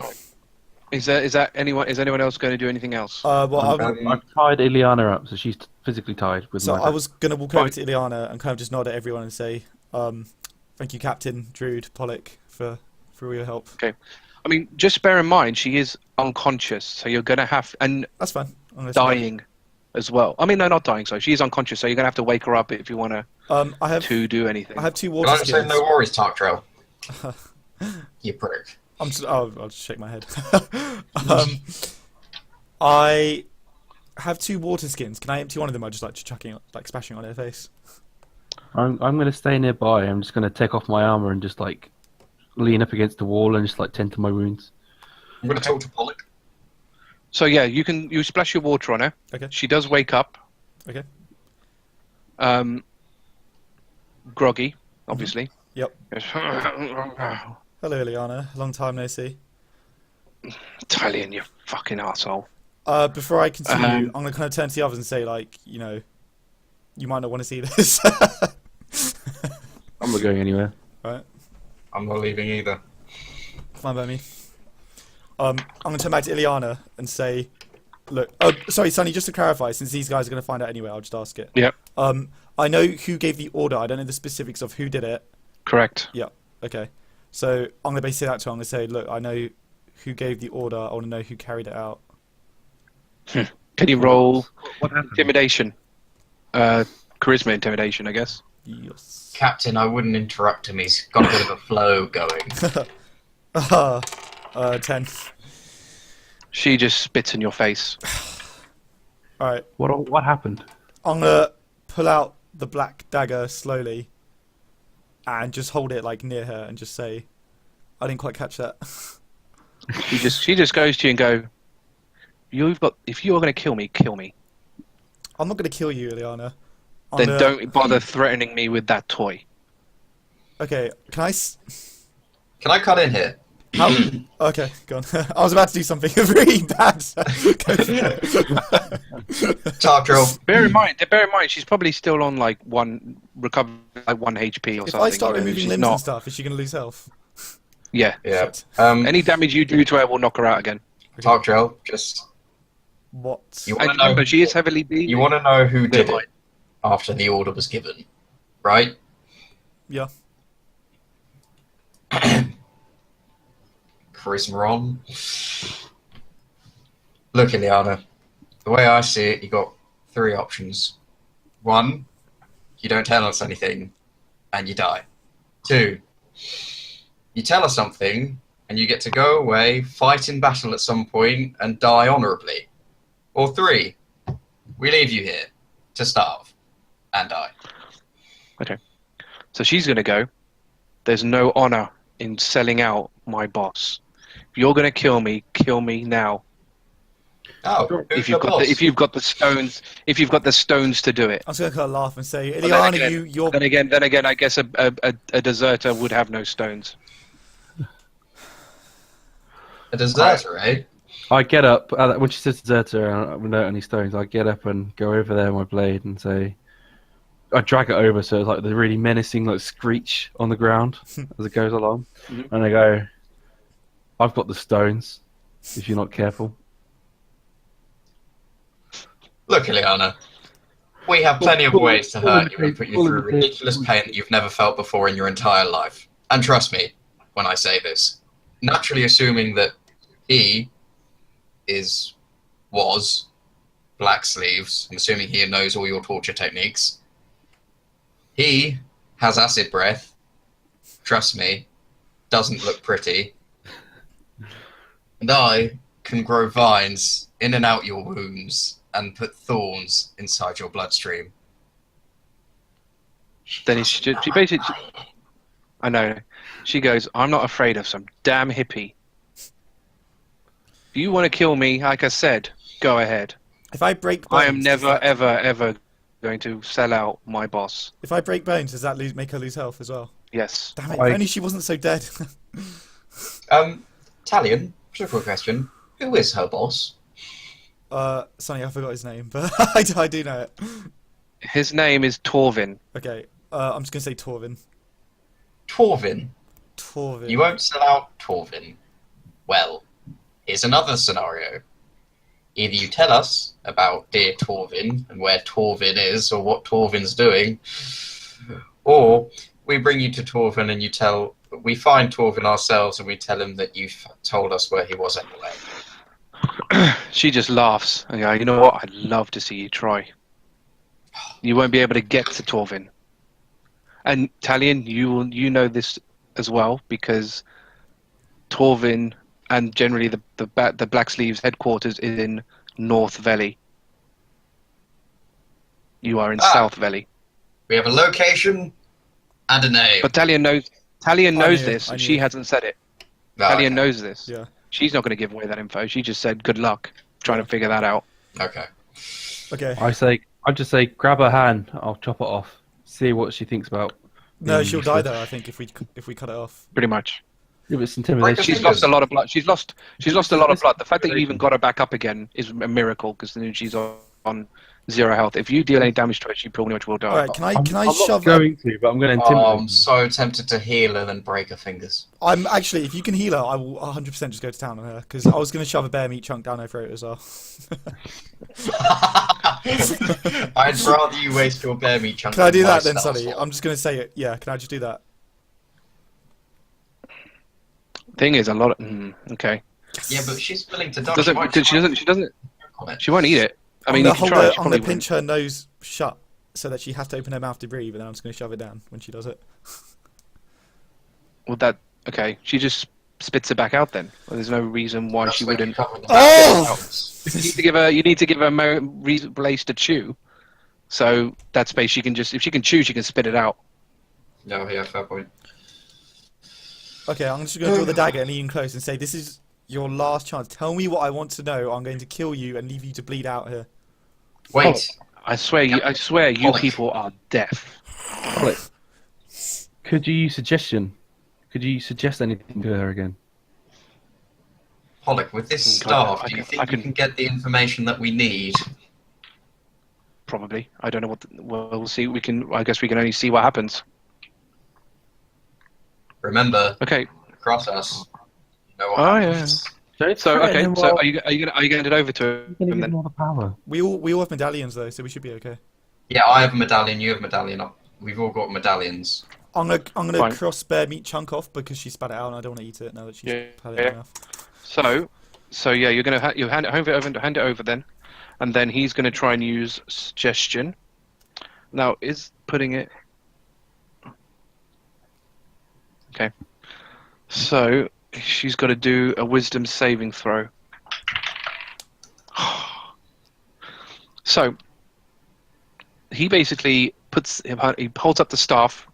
is anyone else going to do anything else? Well, I've tied Ileana up, so she's physically tied with so my. I was gonna walk over to Ileana and kind of just nod at everyone and say, "Thank you, Captain Druid Pollock, for all your help." Okay. I mean, just bear in mind she is unconscious, so you're going to have and That's fine. I'm gonna dying as well. I mean, no, not dying. So she is unconscious, so you're going to have to wake her up if you want I have to do anything. I have 2 Can water I just say skins. no worries, Tarktrail? You prick. I'll just shake my head. I have 2 water skins. Can I empty one of them? I just like chucking, like splashing on her face. I'm going to stay nearby. I'm just going to take off my armor and just like lean up against the wall and just like tend to my wounds. I'm going to talk to Pollock. So yeah, you splash your water on her. Okay. She does wake up. Okay. Groggy, obviously. Yep. Yes. Hello, Ileana. Long time no see. Talion, you fucking asshole. Before I continue, I'm gonna kind of turn to the others and say, like, you know, you might not want to see this. I'm not going anywhere. Right. I'm not leaving either. Fine by me. I'm gonna turn back to Ileana and say, look. Oh, sorry, Sonny. Just to clarify, since these guys are gonna find out anyway, I'll just ask it. Yep. I know who gave the order. I don't know the specifics of who did it. Correct. Yeah. Okay. So I'm gonna basically say that to her. I'm gonna say, look, I know who gave the order. I want to know who carried it out. Can you roll What happened? intimidation? Charisma intimidation, I guess. Yes. Captain, I wouldn't interrupt him. He's got a bit of a flow going. 10. She just spits in your face. All right. What happened? I'm gonna pull out the black dagger slowly and just hold it like near her and just say, I didn't quite catch that. She just goes to you and go, If you are going to kill me, kill me. I'm not going to kill you, Ileana. Then don't bother threatening me with that toy. Okay, can I cut in here? How? Okay, go on. I was about to do something really bad. Talk drill. Bear in mind, she's probably still on like one HP or If something. I start you know, removing she's limbs not. and stuff, is she going to lose health? Yeah. Yeah. Any damage you do to her will knock her out again. Talk drill. Just. What? You want And to know? remember, she is heavily beaten. You want to know who did Right. it after the order was given, right? Yeah. Chris Ron. Look, Ileana. The way I see it, you got 3 options. 1, you don't tell us anything, and you die. 2, you tell us something, and you get to go away, fight in battle at some point, and die honourably. Or 3, we leave you here to starve and die. Okay. So she's going to go. There's no honour in selling out my boss. If you're going to kill me now. Oh, If you've got the stones to do it. I'm just going to kind of laugh and say, But then Ileana, again- you're... Then again, I guess a deserter would have no stones. a deserter, eh? I get up when she says deserter and without any stones. I get up and go over there with my blade and say, I drag it over so it's like the really menacing like screech on the ground as it goes along, and I go, I've got the stones. If you're not careful. Look, Ileana, we have plenty of ways to hurt you and put you through ridiculous pain that you've never felt before in your entire life. And trust me when I say this. Naturally assuming that he was Black Sleeves, I'm assuming he knows all your torture techniques. He has acid breath. Trust me, doesn't look pretty. And I can grow vines in and out your wounds and put thorns inside your bloodstream. Then she basically... I know. She goes, I'm not afraid of some damn hippie. If you want to kill me, like I said, go ahead. If I break bones... I am never, ever going to sell out my boss. If I break bones, does that make her lose health as well? Yes. Damn it, if only she wasn't so dead. Talion, quick question. Who is her boss? Sonny, I forgot his name, but I do know it. His name is Torvin. Okay, I'm just going to say Torvin. Torvin? Torvin. You won't sell out Torvin. Well, here's another scenario. Either you tell us about dear Torvin and where Torvin is or what Torvin's doing, or we bring you to Torvin and we find Torvin ourselves and we tell him that you've told us where he was anyway. She just laughs. I go, you know what? I'd love to see you try. You won't be able to get to Torvin. And Talion, you know this as well because Torvin and generally the Black Sleeves headquarters is in North Valley. You are in South Valley. We have a location and a name. But Talion knows knew, this. I knew. She hasn't said it. No, Talion okay. knows this. Yeah. She's not going to give away that info. She just said, good luck trying to figure that out. Okay. Okay. I just say, grab her hand. I'll chop it off. See what she thinks about. No, being she'll die useless. though, I think, if we cut it off. Pretty much. Yeah, but it's intimidation. She's lost a lot of blood. She's lost a lot of blood. The fact that you even got her back up again is a miracle because then she's on 0 health. If you deal any damage to her, she pretty much will die. Alright, can I I'm shove not going to, but I'm going to intimidate. Oh, I'm so tempted to heal her and break her fingers. I'm actually, if you can heal her, I will 100% just go to town on her, because I was going to shove a bear meat chunk down her throat as well. I'd rather you waste your bear meat chunk. Can I do than my that then, style Sonny? sword. I'm just going to say it. Yeah, can I just do that? Thing is, a lot of okay. Yeah, but she's willing to die. She won't eat it. I mean, I'm you can try. She going probably to pinch her nose shut so that she has to open her mouth to breathe, and then I'm just going to shove it down when she does it. Well, okay. She just spits it back out then. Well, there's no reason why she wouldn't. Oh! You need to give her a place to chew. So that space she can just, if she can chew, she can spit it out. No, yeah, fair point. Okay, I'm just going to draw the dagger and lean close and say, "This is your last chance. Tell me what I want to know. I'm going to kill you and leave you to bleed out here. Wait. I swear you people are deaf. Pollock, could you use suggestion? Could you suggest anything to her again? Pollock, with this staff, do you think you can get the information that we need? Probably. I don't know what. We'll see. I guess we can only see what happens. Remember. Okay. Cross us. You know what happens. Yeah. So okay. So are you going to hand it over to him Give then? him all the power. We all have medallions though, so we should be okay. Yeah, I have a medallion. You have a medallion. We've all got medallions. I'm gonna Fine. cross bear meat chunk off because she spat it out and I don't want to eat it now that she's had it enough. So yeah, you're gonna you hand it over then, and then he's gonna try and use suggestion. Now is putting it. Okay. So she's got to do a wisdom saving throw. So he basically he holds up the staff,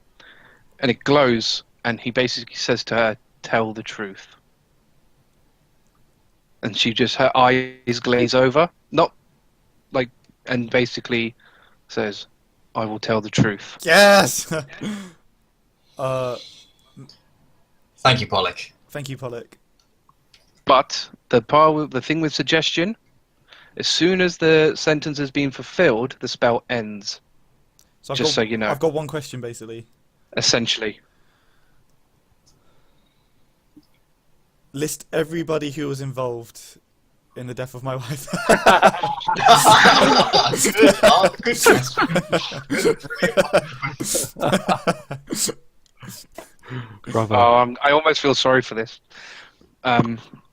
and it glows, and he basically says to her, "Tell the truth." And she just, her eyes glaze over, and basically says, "I will tell the truth." Yes. Thank you, Pollock. Thank you, Pollock. But the thing with suggestion, as soon as the sentence has been fulfilled, the spell ends. So so you know. I've got one question basically. Essentially. List everybody who was involved in the death of my wife. Good. Bravo. I almost feel sorry for this,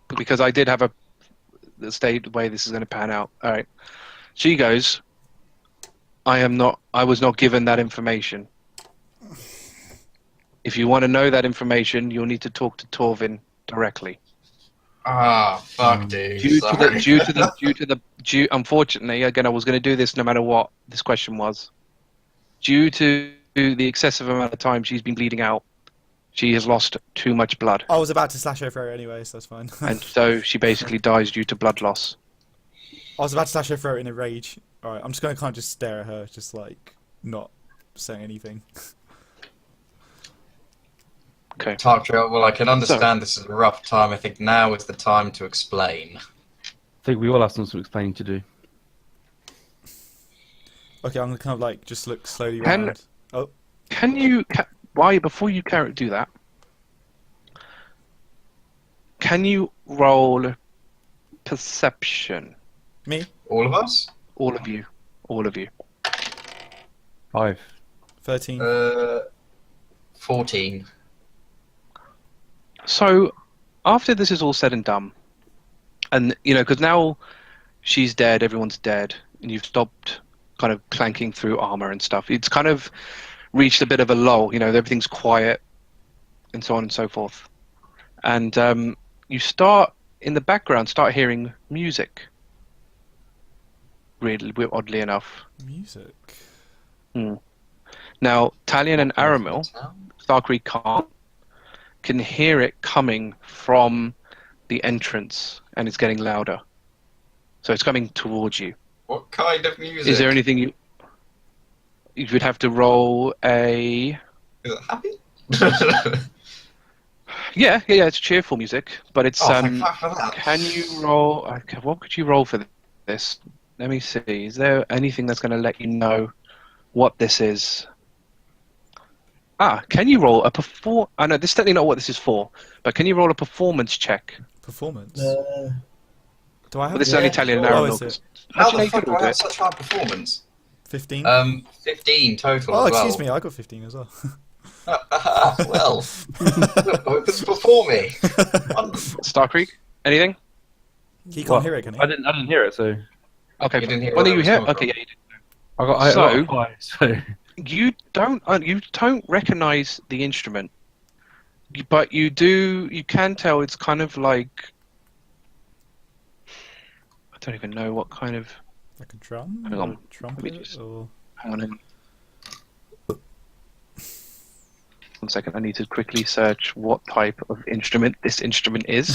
because I did have the state way this is going to pan out. All right, she goes, I was not given that information. If you want to know that information, you'll need to talk to Torvin directly. Fuck, dude. Unfortunately, again, I was going to do this no matter what this question was. Due to the excessive amount of time she's been bleeding out, she has lost too much blood. I was about to slash her throat anyway, so that's fine. And so she basically dies due to blood loss. I was about to slash her throat in a rage. Alright, I'm just going to kind of just stare at her, just like, not saying anything. Okay. Tarktrail, well, I can understand this is a rough time. I think now is the time to explain. I think we all have some explaining to do. Okay, I'm going to kind of like, just look slowly around. Oh. Can you... before you do that, can you roll perception? Me? All of us? All of you. 5. 13. 14. So, after this is all said and done, and, because now she's dead, everyone's dead, and you've stopped kind of clanking through armor and stuff, it's kind of reached a bit of a lull, everything's quiet, and so on and so forth. And you start, in the background, start hearing music. Really, oddly enough. Music? Now, Talion and Aramil, Starkriek can hear it coming from the entrance, and it's getting louder. So it's coming towards you. What kind of music? Is there anything you would have to roll a... Is it happy? Yeah, it's cheerful music, but it's... thank God for that. Can you roll... Okay, what could you roll for this? Let me see. Is there anything that's going to let you know what this is? Can you roll a I know this is definitely not what this is for, but can you roll a performance check? Performance? Do I have This is only Talion and Oh, Aramil. is it? How Actually, the you fuck could do I do have it. such high performance? 15? 15 total Oh, as well. excuse me, I got 15 as well. Well, it's before me. Starkriek, anything? He can't hear it, can he? I didn't hear it, so Okay. You didn't hear Well, where you it was hear? coming Okay, from. yeah, you did. I got a 5. So You don't recognize the instrument, but you do. You can tell it's kind of like, I don't even know what kind of. Like a drum? Hang on. Or a trumpet? Let me just- Or... Hang on. 1 second. I need to quickly search what type of instrument this instrument is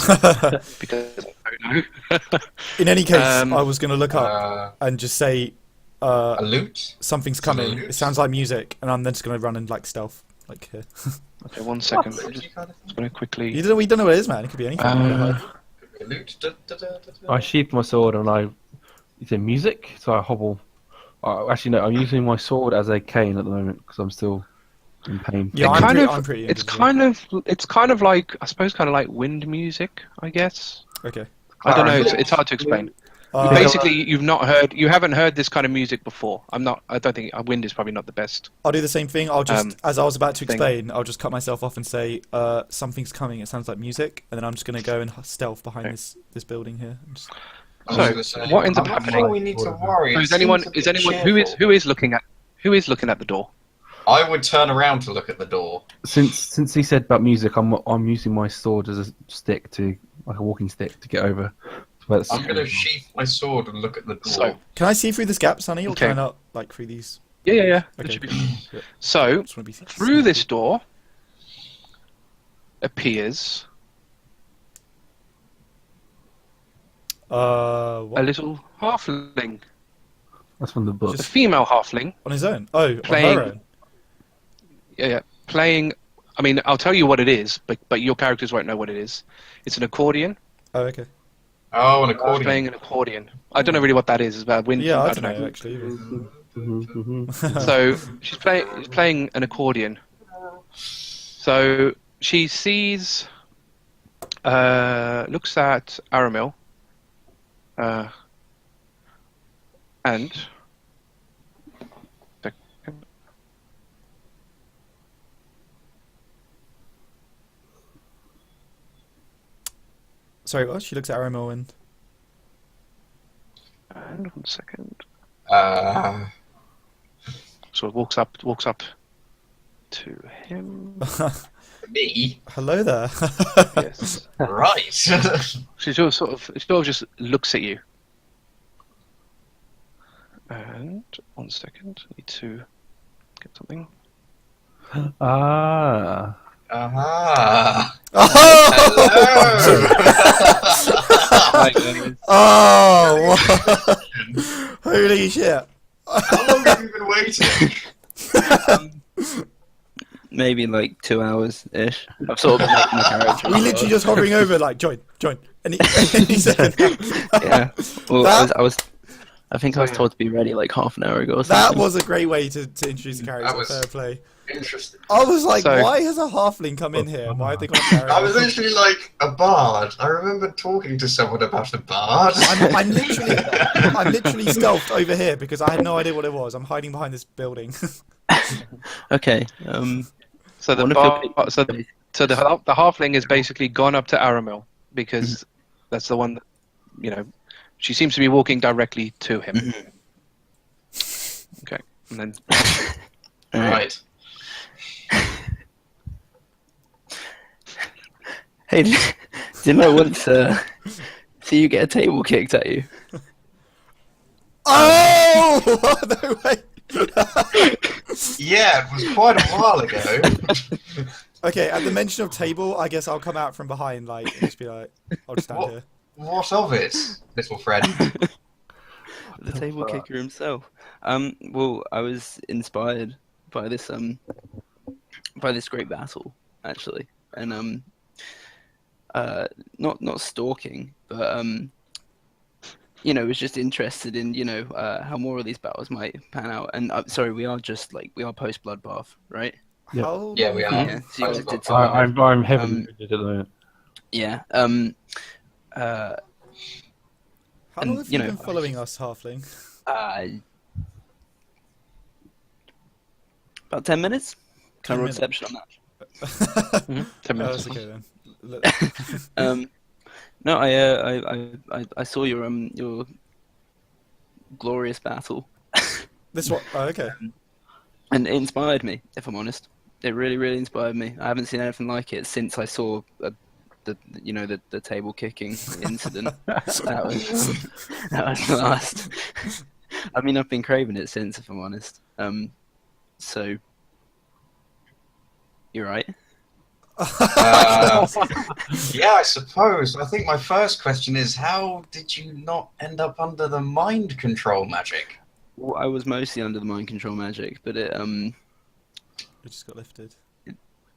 because I don't know. In any case, I was going to look up and just say a lute. something's coming. It sounds like music, and I'm then just going to run and like stealth, like here. Okay, 1 second. I'm just going to quickly. We don't know what it is, man. It could be anything. A lute. I sheathe my sword and I. Is it music? So I hobble. Actually, no. I'm using my sword as a cane at the moment because I'm still in pain. Yeah, I'm pretty. It's kind of like, I suppose, kind of like wind music, I guess. Okay. I don't know. It's hard to explain. Basically, you haven't heard this kind of music before. I don't think wind is probably not the best. I'll do the same thing. I'll just, as I was about to explain, I'll just cut myself off and say, something's coming. It sounds like music, and then I'm just going to go and stealth behind this building here. So, what ends up happening? We need to worry. So is anyone who is looking at the door? I would turn around to look at the door. Since he said about music, I'm using my sword as a stick like a walking stick to get over. I'm going to sheath my sword and look at the door. So, can I see through this gap, Sonny, or can I not, like, through these? Yeah. Okay. So, through this door appears what? a little halfling. That's from the book. A female halfling. On his own? Oh, playing, on her own? Yeah. Playing, I mean, I'll tell you what it is, but your characters won't know what it is. It's an accordion. Oh, okay. Oh, an accordion. Playing an accordion. I don't know really what that is. It's about wind. Yeah, I don't know. actually. So she's playing an accordion. So she sees, looks at Aramil, and sorry, what? She looks at Aramil and 1 second. Uh, So walks up to him. Me? hello there. Yes. Right. She sort of just looks at you. And 1 second, I need to get something. Ah. Aha. Oh, holy shit. How long have you been waiting? Maybe like 2 hours-ish. I've sort of been making my character. We literally just hovering over, like, join. Any second. Yeah. Well, That- I think I was told to be ready like half an hour ago or That something. was a great way to introduce the character. That was- Fair play. Interesting. I was like, So- why has a halfling come in here? Why have they got a character? I was literally like a bard. I remember talking to someone about a bard. I'm literally stealthed over here because I had no idea what it was. I'm hiding behind this building. Okay. So the the halfling has basically gone up to Aramil because that's the one that, she seems to be walking directly to him. Okay, and then Right. Hey, didn't I once see you get a table kicked at you? Oh! No way! Yeah, it was quite a while ago. Okay, at the mention of table, I guess I'll come out from behind, like, and just be like, I'll just stand here. What of it, little friend? The table kicker himself. Well, I was inspired by this great battle, actually, and not stalking, but was just interested in how more of these battles might pan out. And sorry, we are post bloodbath, right? Yeah. How Yeah, we are. Yeah, so you guys did some- I'm heavily wounded at the moment. yeah. How long have you been following us, halfling? About 10 minutes. Can I 10 roll minutes. deception on 10 Oh, minutes. that's okay then. that? No, I saw your glorious battle, This one? Oh, okay. and it inspired me. If I'm honest, it really, really inspired me. I haven't seen anything like it since I saw the table kicking incident. that was the last. I mean, I've been craving it since, if I'm honest. So You're right. Yeah, I suppose. I think my first question is, how did you not end up under the mind control magic? Well, I was mostly under the mind control magic, but it It just got lifted.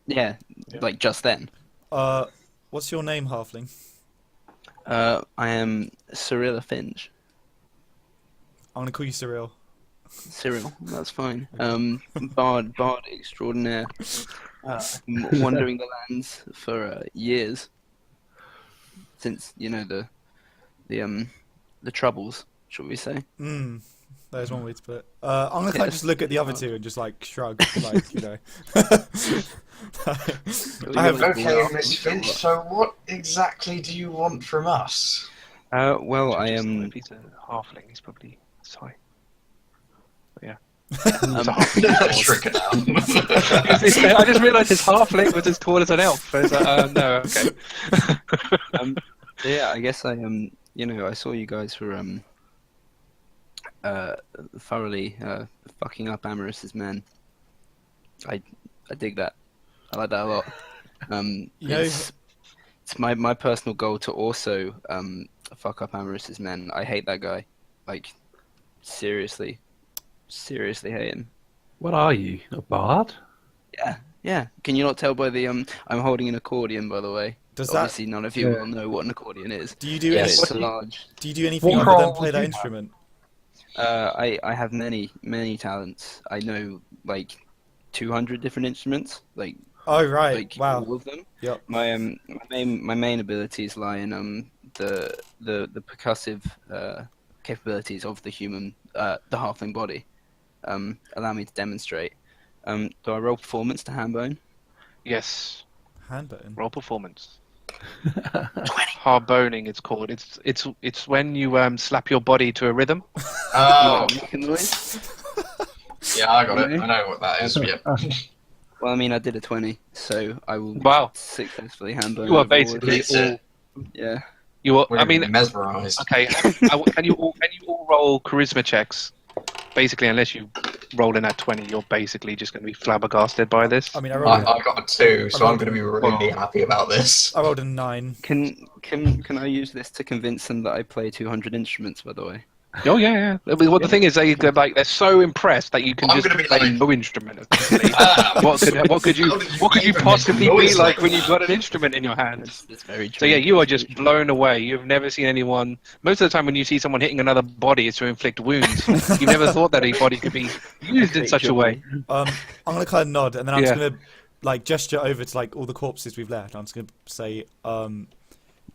yeah, like just then. What's your name, Halfling? I am Cyrilla Finch. I'm gonna call you Cyril. Cyril, that's fine. Bard extraordinaire. Wandering the lands for years. Since the troubles, shall we say? There's one way to put it. I'm gonna kind of just look at the other two and just like shrug, like Okay, Miss Finch. So, what exactly do you want from us? Well, I am. If he's a halfling, he's probably sorry. But yeah. Trigger down. I just realised his halfling was as tall as an elf. I was like, no, okay. Yeah, I guess I am. I saw you guys were thoroughly fucking up Amaris's men. I dig that. I like that a lot. It's my personal goal to also fuck up Amaris's men. I hate that guy. Like, seriously hate him. What are you, a bard? Yeah. Can you not tell by the I'm holding an accordion, by the way. Obviously, none of you will know what an accordion is. Do you do it's large. Do you do anything other than play that instrument? I have many talents. I know like 200 different instruments. Like, oh right, like wow. all of them. Yep. My main abilities lie in the percussive capabilities of the human the halfling body. Allow me to demonstrate. Do I roll performance to handbone? Yes. Handbone. Roll performance. Hard boning, it's called. It's when you slap your body to a rhythm. Oh, Making noise. yeah, I got it. I know what that is. Yeah. Well, I mean, I did a 20, so I will successfully handbone. You are basically all. Yeah. You are. We're I mean, mesmerised. okay. Can you all roll charisma checks? Basically, unless you roll in at 20, you're basically just going to be flabbergasted by this. I mean, I got a 2, so I'm going to be really happy about this. I rolled a 9. Can I use this to convince them that I play 200 instruments? By the way. Oh yeah. Well, the thing is, they're so impressed that you can just play no instrument. What could you possibly be like when you've got an instrument in your hand? That's very true. So yeah, you are just blown away. You've never seen anyone. Most of the time, when you see someone hitting another body, it's to inflict wounds. You've never thought that a body could be used in such a way. I'm gonna kind of nod, and then I'm just gonna like gesture over to like all the corpses we've left. I'm just gonna say, if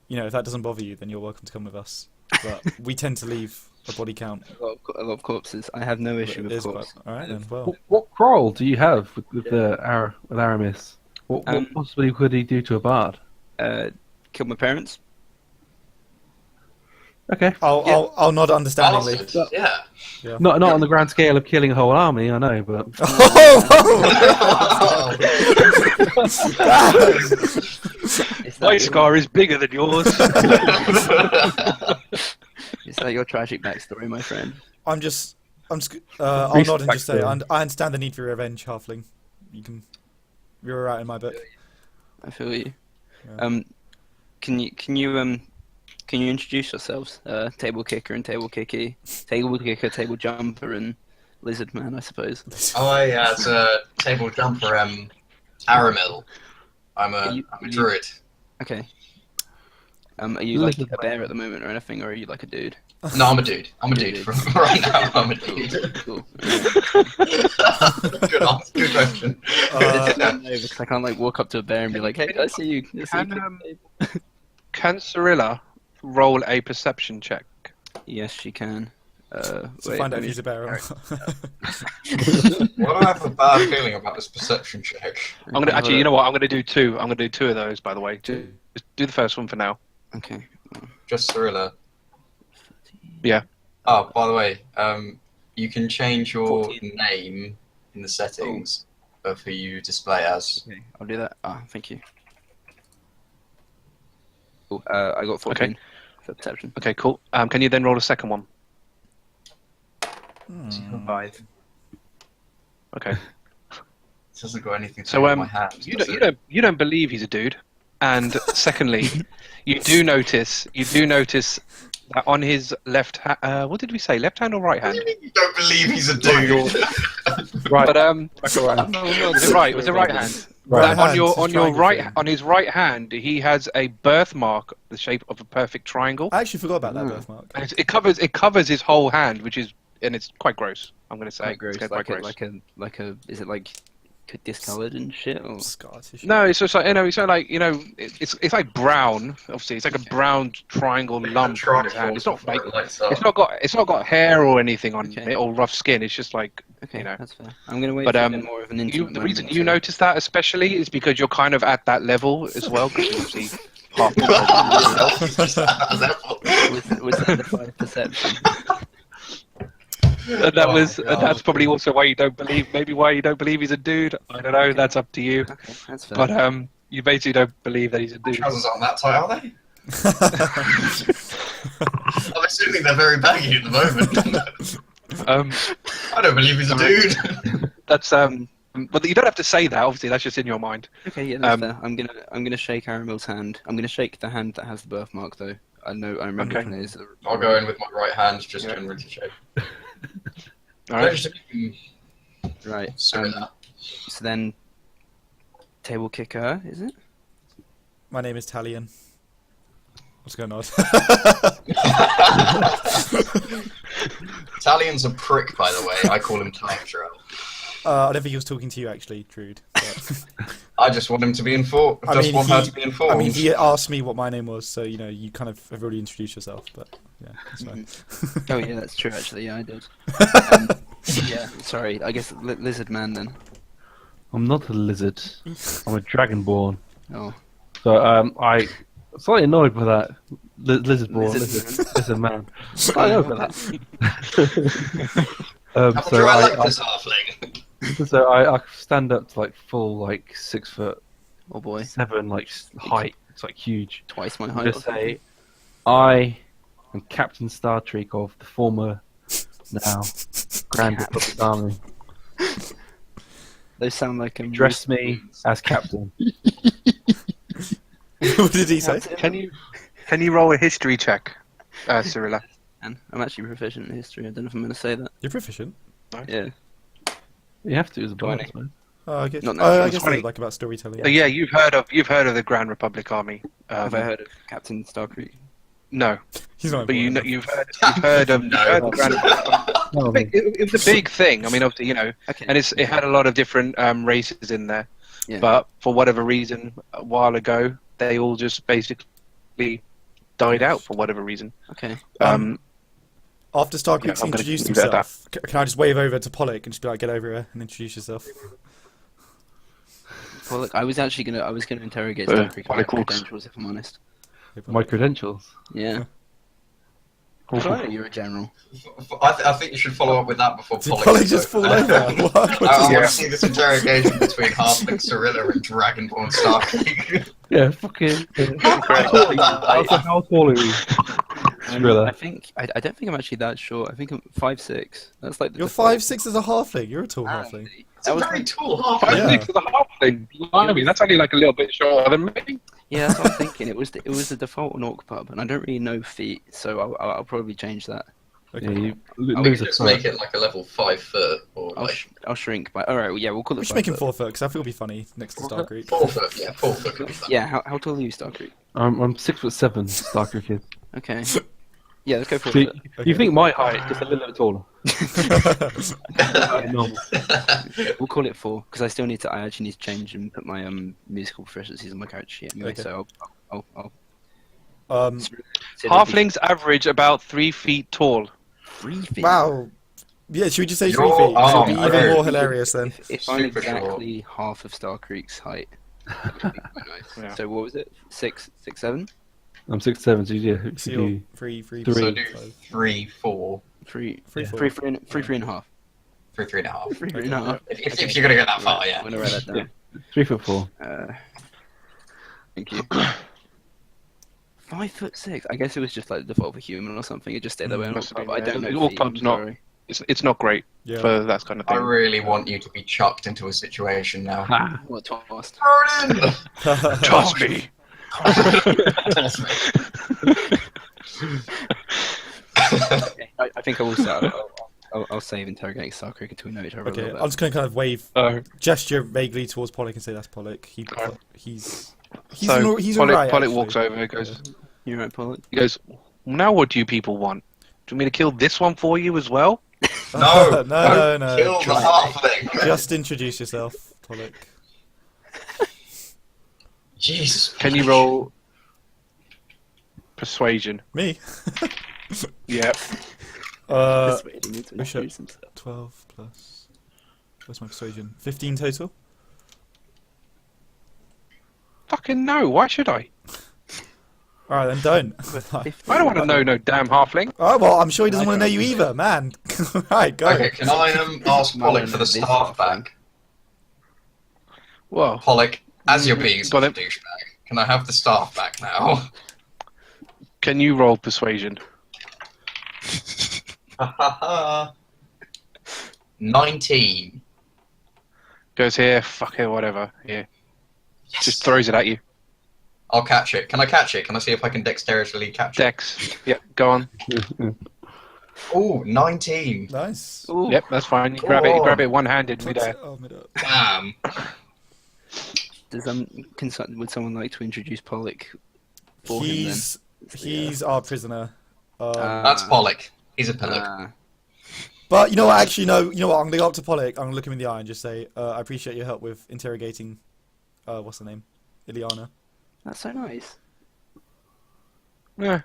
that doesn't bother you, then you're welcome to come with us. But we tend to leave a body count. A lot of corpses. I have no issue with corpses. All right then. Well, What role do you have with Aramis? What possibly could he do to a bard? Kill my parents. Okay. I'll nod understandingly. Yeah. Not on the grand scale of killing a whole army, I know, but. My scar is bigger than yours. Is that your tragic backstory, my friend? I'll nod and just say, I understand the need for revenge, halfling. You're right in my book. I feel you. Yeah. Can you introduce yourselves? Table kicker and table kicky, table kicker, table jumper, and lizard man, I suppose. Oh yeah, it's a table jumper. Aramil. I'm a druid. Okay. Are you like a bear at the moment or anything, or are you like a dude? No, I'm a dude. Right now, I'm a dude. Cool. Good question. Because I can't like walk up to a bear and be like, "Hey, I see you." Can Cyrilla roll a perception check? Yes, she can. Find out if he's a bear. Well, I have a bad feeling about this perception check. I'm gonna actually. You know what? I'm gonna do two. I'm gonna do two of those, by the way. Just do the first one for now. Okay. Just Cyrilla. Yeah. Oh, by the way, you can change your name in the settings of who you display as. Okay, I'll do that. Thank you. Cool. I got 14 for perception. Okay, cool. Can you then roll a second one? 5. Okay. doesn't got anything to So do with my hand. you don't believe he's a dude, and secondly, you do notice that on his left hand. What did we say? Left hand or right What hand? do you mean you don't believe he's a dude? Right. But Back around. was it right? Was it right hand? Right That hand, on it's a your triangle right thing. on his right hand, he has a birthmark the shape of a perfect triangle. I actually forgot about that birthmark. And it covers his whole hand, and it's quite gross. I'm gonna say Quite gross. It's Like quite a, gross. like a. Is it like discoloured and shit? Or? Scar tissue. No, it's just like it's not like it's like brown. Obviously, it's like a brown triangle lump on his hand. It's not fake. It's not got hair or anything on it or rough skin. It's just like Okay, you know. that's fair. I'm gonna wait But for a bit more of an intimate the reason moment you to- notice that especially is because you're kind of at that level as well. Because you obviously half the was that the 5 perception? and that's probably also why you don't believe. Maybe why you don't believe he's a dude. I don't know. That's up to you. Okay, that's fair. But you basically don't believe that he's a dude. Trousers aren't that tight, are they? I'm assuming they're very baggy at the moment. I don't believe he's a dude. That's but you don't have to say that. Obviously, that's just in your mind. Okay, yeah, that's fair. I'm gonna shake Aramil's hand. I'm gonna shake the hand that has the birthmark though. I remember Okay. which one it is. I'll go in with my right hand, just generally to shake. All right. Right. Sorry that. So then, table kicker, is it? My name is Talion. What's going on? Talion's a prick, by the way. I call him time travel. I don't think he was talking to you actually, Druid. But... I just want him to be informed. I Just mean, want her to be informed. I mean, he asked me what my name was, so you kind of have already introduced yourself. But yeah, that's fine. Oh yeah, that's true actually. Yeah, I did. Yeah, sorry. I guess lizard man then. I'm not a lizard. I'm a dragonborn. Oh. So I'm slightly annoyed by that. Lizardborn, lizard man. I know about that. So I like this halfling. So I stand up to like full 6 foot. Oh boy. 7 height. It's huge. Twice my I'm height. gonna say I am Captain Starkriek of the former, now Grand Republic Army. They sound like Dress me as captain. What did he say? Can you roll a history check, Cyrilla? I'm actually proficient in history. I don't know if I'm going to say that. You're proficient. Yeah. You have to as a bonus, 20. man. Oh, I guess. Not I guess 20. they like about storytelling. So yeah, you've heard of the Grand Republic Army. Have I heard of Captain Starkriek? No, He's not. but important you've enough. heard of the Grand Republic. No, It was a big thing. I mean, obviously, Okay. and it had a lot of different races in there. Yeah. But for whatever reason, a while ago, they all just basically died out for whatever reason. Okay. After Starkriek's I'm gonna introduced leave it at himself, can I just wave over to Polick and just be like, "Get over here and introduce yourself"? Well, look, I was gonna interrogate Uh, Starkriek about Polycooks. credentials, if I'm honest. my credentials. Yeah. Oh, you're a general. I think you should follow up with that before Did Poliking. Polick just fall over? What? I want Yeah. to see this interrogation between Halfling Cyrilla and Dragonborn Starkriek. Yeah, fucking. How tall are you? Thriller. I think I don't think I'm actually that short. I think I'm 5'6". That's like the You're default. 5'6" as a halfling. You're a tall halfling. It's a very tall halfling. 5'6" is a half thing. Blimey, that's only a little bit shorter than me. Yeah, that's what I'm thinking. It was the default on Orc Pub, and I don't really know feet, so I'll probably change that. Okay. Yeah, you We lose could a just foot. make it a level 5 foot or I'll shrink by. All right, well, yeah, we'll call it. We should 5 make him foot. 4 foot because I feel it'll be funny next to 4 foot? Starkriek. 4 foot. Yeah, 4 foot. could be fun. Yeah, how tall are you, Starkriek? I'm 6'7", Starkriek kid. Okay. Yeah, let's go for So it. you think my height is just a little bit taller? Normal. We'll call it 4 because I actually need to change and put my musical proficiencies on my character sheet anyway. Okay. So I'll Halflings average about 3 feet tall. 3 feet. Wow. Yeah, should we just say 3 Your feet? It'll arm, be I even know. more hilarious then. If I'm Super short. exactly half of Starkriek's height, that would be quite nice. Yeah. So what was it? 6, 7? I'm 6'7", so yeah, it So should you're be 3, 3, Three. So 5. do 3, 4, 3, Three, four. 3 and a half. 3, 3.5. 3 and a half. If you're gonna go that far, yeah. I'm gonna write that down. 3'4". Thank you. 5'6". I guess it was just like the default for human or something. It just stayed that way. Must have been, I don't yeah. know. Orc feet, pub's I'm not- sorry. It's not great. Yeah. for that kind of I thing. really want you to be chucked into a situation now. Ah, What tossed? Throw it in! Trust me. I think I will start. I'll save interrogating Starkriek until we know each other a Okay, little I'm just gonna kind of wave, gesture vaguely towards Pollock and say that's Pollock. He's So he's Pollock, alright. Pollock walks over and goes, You're right, Pollock. he goes, now what do you people want? Do you want me to kill this one for you as well? No, no. Kill the halfling. Just introduce yourself, Pollock. Jesus. Can you roll persuasion? Me. Yep. Persuading you to we should- introduce himself. 12 plus. What's my persuasion? 15 total. Fucking no, why should I? Alright, then don't. I don't want to know no damn halfling. Oh, well, I'm sure he doesn't want to know you either, man. Right, go. Okay, can I ask Pollock for the staff back? Whoa. Pollock, as you're being Got such a it. douchebag, can I have the staff back now? Can you roll persuasion? 19. Goes here, fuck it, whatever. Here. Just throws it at you. I'll catch it. Can I catch it? Can I see if I can dexterously catch it? Dex. Yep, go on. Ooh, 19. Nice. Ooh. Yep, that's fine. You grab it one-handed midair. Oh, mid-up. Bam. Would someone like to introduce Pollock for him then? He's our prisoner. That's Pollock. He's a Pollock. But you know what? Actually, no. You know what? I'm gonna go up to Pollock. I'm gonna look him in the eye and just say, "I appreciate your help with interrogating. What's her name? Ileana." That's so nice. Yeah.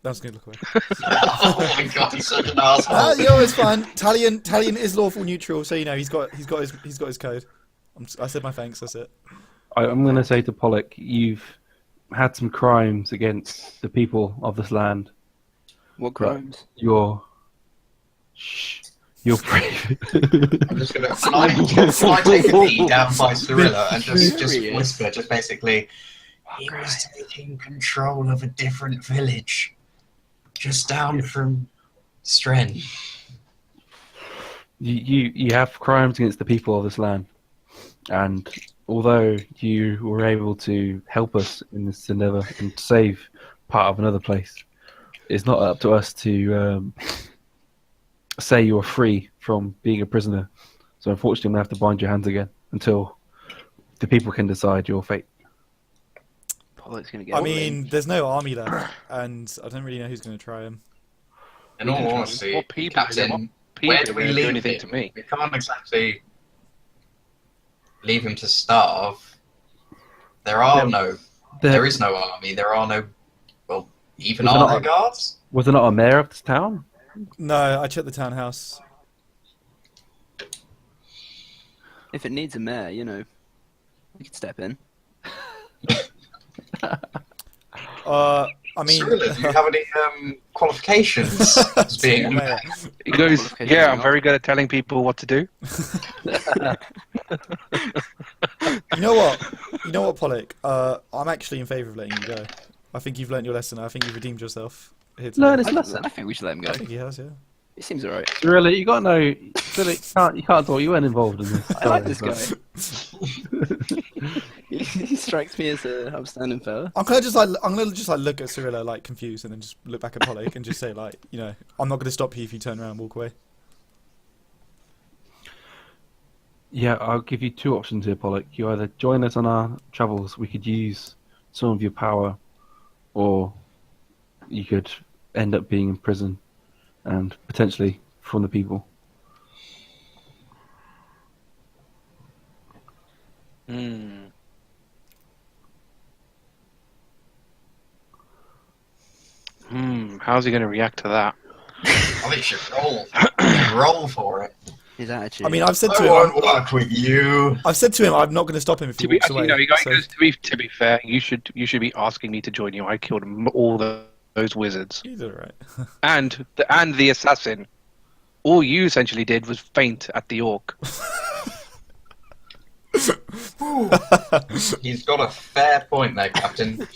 I'm just gonna look away. Oh my god, he's such an asshole. You know, it's fine. Talion is lawful neutral, so you know he's got his code. I said my thanks. That's it. I'm going to say to Pollock, you've had some crimes against the people of this land. What crimes? You're brave. I'm just gonna. Can I take a knee down by Cyrilla and just whisper, just basically, he was taking control of a different village, just down from Stren. You have crimes against the people of this land, and although you were able to help us in this endeavour and save part of another place, it's not up to us to say you are free from being a prisoner. So unfortunately, I'm going to have to bind your hands again until the people can decide your fate. Pollock's gonna get. I mean, there's no army left, and I don't really know who's gonna try him. In all honesty, What people Captain, People where do we don't do leave anything him? to me. We can't exactly leave him to starve. There is no army. There are no, well, even Was there are not there guards? Was there not a mayor of this town? No, I checked the townhouse. If it needs a mayor, you know, we could step in. I mean, Cyrilla, do you have any qualifications as being a mayor? He goes, Qualifications yeah, are I'm not. very good at telling people what to do. you know what, Pollock? I'm actually in favour of letting you go. I think you've learnt your lesson. I think you've redeemed yourself. Here today. Learn his lesson. I think we should let him go. I think he has, yeah. He seems alright. Really, you got to know. You can't talk. You weren't involved in this. I like this guy. he strikes me as an upstanding fella. I'm gonna just look at Cyrilla like confused, and then just look back at Pollock and just say like, you know, I'm not gonna stop you if you turn around and walk away. Yeah, I'll give you two options here, Pollock. You either join us on our travels. We could use some of your power, or you could end up being in prison and potentially from the people. How's he going to react to that? I think you should roll. Roll for it. His attitude. I mean, I've said I to him, won't work with you. I'm not gonna stop him if he walks away. No, he so- goes, to be fair, you should be asking me to join you. I killed all those wizards He's alright. and the assassin. All you essentially did was faint at the orc. He's got a fair point there, Captain.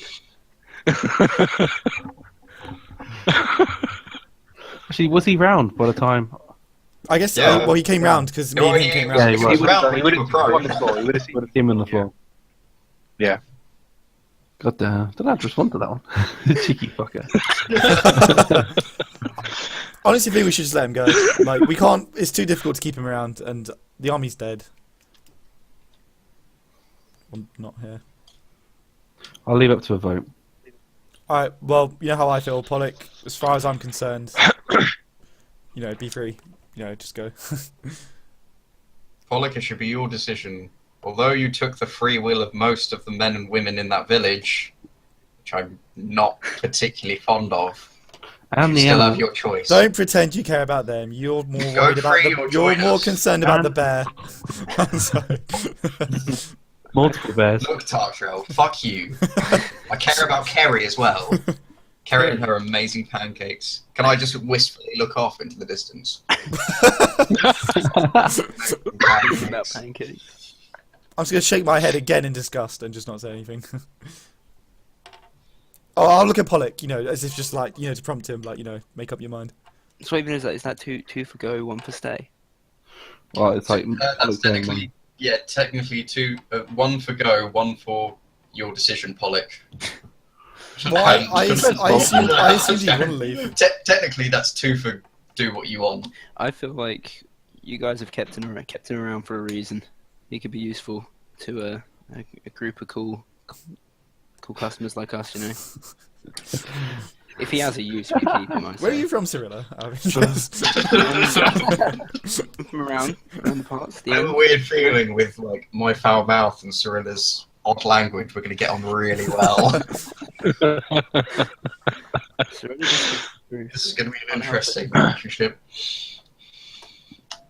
Actually, was he round by the time I guess. Yeah. Well, he came round because me Well, and him he came was- round. Yeah, he was he round when He you would were have pro. on the floor. He would have Would have seen him on the floor. Yeah. God damn. Did I have to respond to that one? Cheeky fucker. Honestly, I think we should just let him go. Like, we can't. It's too difficult to keep him around, and the army's dead. Well, not here. I'll leave up to a vote. All right. Well, you know how I feel, Pollock. As far as I'm concerned, you know, be free. You know, just go. Pollock, it should be your decision. Although you took the free will of most of the men and women in that village, which I'm not particularly fond of, And you the still have animal. your choice. Don't pretend you care about them. You're more Go worried about free the. or You're join more us. concerned about And- the bear. I'm sorry. Multiple bears. Look, Tartrell, fuck you. I care about Kerry as well. Kerry and her amazing pancakes. Can I just wistfully look off into the distance? About pancakes. I'm just gonna shake my head again in disgust and just not say anything. Oh, I'll look at Pollock, you know, as if just like, you know, to prompt him, like, you know, make up your mind. So even is that two for go, one for stay? Well, it's like That's technically, yeah, technically two. One for go, one for your decision, Pollock. Why? I assumed you want to leave. Technically, that's two for do what you want. I feel like you guys have kept him around for a reason. He could be useful to a group of cool customers like us, you know. If he has a use, we can keep him. Where are you from, Cyrilla? Out of interest. From around the parts. I have a weird feeling with like my foul mouth and Cyrilla's odd language, we're going to get on really well. This is going to be an interesting relationship.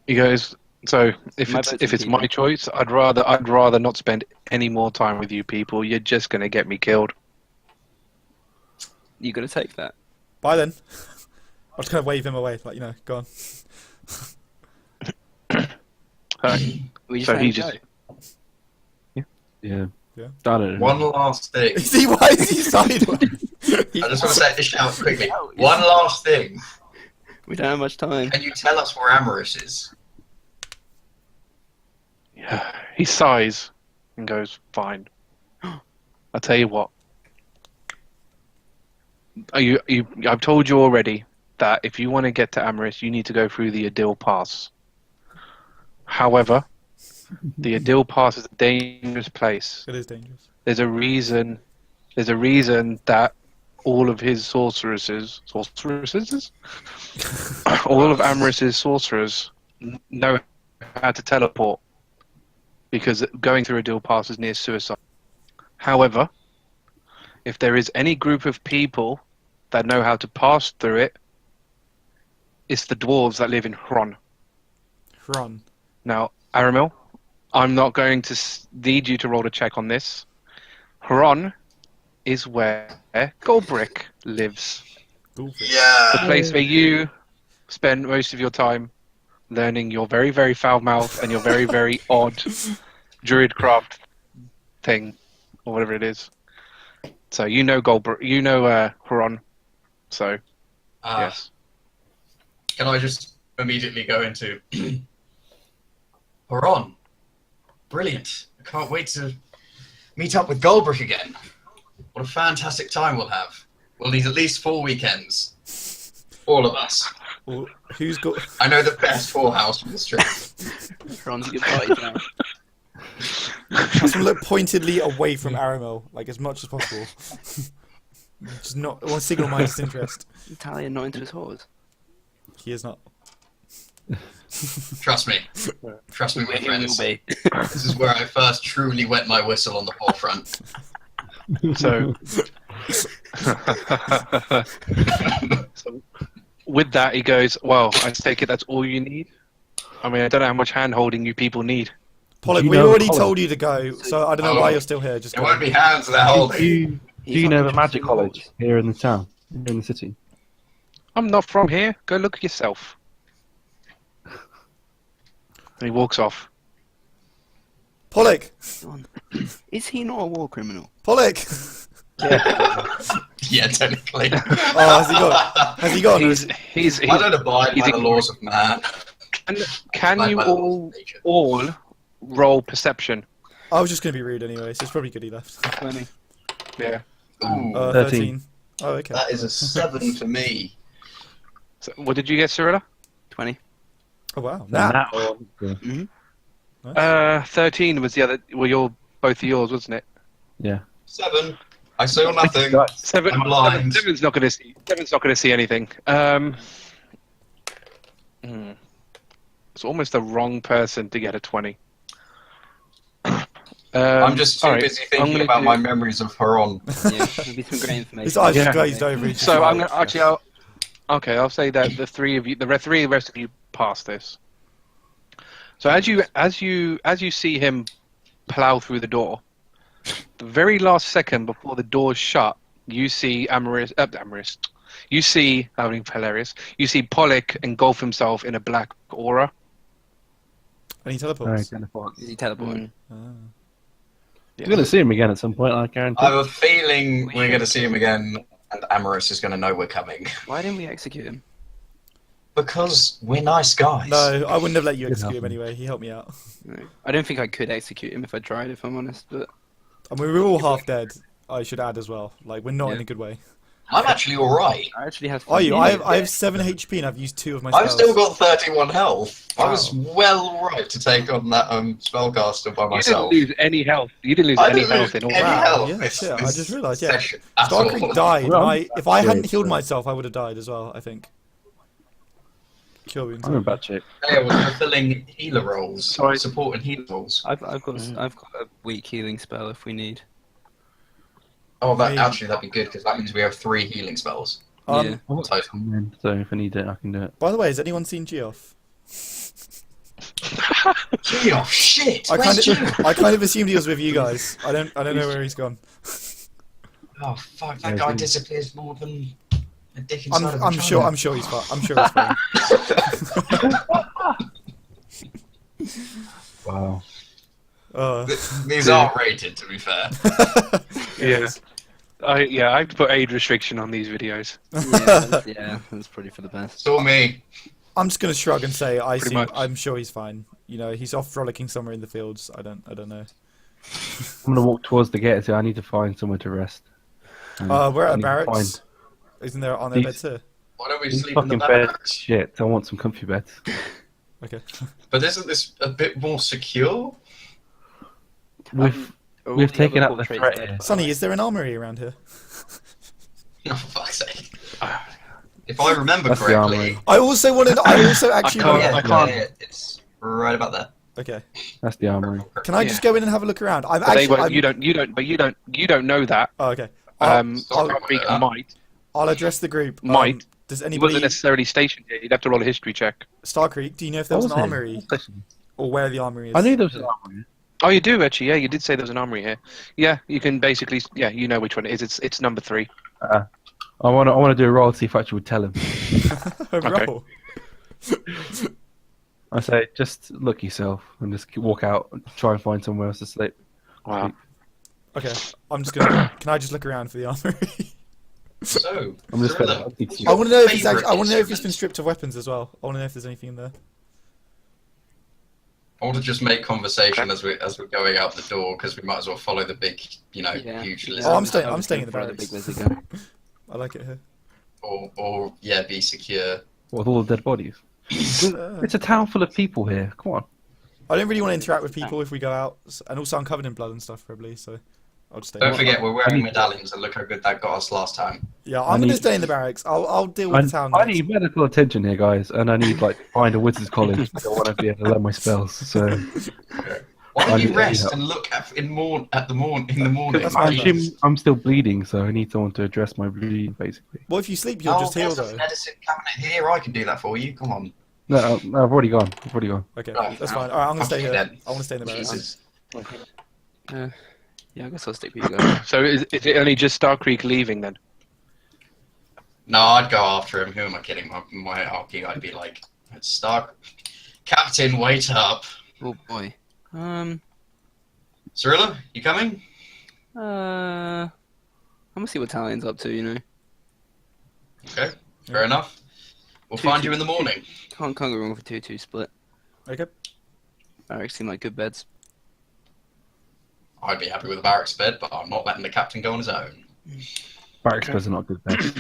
You guys. So if My it's vote's if it's in my keeping. choice, I'd rather not spend any more time with you people. You're just gonna get me killed. You gotta take that. Bye then. I'll just kind of wave him away, like, you know, go on. We just So let he him just- go. Yeah. Yeah. I don't know. One last thing. See, why is he sideways? I just want to say this shout quickly. One last thing. We don't have much time. Can you tell us where Amorous is? Yeah. He sighs and goes, "Fine. I'll tell you what. I've told you already that if you want to get to Amaris, you need to go through the Adil Pass. However, the Adil Pass is a dangerous place. It is dangerous. There's a reason that all of his sorceresses, all of Amaris's sorcerers know how to teleport, because going through Adil Pass is near suicide. However, if there is any group of people that know how to pass through it, it's the dwarves that live in Hron. Run. Now, Aramil, I'm not going to need you to roll a check on this. Hron is where Golbrick lives. Goofy. The Yeah. place where you spend most of your time learning your very, very foul mouth and your very, very odd druid craft thing, or whatever it is. So you know Hron. So, yes. Can I just immediately go into Horon? Brilliant. I can't wait to meet up with Goldbrick again. What a fantastic time we'll have. We'll need at least 4 weekends. All of us. Well, who's got? I know the best whorehouse on the street. Ron's a good party now. I'm just gonna look pointedly away from Aramil, like as much as possible. Just not. I want to signal my disinterest. Talion not into his horse. He is not. Trust me. Trust me, my He will friends. be. This is where I first truly wet my whistle on the forefront. So, so with that, he goes, "Well, I take it that's all you need. I mean, I don't know how much hand holding you people need." Pollock, Do you we know already Pollock? told you to go, so I don't know why you're still here. Just It go. won't be hands that hold Do it. you, He's do you not know the interested magic in college horse. here in the town, here in the city? I'm not from here. Go look yourself. And he walks off. Pollock, Is he not a war criminal? Pollock. Yeah, technically. Oh, has he gone? Has he gone? He's I don't abide he's by the ignoring- laws of man. Can you all roll perception? I was just going to be rude anyway, so it's probably good he left. 20. Yeah. Ooh, 13. Oh, okay. that is a 7 for me. So, what did you get, Cyrilla? 20. Oh, wow. Nah. Nice. 13 was the other. Well, both of yours, wasn't it? Yeah. 7. I saw nothing. Seven. I'm blind. Seven's not going to see. Seven's not going to see anything. It's almost the wrong person to get a 20. I'm just too alright, busy thinking about my memories of Huron. Yeah, there'll be some great information. His eyes Yeah. just glazed over. he's just So I'm like- gonna, actually, I'll say that the three of you, the rest of you, pass this. So as you see him plow through the door, the very last second before the door's shut, you see Amaris. You see, I mean, hilarious. You see Pollock engulf himself in a black aura. And he Alright, teleports. teleport. Is he teleporting? Ah. You're gonna see him again at some point, I guarantee. I have a feeling we're going to see him again, and Amaris is going to know we're coming. Why didn't we execute him? Because we're nice guys. No, I wouldn't have let you Good execute him enough. anyway. He helped me out. No. I don't think I could execute him if I tried, if I'm honest. But I mean, we're all half dead, I should add as well. Like, we're not in a good way. I'm actually alright. I actually have. Are you? I have Yeah. 7 HP and I've used 2 of my I've spells. still got 31 health. I Wow. was well right to take on that spellcaster by You myself. didn't lose any health. You didn't lose I any didn't health lose in all any that. health. Yeah, this- shit, I this just realised, yeah. session at all. Starkriek died. Well, If I hadn't great, healed so- myself, I would have died as well, I think. Cure wounds. I'm about to check. Yeah, we're fulfilling healer roles. Sorry. Support and healer roles. I've got a weak healing spell if we need. Oh, Maybe. that'd be good, because that means we have 3 healing spells. Yeah. I've got Total. command, so if I need it, I can do it. By the way, has anyone seen Geoff? Gee, oh shit! I Where's Jim? kind of assumed he was with you guys. I don't know where he's gone. Oh fuck! That Yeah, guy he's- disappears more than a dick inside of a I'm sure vagina. he's fine. I'm sure he's fine. Wow. These are rated, to be fair. Yeah. I have to put age restriction on these videos. Yeah, that's probably for the best. Saw me. I'm just gonna shrug and say Pretty much. I'm sure he's fine. You know, he's off frolicking somewhere in the fields. I don't know. I'm gonna walk towards the gate, so I need to find somewhere to rest. And We're I at need to barracks. Isn't there on their These- beds here? Why don't we These sleep in the fucking beds, barracks? shit. I want some comfy beds. Okay. But isn't this a bit more secure? We've taken out the threat here. Sonny, is there an armory around here? Oh, for fuck's sake. If I remember That's the correctly. armory. I also actually can't- Yeah, I can't. yeah, it's right about there. Okay. That's the armory. Can I just go in and have a look around? I'm But they actually. won't, you don't know that. Oh, okay. Starkriek might. I'll address the group. Might. Does He anybody? wasn't necessarily stationed here. You'd have to roll a history check. Starkriek, do you know if there was an What was it? armory or where the armory is? I knew there was an armory. Oh, you do actually. Yeah, you did say there was an armory here. Yeah, you can basically. Yeah, you know which one it is. It's number 3. I want to do a roll to see if I actually would tell him. Roll. I say, just look yourself and just walk out and try and find somewhere else to sleep. Wow. Okay. I'm just gonna. Can I just look around for the armory? So, I'm just Cyrilla, gonna. I want to know if it's Favourite I want to know if it's instrument? been stripped of weapons as well. I want to know if there's anything in there. I want to just make conversation as we're going out the door, because we might as well follow the big, huge lizard. Oh, I'm staying in the Follow barracks. big lizard guy. I like it here. Or be secure. With all the dead bodies. It's a town full of people here. Come on. I don't really want to interact with people if we go out, and also I'm covered in blood and stuff probably, so I'll just stay. Don't in. forget, we're wearing medallions, and look how good that got us last time. Yeah, I I'm gonna need- stay in the barracks. I'll deal with the town. I next. need medical attention here, guys, and I need to find a wizard's college. I want to be able to learn my spells. So Why I don't you need- rest yeah. and look in the morning? That's I fine. assume I'm still bleeding, so I need someone to address my bleeding, basically. Well, if you sleep, you'll just heal there's a though. medicine cabinet here. I can do that for you. Come on. No, I've already gone. Okay, Right, that's now- fine. All right, I'm gonna stay okay here. then. I want to stay in the barracks. Jesus. Yeah, I guess I'll stick with you guys. So is it only just Starkriek leaving then? No, I'd go after him. Who am I kidding? My archy, I'd be like, Stark, Captain, wait up. Oh boy. Cyrilla, you coming? I'm gonna see what Talion's up to. Okay, fair enough. We'll find you in the morning. Can't go wrong with a 2-2 split. Okay. Barracks seem like good beds. I'd be happy with a barracks bed, but I'm not letting the captain go on his own. Barracks beds are not good beds.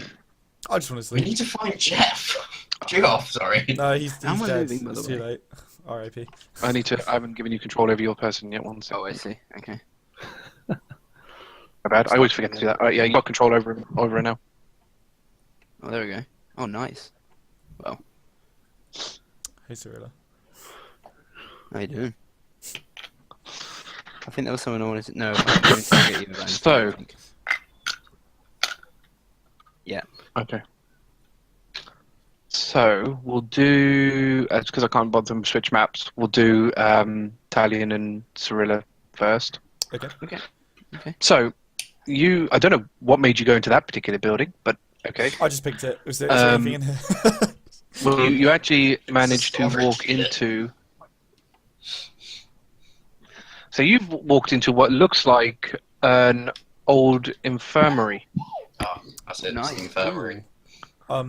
I just want to We sleep. need to find Jeff. Geoff, sorry. No, he's How am I dead. moving, by the It's too way? late. R.I.P. I haven't given you control over your person yet. One second. Oh, I see. Okay. My bad. I always forget to do that. Alright, yeah, you got control over her now. Oh, there we go. Oh, nice. Well, Hey, Cirilla. how you doing? I think there was someone I wanted to know. If I can interrogate you about So- anything, I think. Yeah. Okay. So we'll do, because I can't bother them to switch maps. We'll do Talion and Cirilla first. Okay. Okay. So I don't know what made you go into that particular building, but okay. I just picked it. Is there anything in here? Well, you actually managed to Storage walk unit. into. So you've walked into what looks like an old infirmary. Oh, that's it. Nice. It's the infirmary.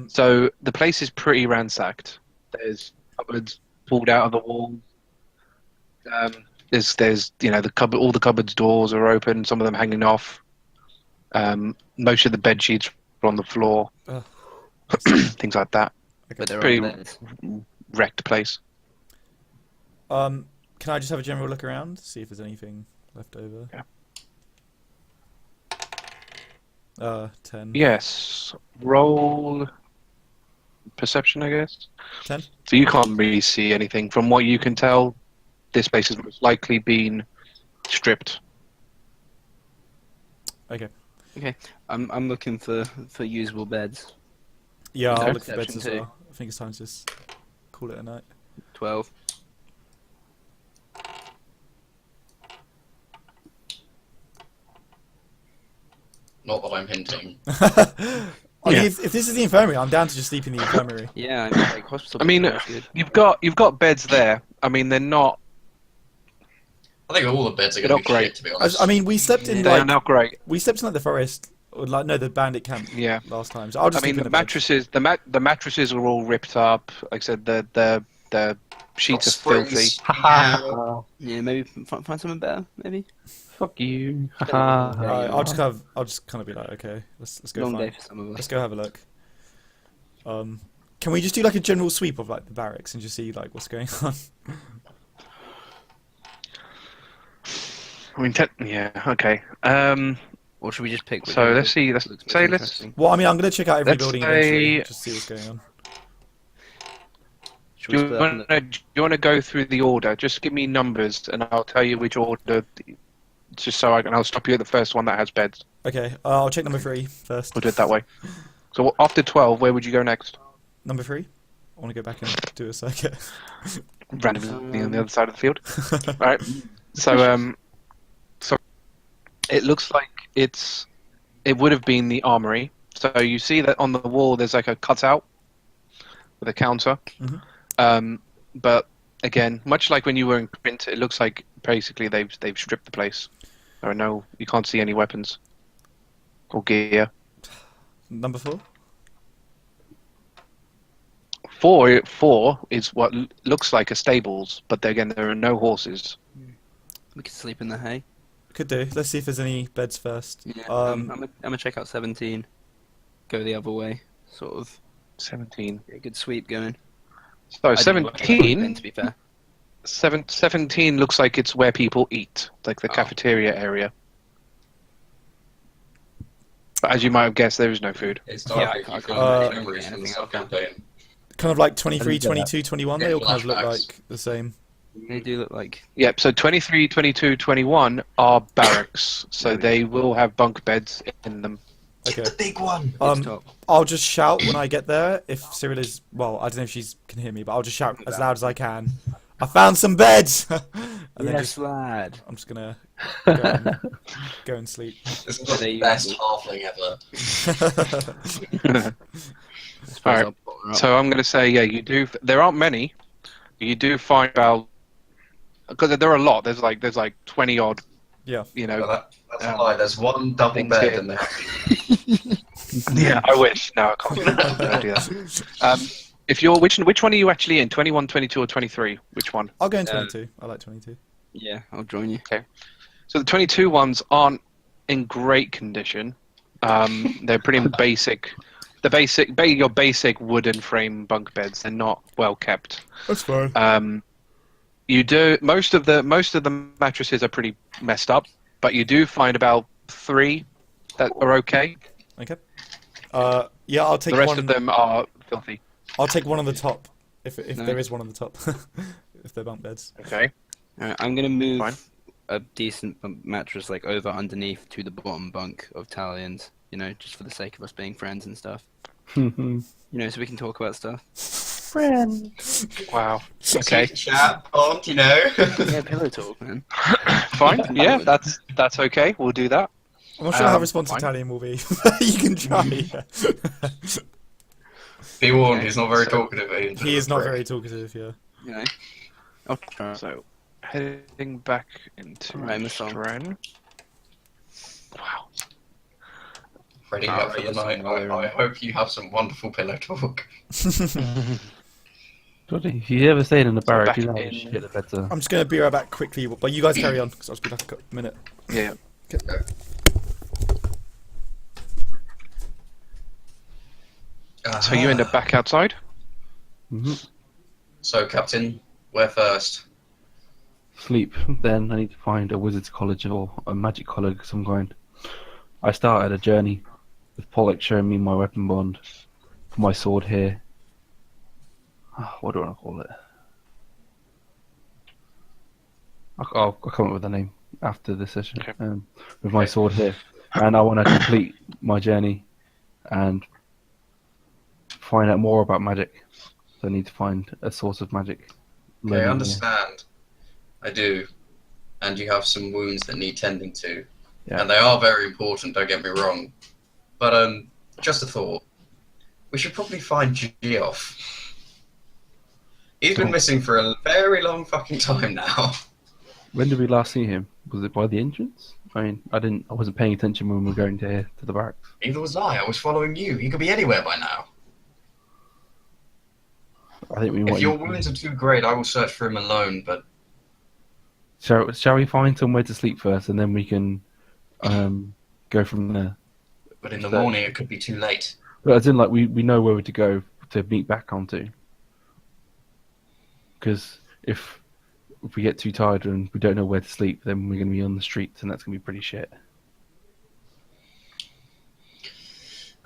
So the place is pretty ransacked. There's cupboards pulled out of the walls. There's the cupboard. All the cupboards' doors are open. Some of them hanging off. Most of the bed sheets are on the floor. Ugh. Things like that. But there Pretty- are beds. Wrecked place. Can I just have a general look around, see if there's anything left over? Yeah. 10. Yes. Roll perception, I guess. 10? So you can't really see anything. From what you can tell, this place has most likely been stripped. Okay. I'm looking for usable beds. Yeah, Okay. I'll look for beds as Perception well. I think it's time to just call it a night. 12. Not that I'm hinting. I mean, Yeah. if this is the infirmary, I'm down to just sleep in the infirmary. Yeah, I mean, like hospital. I mean, beds are good. you've got beds there. I mean, they're not I think all the beds are going to Not be great. shit, to be honest. I mean, we slept in they're like not great. we slept in like the forest, or like no, the bandit camp Yeah. last time. So I'll I just mean, sleep the in the bed. mattresses the mattresses are all ripped up. Like I said, the sheets are filthy. Springs. Yeah. Yeah, maybe find something better. Maybe. Fuck you. Alright, I'll just kind of be like, okay, let's go Long find. day for some of us. Let's go have a look. Can we just do like a general sweep of like the barracks and just see like what's going on? I mean, yeah, okay. Or should we just pick? So let's see. Let's looks most say let's. interesting? Well, I mean, I'm gonna check out every Let's building eventually, say- just see what's going on. Should we split up and look? Do you want to go through the order? Just give me numbers, and I'll tell you which order. Just so I'll stop you at the first one that has beds. Okay, I'll check number 3 first. We'll do it that way. So after 12, where would you go next? Number 3. I want to go back and do a circuit. Randomly on the other side of the field. Alright. So it looks like it would have been the armory. So you see that on the wall there's like a cutout with a counter. Mhm. But again, much like when you were in print, it looks like basically they've stripped the place. There are you can't see any weapons or gear. Number 4. 4 is what looks like a stables, but again there are no horses. We could sleep in the hay. Could do. Let's see if there's any beds first. Yeah. I'm gonna check out 17. Go the other way. Sort of. 17. Get a good sweep going. So I didn't work out 17. then, to be fair. 17 looks like it's where people eat, like the cafeteria area. But as you might have guessed, there is no food. It's Yeah, Starkriek. I You can't can't imagine make memories from the anything sub campaign. Kind of like 23, And, uh, 22, 21. They all kind of look flashbacks. like the same. They do look like. Yep, so 23, 22, 21 are barracks, so they will have bunk beds in them. Okay. The big one! Top. I'll just shout when I get there. If Cyril is, well, I don't know if she can hear me, but I'll just shout as loud as I can. I found some beds. And then Yes, just, lad. I'm just gonna go and sleep. This is They- the best halfling ever. I suppose Alright, I'll put her up. So I'm going to say, yeah, you do. There aren't many. You do find about, because there are a lot. There's like 20 odd. Yeah. You Well, know. that's a lie. There's one double Things bed here. and Yeah, I wish. No, I can't do that. If you're which one are you actually in? 21, 22, or 23? Which one? I'll go in 22. I like 22. Yeah, I'll join you. Okay. So the 22 ones aren't in great condition. They're pretty basic. Your basic wooden frame bunk beds. They're not well kept. That's fine. Most of the mattresses are pretty messed up, but you do find about 3 that are okay. Okay. Yeah, I'll take The rest one. of them are filthy. I'll take one on the top, if there is one on the top, if they're bunk beds. Okay. Alright, I'm gonna move Fine. a decent mattress like over underneath to the bottom bunk of Talion's. You know, just for the sake of us being friends and stuff. You know, so we can talk about stuff. Friends. Wow. Okay. Chat, you know. Yeah, pillow talk, man. Fine. Yeah, that's okay. We'll do that. I'm not sure how fine. responsive Talion will be. You can try. Be warned, Okay, he's not very so- talkative. He is not very talkative, yeah. You know, I'll try. So, heading back into Right, Miss Song. Stren. Wow. Ready up for the night. I hope you have some wonderful pillow talk. Bloody, if you ever stayed in a barrack, back you know how in- shit the beds are. I'm just going to be right back quickly, but you guys carry on, because I'll just be back in a minute. Yeah. So you end up back outside. So, Captain, where first? Sleep. Then I need to find a wizard's college or a magic college of some kind. I started a journey with Pollock showing me my weapon bond for my sword here. What do I want to call it? I'll come up with a name after this session. Okay. With my sword here, and I want to complete my journey and find out more about magic. So I need to find a source of magic. Okay, I Learning understand. I do. And you have some wounds that need tending to. Yeah. And they are very important, don't get me wrong. But, just a thought. We should probably find Geoff. He's been missing for a very long fucking time now. When did we last see him? Was it by the entrance? I mean, I wasn't paying attention when we were going to the barracks. Neither was I. I was following you. He could be anywhere by now. I think we If might. your wounds are too great, I will search for him alone, but Shall we find somewhere to sleep first, and then we can go from there? in the morning it could be too late. But as in, like, we know where to go to meet back onto. Because if we get too tired and we don't know where to sleep, then we're going to be on the streets, and that's going to be pretty shit.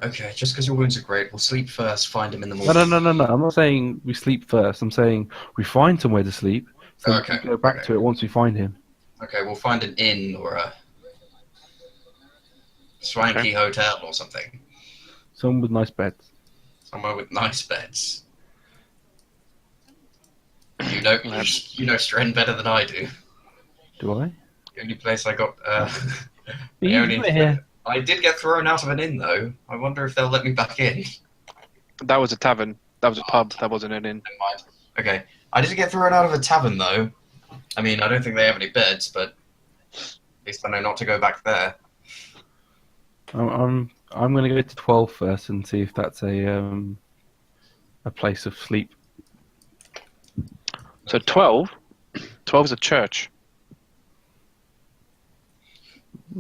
Okay, just because your wounds are great, we'll sleep first, find him in the morning. No. I'm not saying we sleep first. I'm saying we find somewhere to sleep, so Okay, we can go back okay. to it once we find him. Okay, we'll find an inn or a swanky hotel or something. Someone with nice beds. Somewhere with nice beds. You know Stren better than I do. Do I? The only place I got You were here. I did get thrown out of an inn though. I wonder if they'll let me back in. That was a tavern. That was a pub. That wasn't an inn. Never mind. Okay. I did get thrown out of a tavern though. I mean, I don't think they have any beds, but at least I know not to go back there. I'm going to go to 12 first and see if that's a place of sleep. So 12. 12 is a church.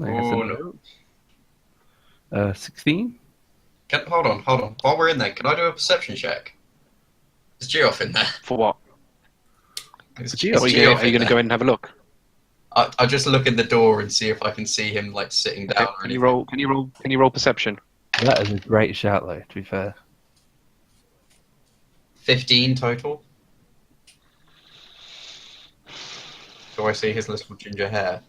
I guess Oh, no. 16? Hold on. While we're in there, can I do a perception check? Is Geoff in there? For what? Is Are you going to go in and have a look? I'll just look in the door and see if I can see him like sitting down. Okay, Or Can you anything. roll? Can you roll perception? That is a great shout, though, to be fair. 15 total. Do I see his little ginger hair?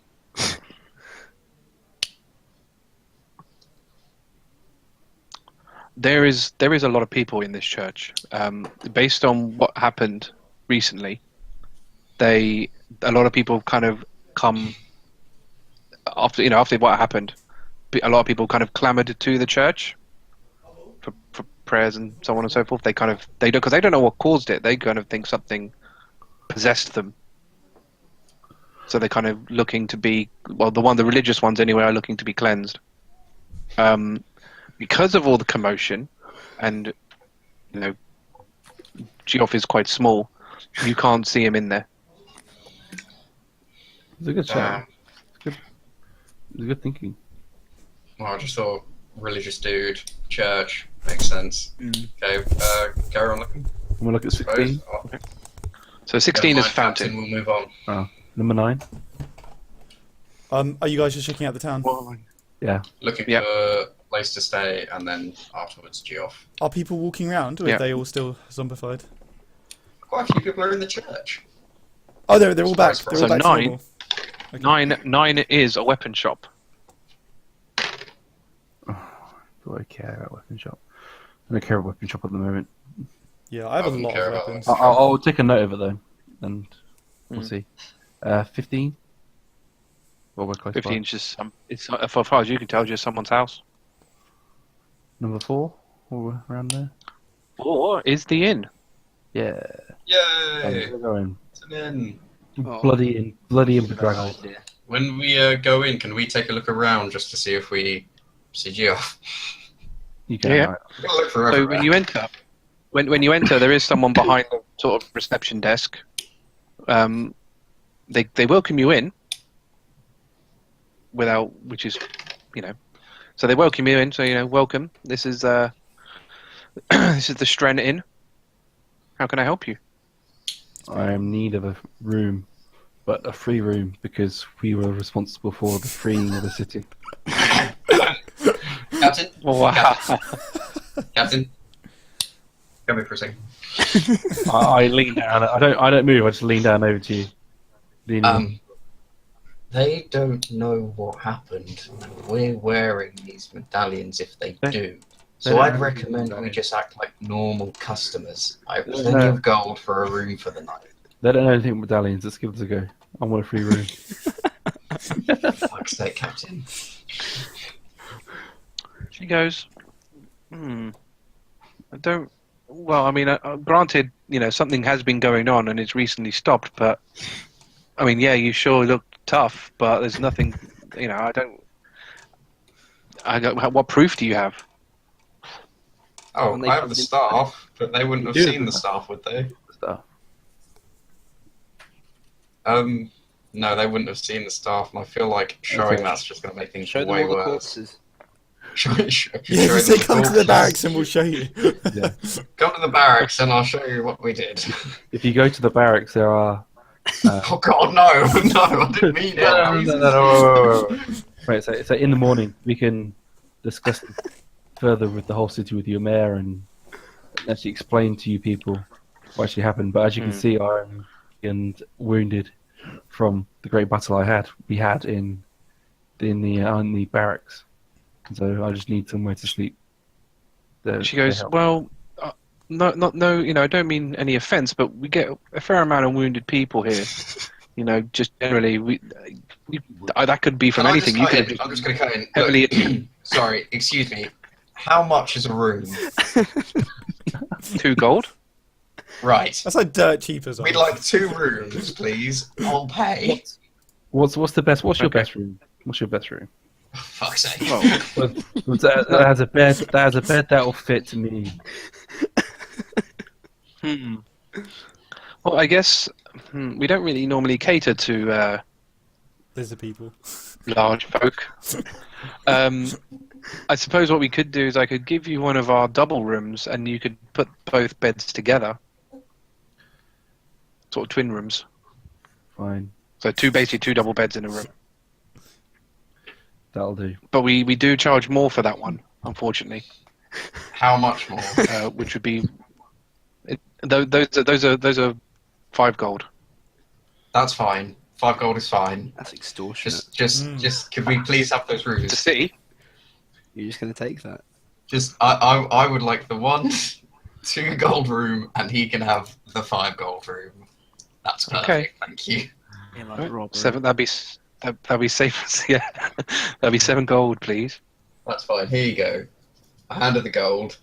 There is a lot of people in this church. Based on what happened recently, a lot of people kind of come after what happened. A lot of people kind of clamoured to the church for prayers and so on and so forth. They don't know what caused it. They kind of think something possessed them. So they're kind of looking to be, the religious ones anyway are looking to be cleansed. Because of all the commotion and Geoff is quite small. You can't see him in there. It's a good shout. It's good thinking. Well, I just thought religious dude, church, makes sense. Okay, carry on looking. And we'll look at 16. So 16 is Never mind, fountain. Captain, we'll move on. Number 9. Are you guys just checking out the town? Yeah. Looking Yep. for a place to stay, and then afterwards, Geoff. Are people walking around, or Yeah. are they all still zombified? Quite a few people are in the church. Oh, they're all back. So They're all back to 9. normal. Okay. Nine is a weapon shop. Do I care about weapon shop? I don't care about weapon shop at the moment. Yeah, I have a I wouldn't lot care of about weapons. that. I'll take a note of it though, and we'll see. 15. Well, we're close 15 by. is just it's as far as you can tell, just someone's house. Number 4, or around there. 4 is the inn. Yeah. Yay! We're going It's an inn. Oh. bloody and bedraggled. When we go in, can we take a look around just to see if we see Geoff? You can. Yeah. Right. We're gonna look for So everywhere. when you enter, when you enter, there is someone behind the sort of reception desk. They welcome you in without, which is, so they welcome you in. So welcome. This is this is the Stren Inn. How can I help you? I am in need of a room, but a free room because we were responsible for the freeing of the city. Captain? Wow. Captain? Come here for a second. I lean down. I don't move. I just lean down over to you. Lean in. They don't know what happened, and we're wearing these medallions if they do. So don't I'd know. recommend we just act like normal customers. I have plenty of gold for a room for the night. They don't know anything about medallions. Let's give it a go. I want a free room. Fuck's sake, Captain. She goes, I don't. Well, I mean, granted, something has been going on and it's recently stopped, but I mean, yeah, you sure look tough, but there's nothing. I don't. What proof do you have? Oh, When they I have come the in- staff, but they wouldn't have You do. seen the staff, would they? Stuff. No, they wouldn't have seen the staff, and I feel like showing Okay. that's just going to make things Show them way all the worse. corpses. Show Yeah, just them say come to the corpses. barracks and we'll show you. Yeah. Come to the barracks and I'll show you what we did. If you go to the barracks, there are. Oh god, no, no, I didn't mean it. Wait, so in the morning we can discuss further with the whole city with your mayor and actually explain to you people what actually happened. But as you can see, I'm and wounded from the great battle we had in the barracks. And so I just need somewhere to sleep. She goes, well, no, I don't mean any offence, but we get a fair amount of wounded people here. Just generally, that could be from Can I anything. just You cut could in? have I'm just going to cut in. heavily. Look, sorry, excuse me. How much is a room? 2 gold. Right. That's like dirt cheap as well. We'd like 2 rooms, please. I'll pay. What's your best room? What's your best room? Fuck's sake. That has a bed. That has a bed that will fit me. Well, I guess we don't really normally cater to There's the people. large folk. I suppose what we could do is I could give you one of our double rooms, and you could put both beds together, sort of twin rooms. Fine, So basically two double beds in a room. that'll do. But we do charge more for that one, unfortunately, How much more? which would be those are 5 gold. That's fine. 5 gold is fine. That's extortionate. Just, could we please have those To rooms? see, You're just going to take that. Just, I would like the 1, 2 gold room, and he can have the 5 gold room. That's perfect. Okay. Thank you. right, 7. That'd be safe. Yeah, that'd be 7 gold, please. That's fine. Here you go. I handed the gold,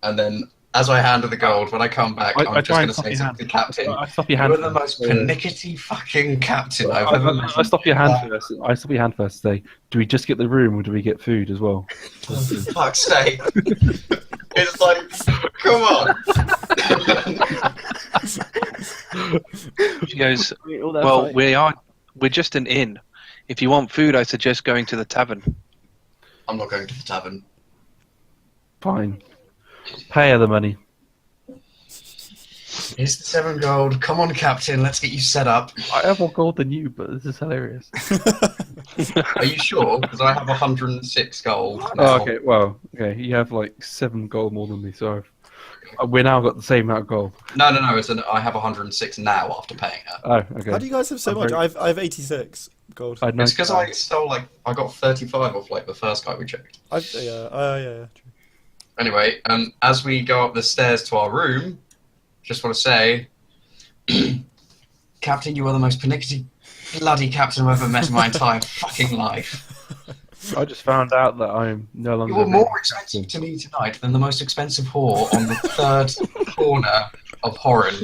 and then as I handed the gold, when I come back, I I'm just try going and to say stop something your to the captain. I stop your You hand. are the most pernickety fucking captain I've ever met. I stop your hand first. I stop your hand first. Say, do we just get the room or do we get food as well? For fuck's sake. It's like, come on. She goes, All that well, fight. we're just an inn. If you want food, I suggest going to the tavern. I'm not going to the tavern. Fine. Pay her the money. Here's the 7 gold. Come on, Captain. Let's get you set up. I have more gold than you, but this is hilarious. Are you sure? Because I have 106 gold. Oh, Now. okay, well, okay, you have like 7 gold more than me, so we're now got the same amount of gold. No. I have 106 now after paying her. Oh, okay. How do you guys have so much? I have 86 gold. I It's because I stole I got 35 off the first guy we checked. Yeah, true. Anyway, as we go up the stairs to our room, just want to say, Captain, you are the most pernickety bloody captain I've ever met in my entire fucking life. I just found out that I'm no longer. You were more expensive to me tonight than the most expensive whore on the 3rd corner of Horan.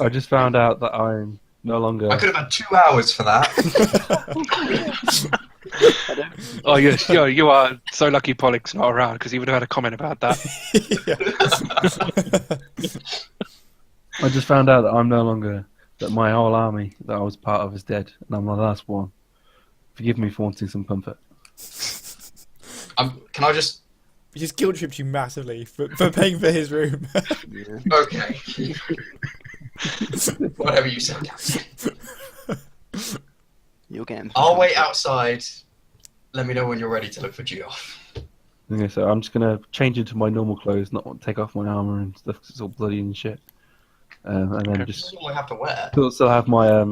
I just found out that I'm no longer. I could have had 2 hours for that. Oh yes, you are so lucky Pollock's not around because he would have had a comment about that. I just found out that I'm no longer. That my whole army that I was part of is dead, and I'm the last one. Forgive me for wanting some comfort. Can I just... He just guilt tripped you massively for paying for his room. Okay. Whatever you say. You'll get him. I'll wait outside. Let me know when you're ready to look for Geoff. Okay, so I'm just gonna change into my normal clothes, not take off my armor and stuff 'cause it's all bloody and shit. And then This is just all I have to wear. still have my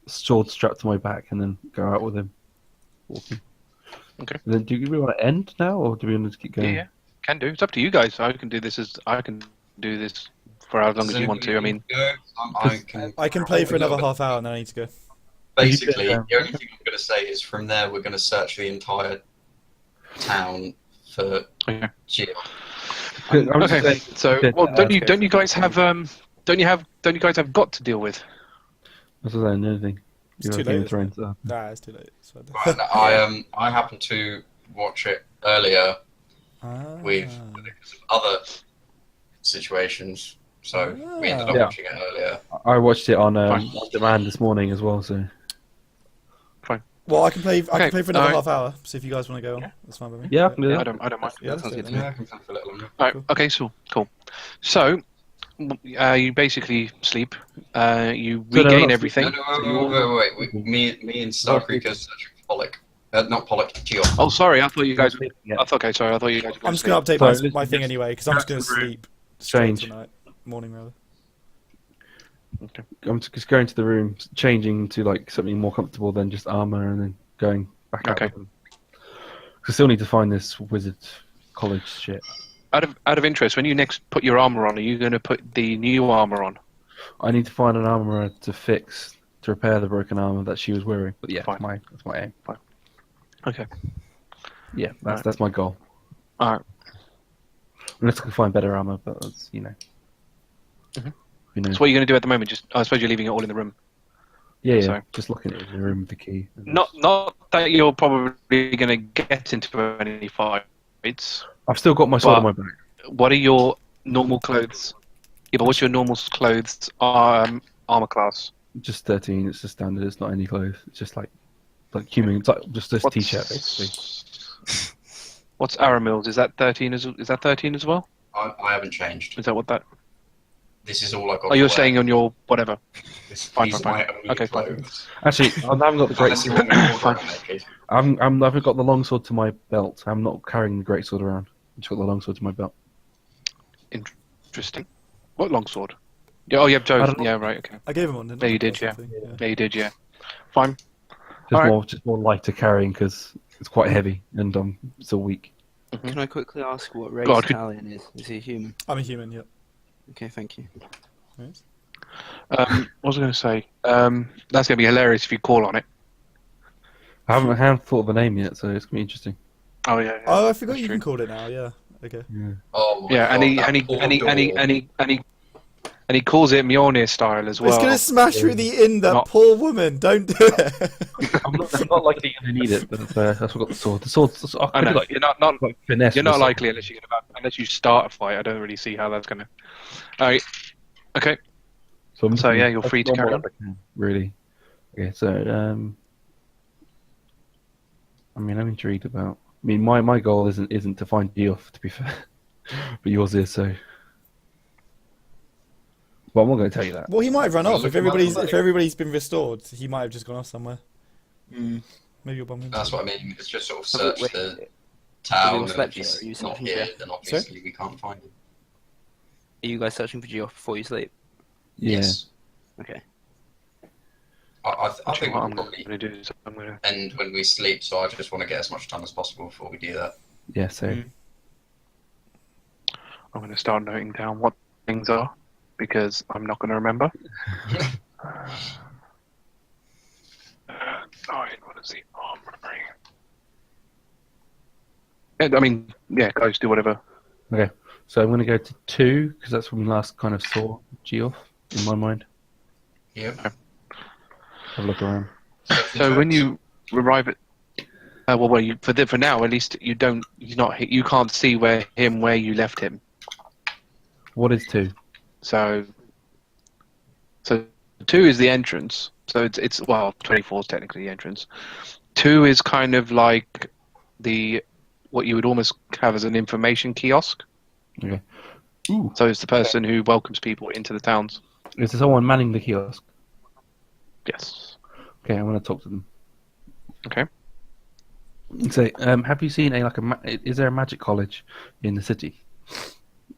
sword strapped to my back, and then go out with him. Walking. Okay. And then, do you really want to end now, or do we want to keep going? Yeah, can do. It's up to you guys. I can do this for as long as you want to. I mean, I can play for another half hour and then I need to go. Basically, the only thing I'm going to say is from there we're going to search the entire town for Geoff. okay. So, well, don't you guys have don't you guys have got to deal with? That's what I'm saying. Anything. It's too late. Nah, it's too late. Right, I happened to watch it earlier because of other situations, so we ended up watching it earlier. I watched it on demand this morning as well. So. Fine. Well, I can play for another half hour. So if you guys want to go on, that's fine with me. Yeah, I can do that. I don't mind. Yeah, That sounds good to me. Yeah, I can play for a little longer. Alright, okay, so cool. So, you basically sleep. You regain everything. No, wait. Me and Starkriek are searching for Pollock. Not Pollock, Geoff. Oh, sorry. I thought you guys. Yeah. I thought you guys. Were I'm just going to update my thing anyway because I'm just going to sleep straight tonight. Morning rather. Okay. I'm just going to the room, changing to like something more comfortable than just armor, and then going back out. Okay. I still need to find this wizard college shit. Out of interest, when you next put your armor on, are you going to put the new armor on? I need to find an armorer to repair the broken armor that she was wearing. But yeah, Fine. that's my aim. Fine. Okay. Yeah, that's my goal. All right. Unless I can find better armor, but that's So what are you going to do at the moment? I suppose you're leaving it all in the room. Yeah. So- Just looking at the room with the key. Not that you're probably going to get into any fights. I've still got my sword on my back. What are your normal clothes? Yeah, but what's your normal clothes armor class? Just 13. It's just standard. It's not any clothes. It's just like human. It's like just this t-shirt basically. What's Aramil's? Is that 13 as well? I haven't changed. Is that what that? This is all I got. Oh, you're saying on your whatever. These Fine. are my only Okay, fine. clothes. Actually, I haven't got the great Unless you sword. want me to order it naked. I haven't got the longsword to my belt. I'm not carrying the great sword around. I've just got the longsword to my belt. Interesting. What longsword? Yeah, oh, you have Joe's. Yeah, right. Okay. I gave him one, didn't I? Yeah, you did. Yeah. Something, Yeah, you did. Yeah. Fine. Just more lighter carrying because it's quite heavy and I'm still weak. Can I quickly ask what race God, Talion is? Is he a human? I'm a human, yep. Okay, thank you. Right. What was I going to say? That's going to be hilarious if you call on it. I haven't thought of a name yet, so it's gonna be interesting. Oh yeah. Oh, I forgot That's you true. can call it now, yeah. Okay. Yeah. Oh my Yeah, God, that poor door. any And he calls it Mjolnir style as well. It's gonna smash through the inn. That poor woman. Don't do it. I'm not likely going to need it, but that's what I got the sword. The sword. I know. You're not like finesse. You're not likely unless you start a fight. I don't really see how that's gonna. All right. Okay. So yeah, you're free to carry on. Really. Okay. So I mean, I'm intrigued about. I mean, my goal isn't to find Geoff, to be fair, but yours is. So. Well, I'm not going to tell you that. Well, he might have run off if everybody's been restored. He might have just gone off somewhere. Maybe you'll bump into. That's what I mean. It's just sort of search the town. And if he's not here, then obviously we can't find him. Are you guys searching for Geoff before you sleep? Yeah. Yes. Okay. I think what we'll I'm probably going to do is I'm going to end when we sleep, so I just want to get as much done as possible before we do that. Yeah. So. I'm going to start noting down what things are because I'm not going to remember. What is the armory? I mean, yeah, guys, do whatever. Okay. So I'm going to go to 2 because that's when we last kind of saw Geoff in my mind. Yep. Okay. Have a look around. So when you arrive at, for now at least you can't see where you left him. What is 2? So 2 is the entrance. So it's 24 is technically the entrance. 2 is kind of like what you would almost have as an information kiosk. Okay. Ooh. So it's the person who welcomes people into the towns. Is there someone manning the kiosk? Yes. Okay, I'm going to talk to them. Okay. So, have you seen is there a magic college in the city?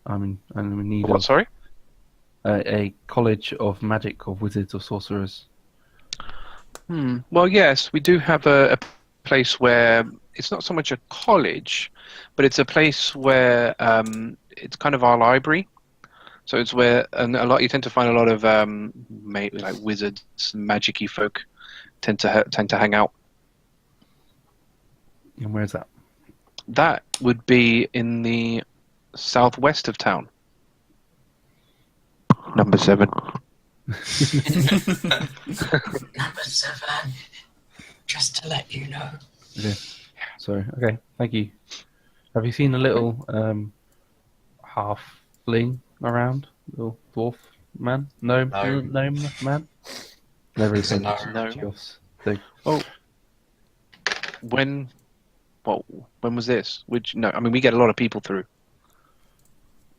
I mean, and we need What? Sorry. A college of magic, of wizards or sorcerers. Well, yes, we do have a place where it's not so much a college, but it's a place where it's kind of our library. So it's where you tend to find a lot of like wizards, magic-y folk tend to hang out. And where's that? That would be in the southwest of town. Number 7. Number 7. Just to let you know. Okay. Sorry. Okay. Thank you. Have you seen a little halfling around? Little dwarf man? Gnome man? Never It's a even gnome. Oh. When was this? No, I mean we get a lot of people through.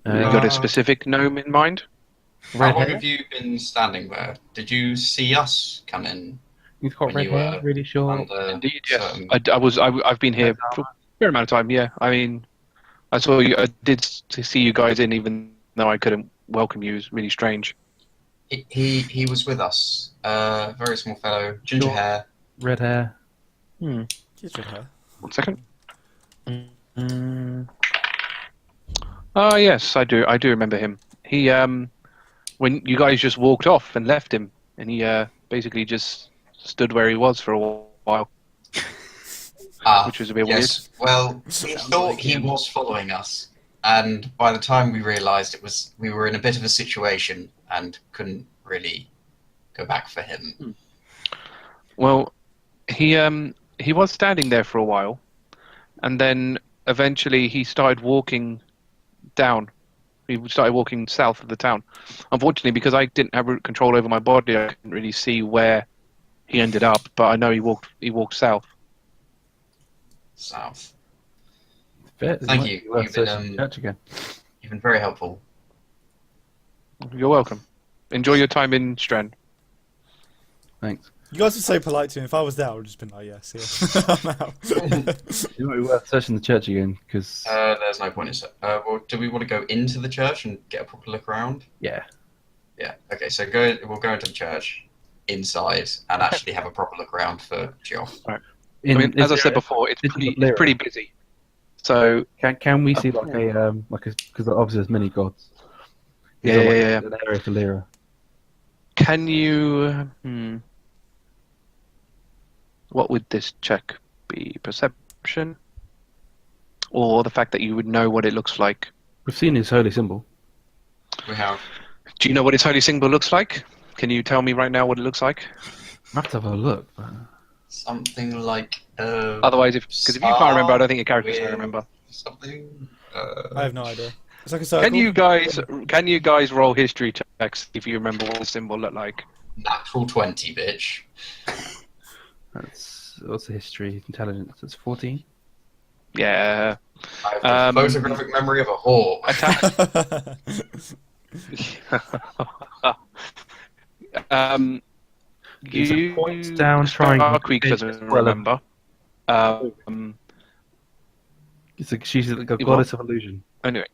You got a specific gnome in mind? How long have you been standing there? Did you see us come in? He's got red hair, really short. Indeed, yes. I've been here for a fair amount of time. Yeah, I mean, I saw you. I did see you guys in, even though I couldn't welcome you. It was really strange. He was with us. Very small fellow, ginger hair. Red hair. Ginger hair. 1 second. Oh yes, I do. I do remember him. He when you guys just walked off and left him, and he basically just stood where he was for a while, which was a bit weird. Well, we thought he was following us, and by the time we realised we were in a bit of a situation and couldn't really go back for him. Well, he was standing there for a while, and then eventually he started walking down. He started walking south of the town. Unfortunately, because I didn't have root control over my body, I couldn't really see where he ended up. But I know he walked south. South. Thank you. You've been very helpful. You're welcome. Enjoy your time in Stren. Thanks. You guys are so polite to him. If I was there, I would have just been like, yes, yeah. I'm out. It might be worth searching the church again, because... there's no point in it. Well, do we want to go into the church and get a proper look around? Yeah. Yeah, okay, so we'll go into the church, inside, and actually have a proper look around for Geoff. Right. I mean, as I said before, it's pretty busy. So... Can we see because obviously there's many gods. Yeah. An area for Lyra. Can you... What would this check be? Perception? Or the fact that you would know what it looks like? We've seen his holy symbol. We have. Do you know what its holy symbol looks like? Can you tell me right now what it looks like? I have to have a look. Something like. Otherwise, because if you can't remember, I don't think your character's going to remember. Something. I have no idea. It's like a circle. Can you guys roll history checks if you remember what the symbol looked like? Natural 20, bitch. What's the history? Intelligence. It's 14. Yeah. I have the photographic memory of a hawk. You points down triangle. Starkriek doesn't remember. She's like a goddess of illusion. Anyway.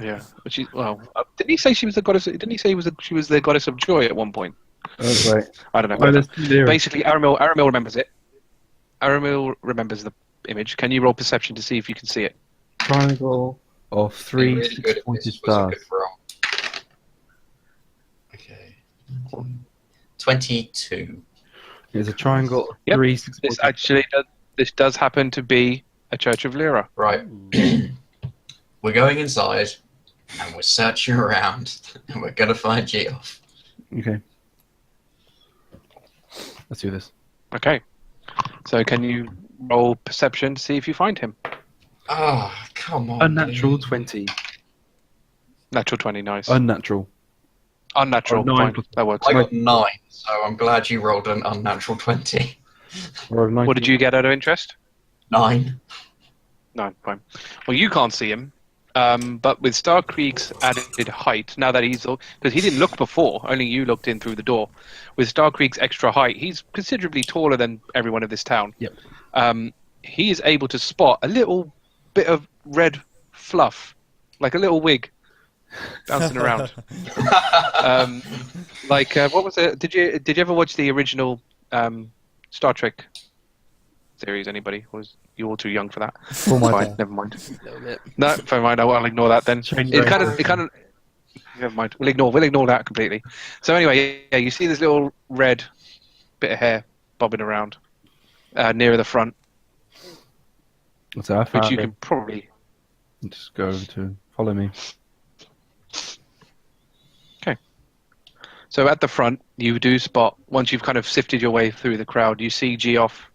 Yeah. Didn't he say she was the goddess? Didn't he say she was the goddess of joy at one point? Oh, right. I don't know. Basically, Aramil remembers it. Aramil remembers the image. Can you roll perception to see if you can see it? Triangle of 3 Really good if pointed this was a stars. good roll. Okay. 22. There's a triangle of Yep. 3 This does happen to be a Church of Lyra. Right. We're going inside, and we're searching around, and we're gonna find Geoff. Okay. Let's do this. Okay. So can you roll perception to see if you find him? Oh, come on. Unnatural dude. 20. Natural 20, nice. Unnatural. Unnatural, 9 fine. That works. I got 9, so I'm glad you rolled an unnatural 20. Or a 19. What did you get out of interest? 9. 9, fine. Well, you can't see him, but with Starkriek's added height, now that because he didn't look before, only you looked in through the door. With Starkriek's extra height, he's considerably taller than everyone of this town. Yep. He is able to spot a little bit of red fluff, like a little wig, bouncing around. What was it? Did you ever watch the original Star Trek series? Anybody? Was you all too young for that? For my Fine, dad. never mind. A little bit. No, never mind. I'll ignore that then. Change It kind of. Never mind. We'll ignore that completely. So anyway, yeah, you see this little red bit of hair bobbing around near the front, So I which found you him. can probably. Just go over to follow me. So at the front, you do spot, once you've kind of sifted your way through the crowd, you see Geoff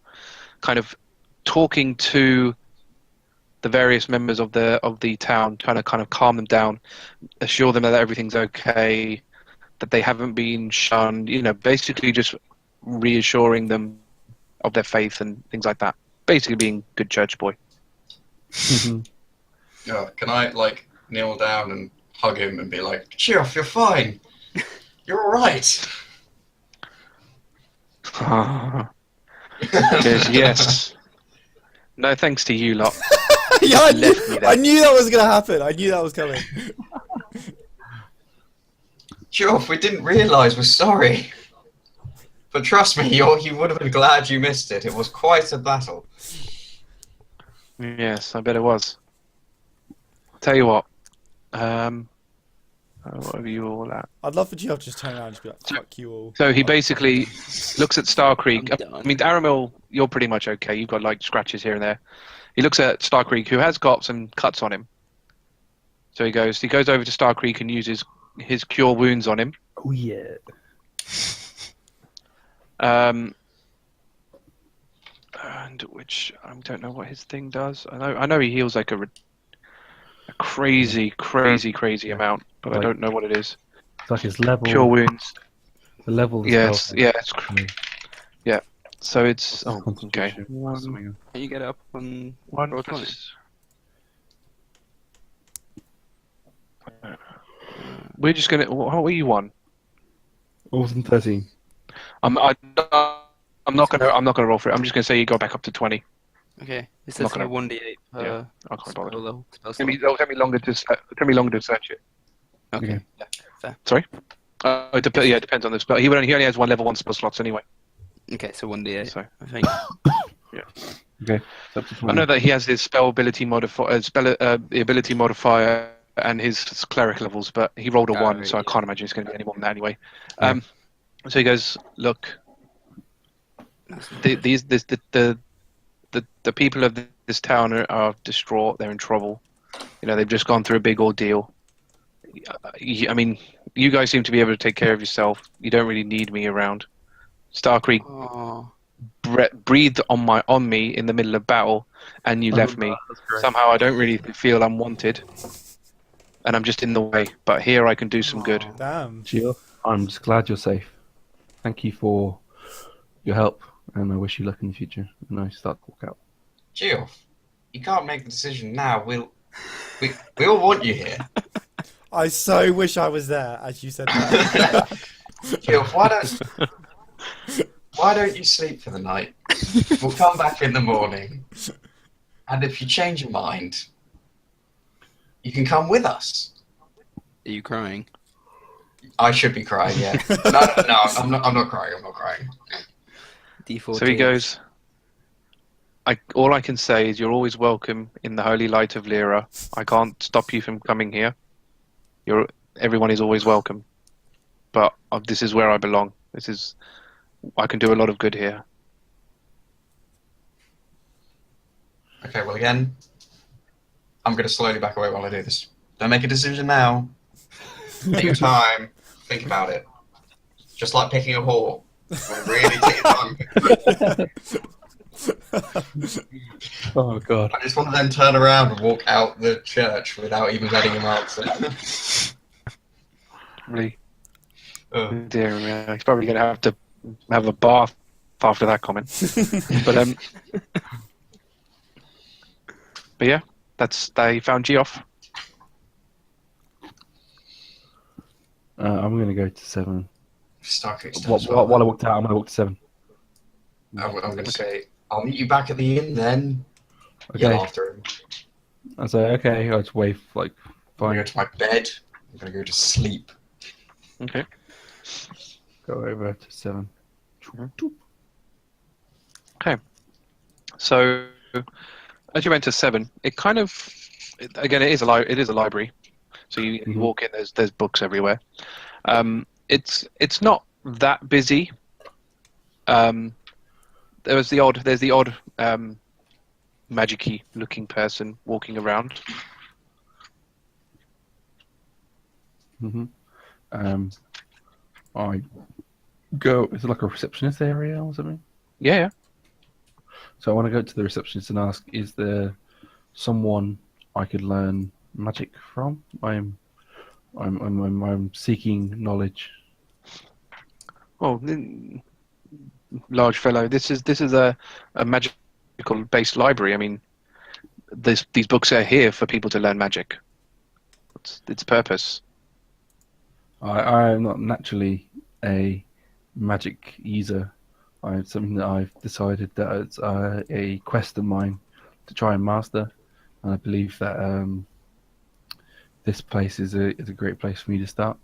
kind of talking to the various members of the town, trying to kind of calm them down, assure them that everything's okay, that they haven't been shunned, basically just reassuring them of their faith and things like that. Basically being good church boy. Yeah, can I, kneel down and hug him and be like, Geoff, you're fine. You're alright. Yes. No thanks to you lot. Yeah, Left me there. I knew that was going to happen. I knew that was coming. Geoff, we didn't realise, we're sorry. But trust me, you would have been glad you missed it. It was quite a battle. Yes, I bet it was. Tell you what. What are you all at? I'd love for Geoff to just turn around and just be like, fuck you all. So he basically looks at Starkriek. I'm done. I mean, Aramil, you're pretty much okay. You've got scratches here and there. He looks at Starkriek, who has got some cuts on him. So he goes over to Starkriek and uses his cure wounds on him. Oh yeah. And which I don't know what his thing does. I know he heals like a crazy amount, but I don't know what it is. It's like his level. Cure wounds. The level. Of the Yes, spell. yeah, yeah. So it's okay. Concentration. Can you get up on One roll 20? plus. We're just gonna. What were you on? Awesome 13. I'm not gonna roll for it. I'm just gonna say you go back up to 20. Okay. It I'm not says gonna- 1d8 per Yeah, I can't spell bother. level. Spell It'll slot. take me longer to search it. Okay. Okay. Yeah, fair. Sorry. It depends on the spell. He only has one level 1 spell slots anyway. Okay, so 1d8, So I think. Okay. It's up to 20. I know that he has his spell ability modifier, the ability modifier, and his cleric levels, but he rolled a 1, so I can't imagine it's going to be any more than that anyway. So he goes, look, the people of this town are distraught. They're in trouble. They've just gone through a big ordeal. I mean, you guys seem to be able to take care of yourself. You don't really need me around. Starkriek Oh, breathed on me in the middle of battle, and you left me. Somehow, I don't really feel I'm wanted, and I'm just in the way. But here, I can do some good. Damn. Gio, I'm just glad you're safe. Thank you for your help, and I wish you luck in the future. And I start to walk out. Geoff, you can't make the decision now. We all want you here. I so wish I was there as you said that. Geoff, why don't you sleep for the night? We'll come back in the morning. And if you change your mind, you can come with us. are you crying? I should be crying, yeah. No, I'm not crying. I'm not crying. D4 So he tears. goes. All I can say is you're always welcome in the holy light of Lyra. I can't stop you from coming here. Everyone is always welcome. But this is where I belong. I can do a lot of good here. Okay, well again, I'm going to slowly back away while I do this. Don't make a decision now. Take your time. Think about it. Just like picking a whore. Really take your time. Oh God! I just want to then turn around and walk out the church without even letting him answer. Really, Oh. dear me. He's probably going to have to have a bath after that comment. But yeah, they found Geoff. I'm going to go to 7. Starkriek While I walked out, I'm going to walk to 7. I'm going to say, I'll meet you back at the inn then. Okay. Yell after him. I say, okay. I just wave like, I'm going fine. to go to my bed. I'm going to go to sleep. Okay. Go over to 7. So, as you enter 7, it kind of, again, it is a library. So you walk in, there's books everywhere. It's not that busy. There's the odd magic-y looking person walking around. I go. Is it like a receptionist area or something? Yeah. So I want to go to the receptionist and ask: is there someone I could learn magic from? I'm seeking knowledge. Oh, large fellow. This is a magical based library. I mean, these books are here for people to learn magic. It's its purpose. I am not naturally a magic user. It's something that I've decided that it's a quest of mine to try and master, and I believe that this place is a great place for me to start.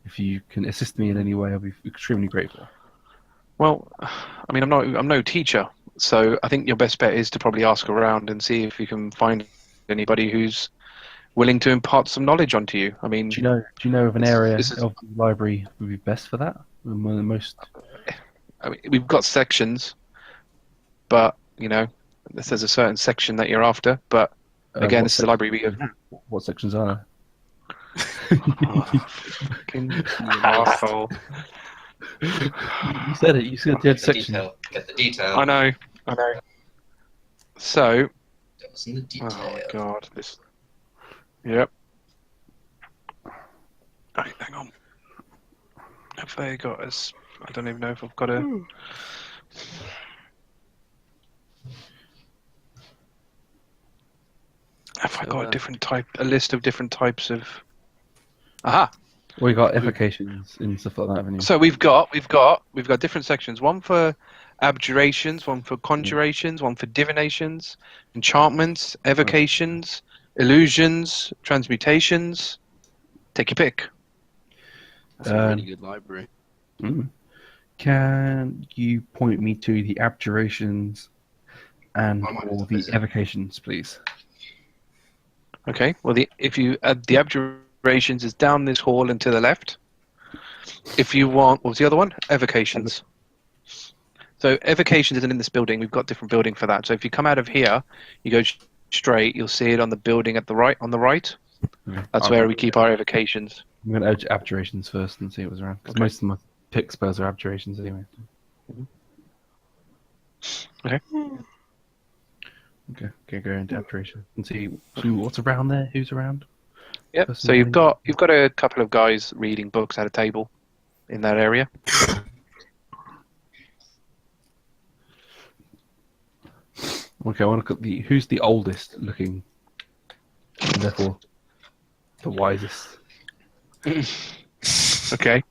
If you can assist me in any way, I'll be extremely grateful. Well, I mean, I'm no teacher, so I think your best bet is to probably ask around and see if you can find anybody who's willing to impart some knowledge onto you. I mean, Do you know of an area of the library would be best for that? One of the most. I mean, we've got sections, but there's a certain section that you're after. But again, this is a library. What sections are there? Fucking asshole. You said it. You said the section. Get the detail. I know. So, What's in the detail? oh my god, this. Yep. Right, hang on. Have they got us? I don't even know if I've got a. Have I got a list of different types of? Aha! We got evocations and stuff like that, haven't you? So we've got different sections. One for abjurations, one for conjurations, one for divinations, enchantments, evocations, illusions, transmutations. Take your pick. That's a really good library. Can you point me to the abjurations and or the evocations, please? Okay. Well, the abjurations is down this hall and to the left. If you want, what was the other one? Evocations. So evocations isn't in this building. We've got different building for that. So if you come out of here, you go straight. You'll see it on the building at the right. On the right. Okay. That's where we keep our evocations. I'm going to abjurations first and see what was around. Because most of my pick spells are abjurations anyway. Okay. Okay, go into abjuration and see what's around there. Who's around? Yep. So you've got a couple of guys reading books at a table in that area. Okay, I want to look at who's the oldest looking, and therefore the wisest. Okay.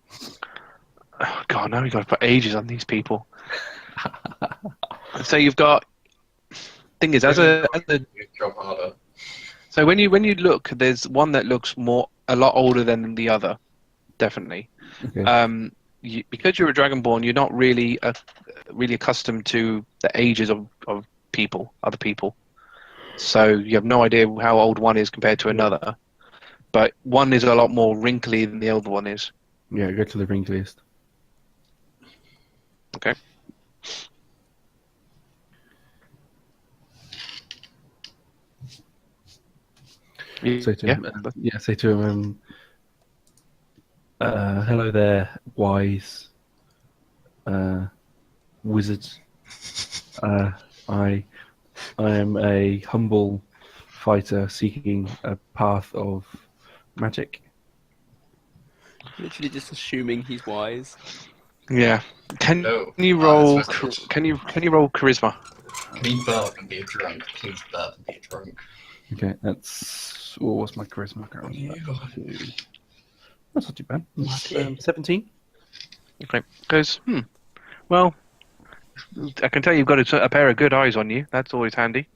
Oh God, now we've got to put ages on these people. So you've got. Thing is, job harder. so when you look, there's one that looks a lot older than the other, definitely. Okay. Because you're a Dragonborn, you're not really really accustomed to the ages of other people. So you have no idea how old one is compared to another. But one is a lot more wrinkly than the other one is. Yeah, go to the wrinkliest. Okay. Say to him, say to him, hello there, wise wizard. I am a humble fighter seeking a path of magic. Literally just assuming he's wise. Yeah. Can you roll charisma? Me burp and be a drunk. Please burp and be a drunk. Okay, what's my charisma? I can't remember. That's not too bad. 17. Okay. Goes. Well, I can tell you've got a pair of good eyes on you. That's always handy.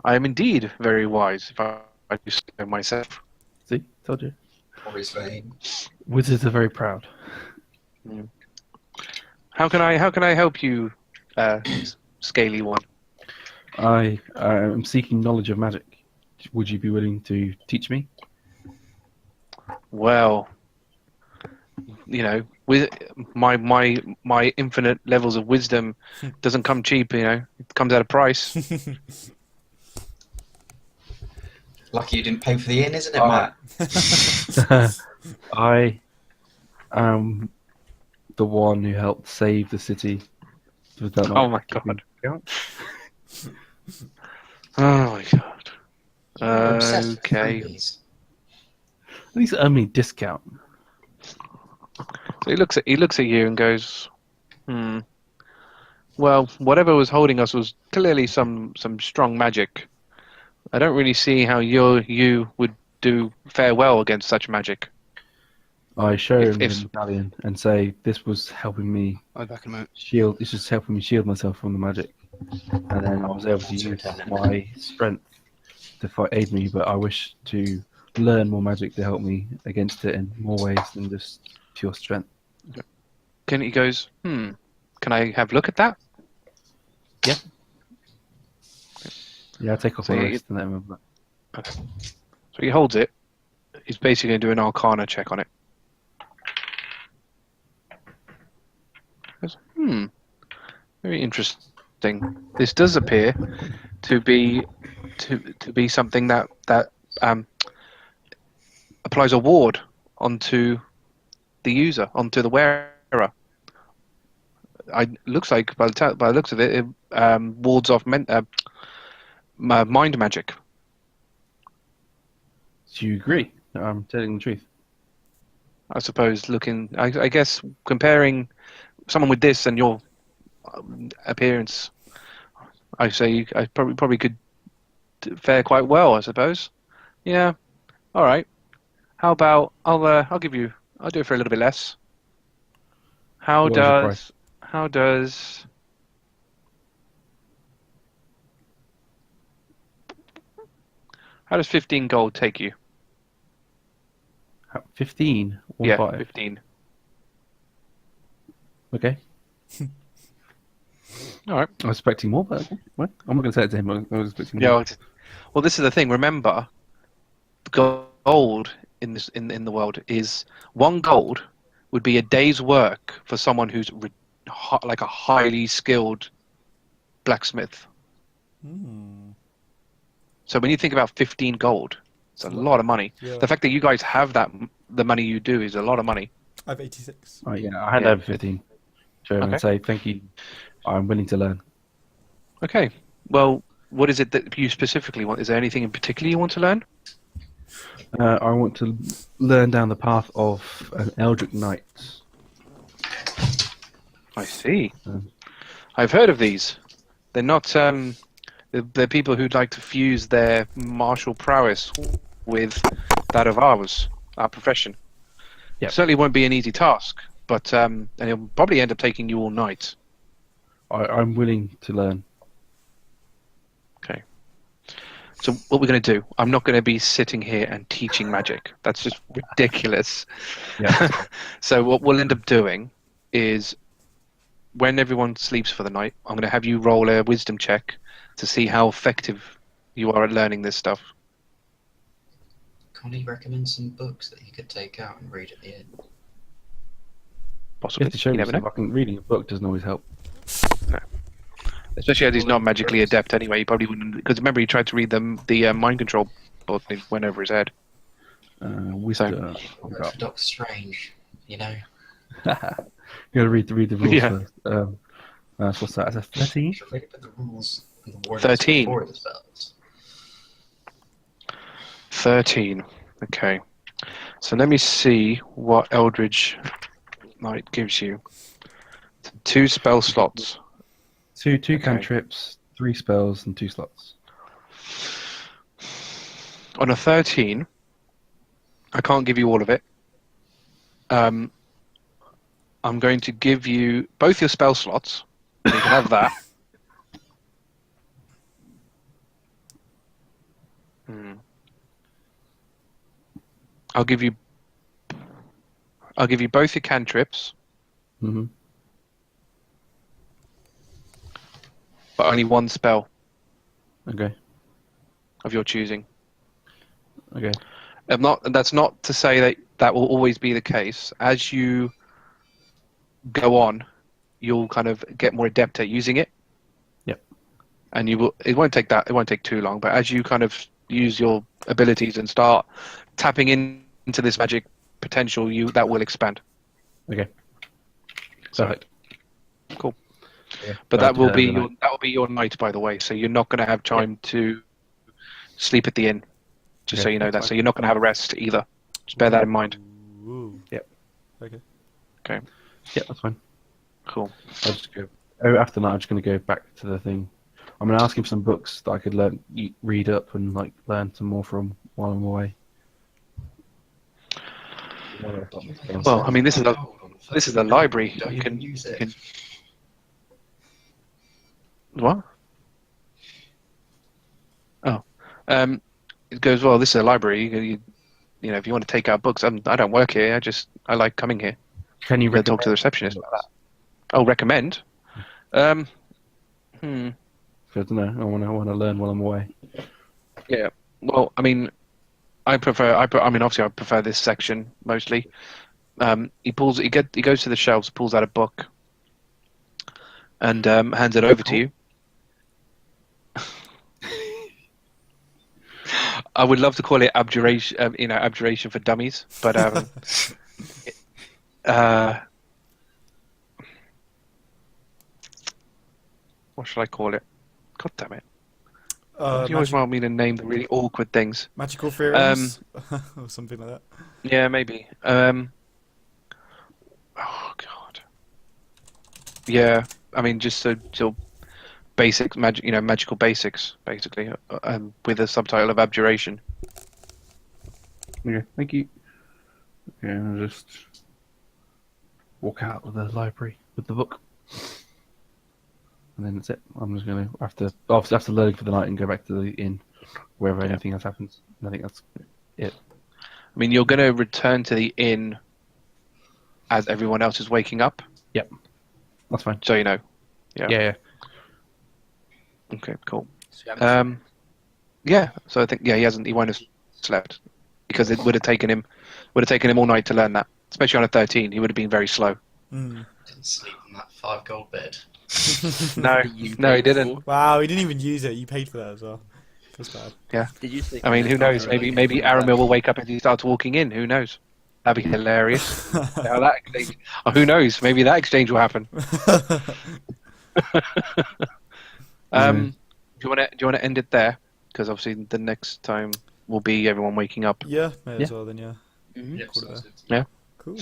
I am indeed very wise, if I do say myself. See, told you. Always vain. Wizards are very proud. How can I help you, scaly one? I am seeking knowledge of magic. Would you be willing to teach me? Well, with my infinite levels of wisdom doesn't come cheap. It comes at a price. Lucky you didn't pay for the inn, isn't it, Matt? I am the one who helped save the city. Oh my god. Oh my god. Okay. At least earn me discount. So he looks at you and goes, Well, whatever was holding us was clearly some strong magic. I don't really see how you would fare well against such magic. I show him the medallion and say, "This was helping me shield. This was helping me shield myself from the magic." And then I was able to use my strength to aid me, but I wish to learn more magic to help me against it in more ways than just pure strength. He goes, Can I have a look at that? Yeah. Yeah, I'll take off my wrist and let him have that. Okay. So he holds it. He's basically going to do an Arcana check on it. He goes, very interesting. This does appear to be something that applies a ward onto the user, onto the wearer. Looks like by the looks of it, wards off mind magic. Do you agree that I'm telling the truth? I suppose I guess comparing someone with this and your appearance, I say I probably could fare quite well. I suppose. Yeah. All right. How about I'll do it for a little bit less. How does 15 gold take you? 15? Yeah, 5. 15. Okay. All right. I was expecting more, but well, I'm not going to say it to him. I was expecting more. Yeah. Well, this is the thing. Remember, gold in the world is 1 gold would be a day's work for someone who's like a highly skilled blacksmith. So when you think about 15 gold, It's a lot of money. Yeah. The fact that you guys have the money you do is a lot of money. I have 86. Oh yeah, I hand Yeah. over 15 to him and say thank you. I'm willing to learn. Okay. Well, what is it that you specifically want? Is there anything in particular you want to learn? I want to learn down the path of an Eldritch Knight. I see. Um, I've heard of these. They're not. They're people who'd like to fuse their martial prowess with that of our profession. Yep. Certainly won't be an easy task, but and it'll probably end up taking you all night. I'm willing to learn. Okay. So what we're going to do? I'm not going to be sitting here and teaching magic. That's just ridiculous. Yeah. So what we'll end up doing is, when everyone sleeps for the night, I'm going to have you roll a wisdom check to see how effective you are at learning this stuff. Can't he recommend some books that he could take out and read at the end? You Possibly. have to show You me never know. stuff. I can reading a book doesn't always help. Especially as he's not magically adept anyway. He probably wouldn't. Because remember, he tried to read the mind control book and it went over his head. Wisdom. Works for Doctor Strange, you know. You got to read the rules Yeah. first. So what's that? Is that 13? Should read the rules and the warnings 13. before the spells. 13. Okay. So let me see what Eldritch Knight gives you. 2 spell slots. Two Okay. cantrips, 3 spells, and 2 slots. On a 13, I can't give you all of it. I'm going to give you both your spell slots. You can have that. I'll give you both your cantrips, Mm-hmm. but only one spell Okay. of your choosing. Okay. That's not to say that will always be the case. As you go on, you'll kind of get more adept at using it. Yep. And it won't take too long, but as you kind of use your abilities and start tapping into this magic potential, that will expand. Okay. So- Perfect. Cool. Yeah. But that will be overnight. your night, by the way. So you're not going to have time to sleep at the inn. Just so Okay, you know that's that. fine. So you're not going to have a rest either. Just bear that in mind. Ooh. Yep. Okay. Okay. Yeah, that's fine. Cool. I'll just go. Oh, after that, I'm just going to go back to the thing. I'm going to ask him some books that I could read up and learn some more from while I'm away. Well, I mean, this is a library. Don't You even can use you it. can. What? Oh, it goes well. This is a library. You know, if you want to take out books, I don't work here. I like coming here. Can you You talk to the recommend receptionist books? about that. Oh, recommend? Hmm. I don't know. I want to learn while I'm away. Yeah. Well, I mean, I mean, obviously, I prefer this section mostly. He goes to the shelves, pulls out a book, and hands it over to you. I would love to call it abjuration, abjuration for dummies, but what should I call it? God damn it! You always want me to name the really awkward things. Magical theorems or something like that. Yeah, maybe. Oh God. Yeah, I mean, just so basic magical basics, basically, with a subtitle of abjuration. Okay, thank you. Okay, I'll just walk out of the library with the book. And then that's it. I'm just going to, after learning for the night, and go back to the inn, wherever anything else happens. And I think that's it. I mean, you're going to return to the inn as everyone else is waking up, Yep. That's fine. so you know. Yeah. Okay, cool. So you haven't- Yeah, so I think he won't have slept because it would have taken him all night to learn that. Especially on a 13, he would have been very slow. Mm. Didn't sleep on that 5 gold bed. No, You no, he paid didn't. for. Wow, he didn't even use it. You paid for that as well. That's bad. Yeah. Did you see? I mean, who knows? Maybe Aramil will wake up and he starts walking in. Who knows? That'd be hilarious. How that exchange, who knows? Maybe that exchange will happen. Do you want to end it there? Because obviously the next time will be everyone waking up. Yeah, may as well then. Yeah. Yep, Call it sounds there. good. Yeah. Cool.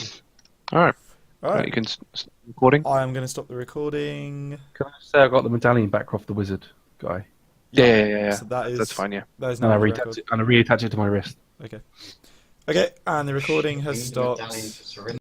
All right. All right. You can stop recording. I am going to stop the recording. Can I say I got the medallion back off the wizard guy? Yeah. So that's fine. Yeah. That is And now I on the reattach record. it, and I reattach it to my wrist. Okay. Okay, and the recording has Medallion stopped. for Surrender.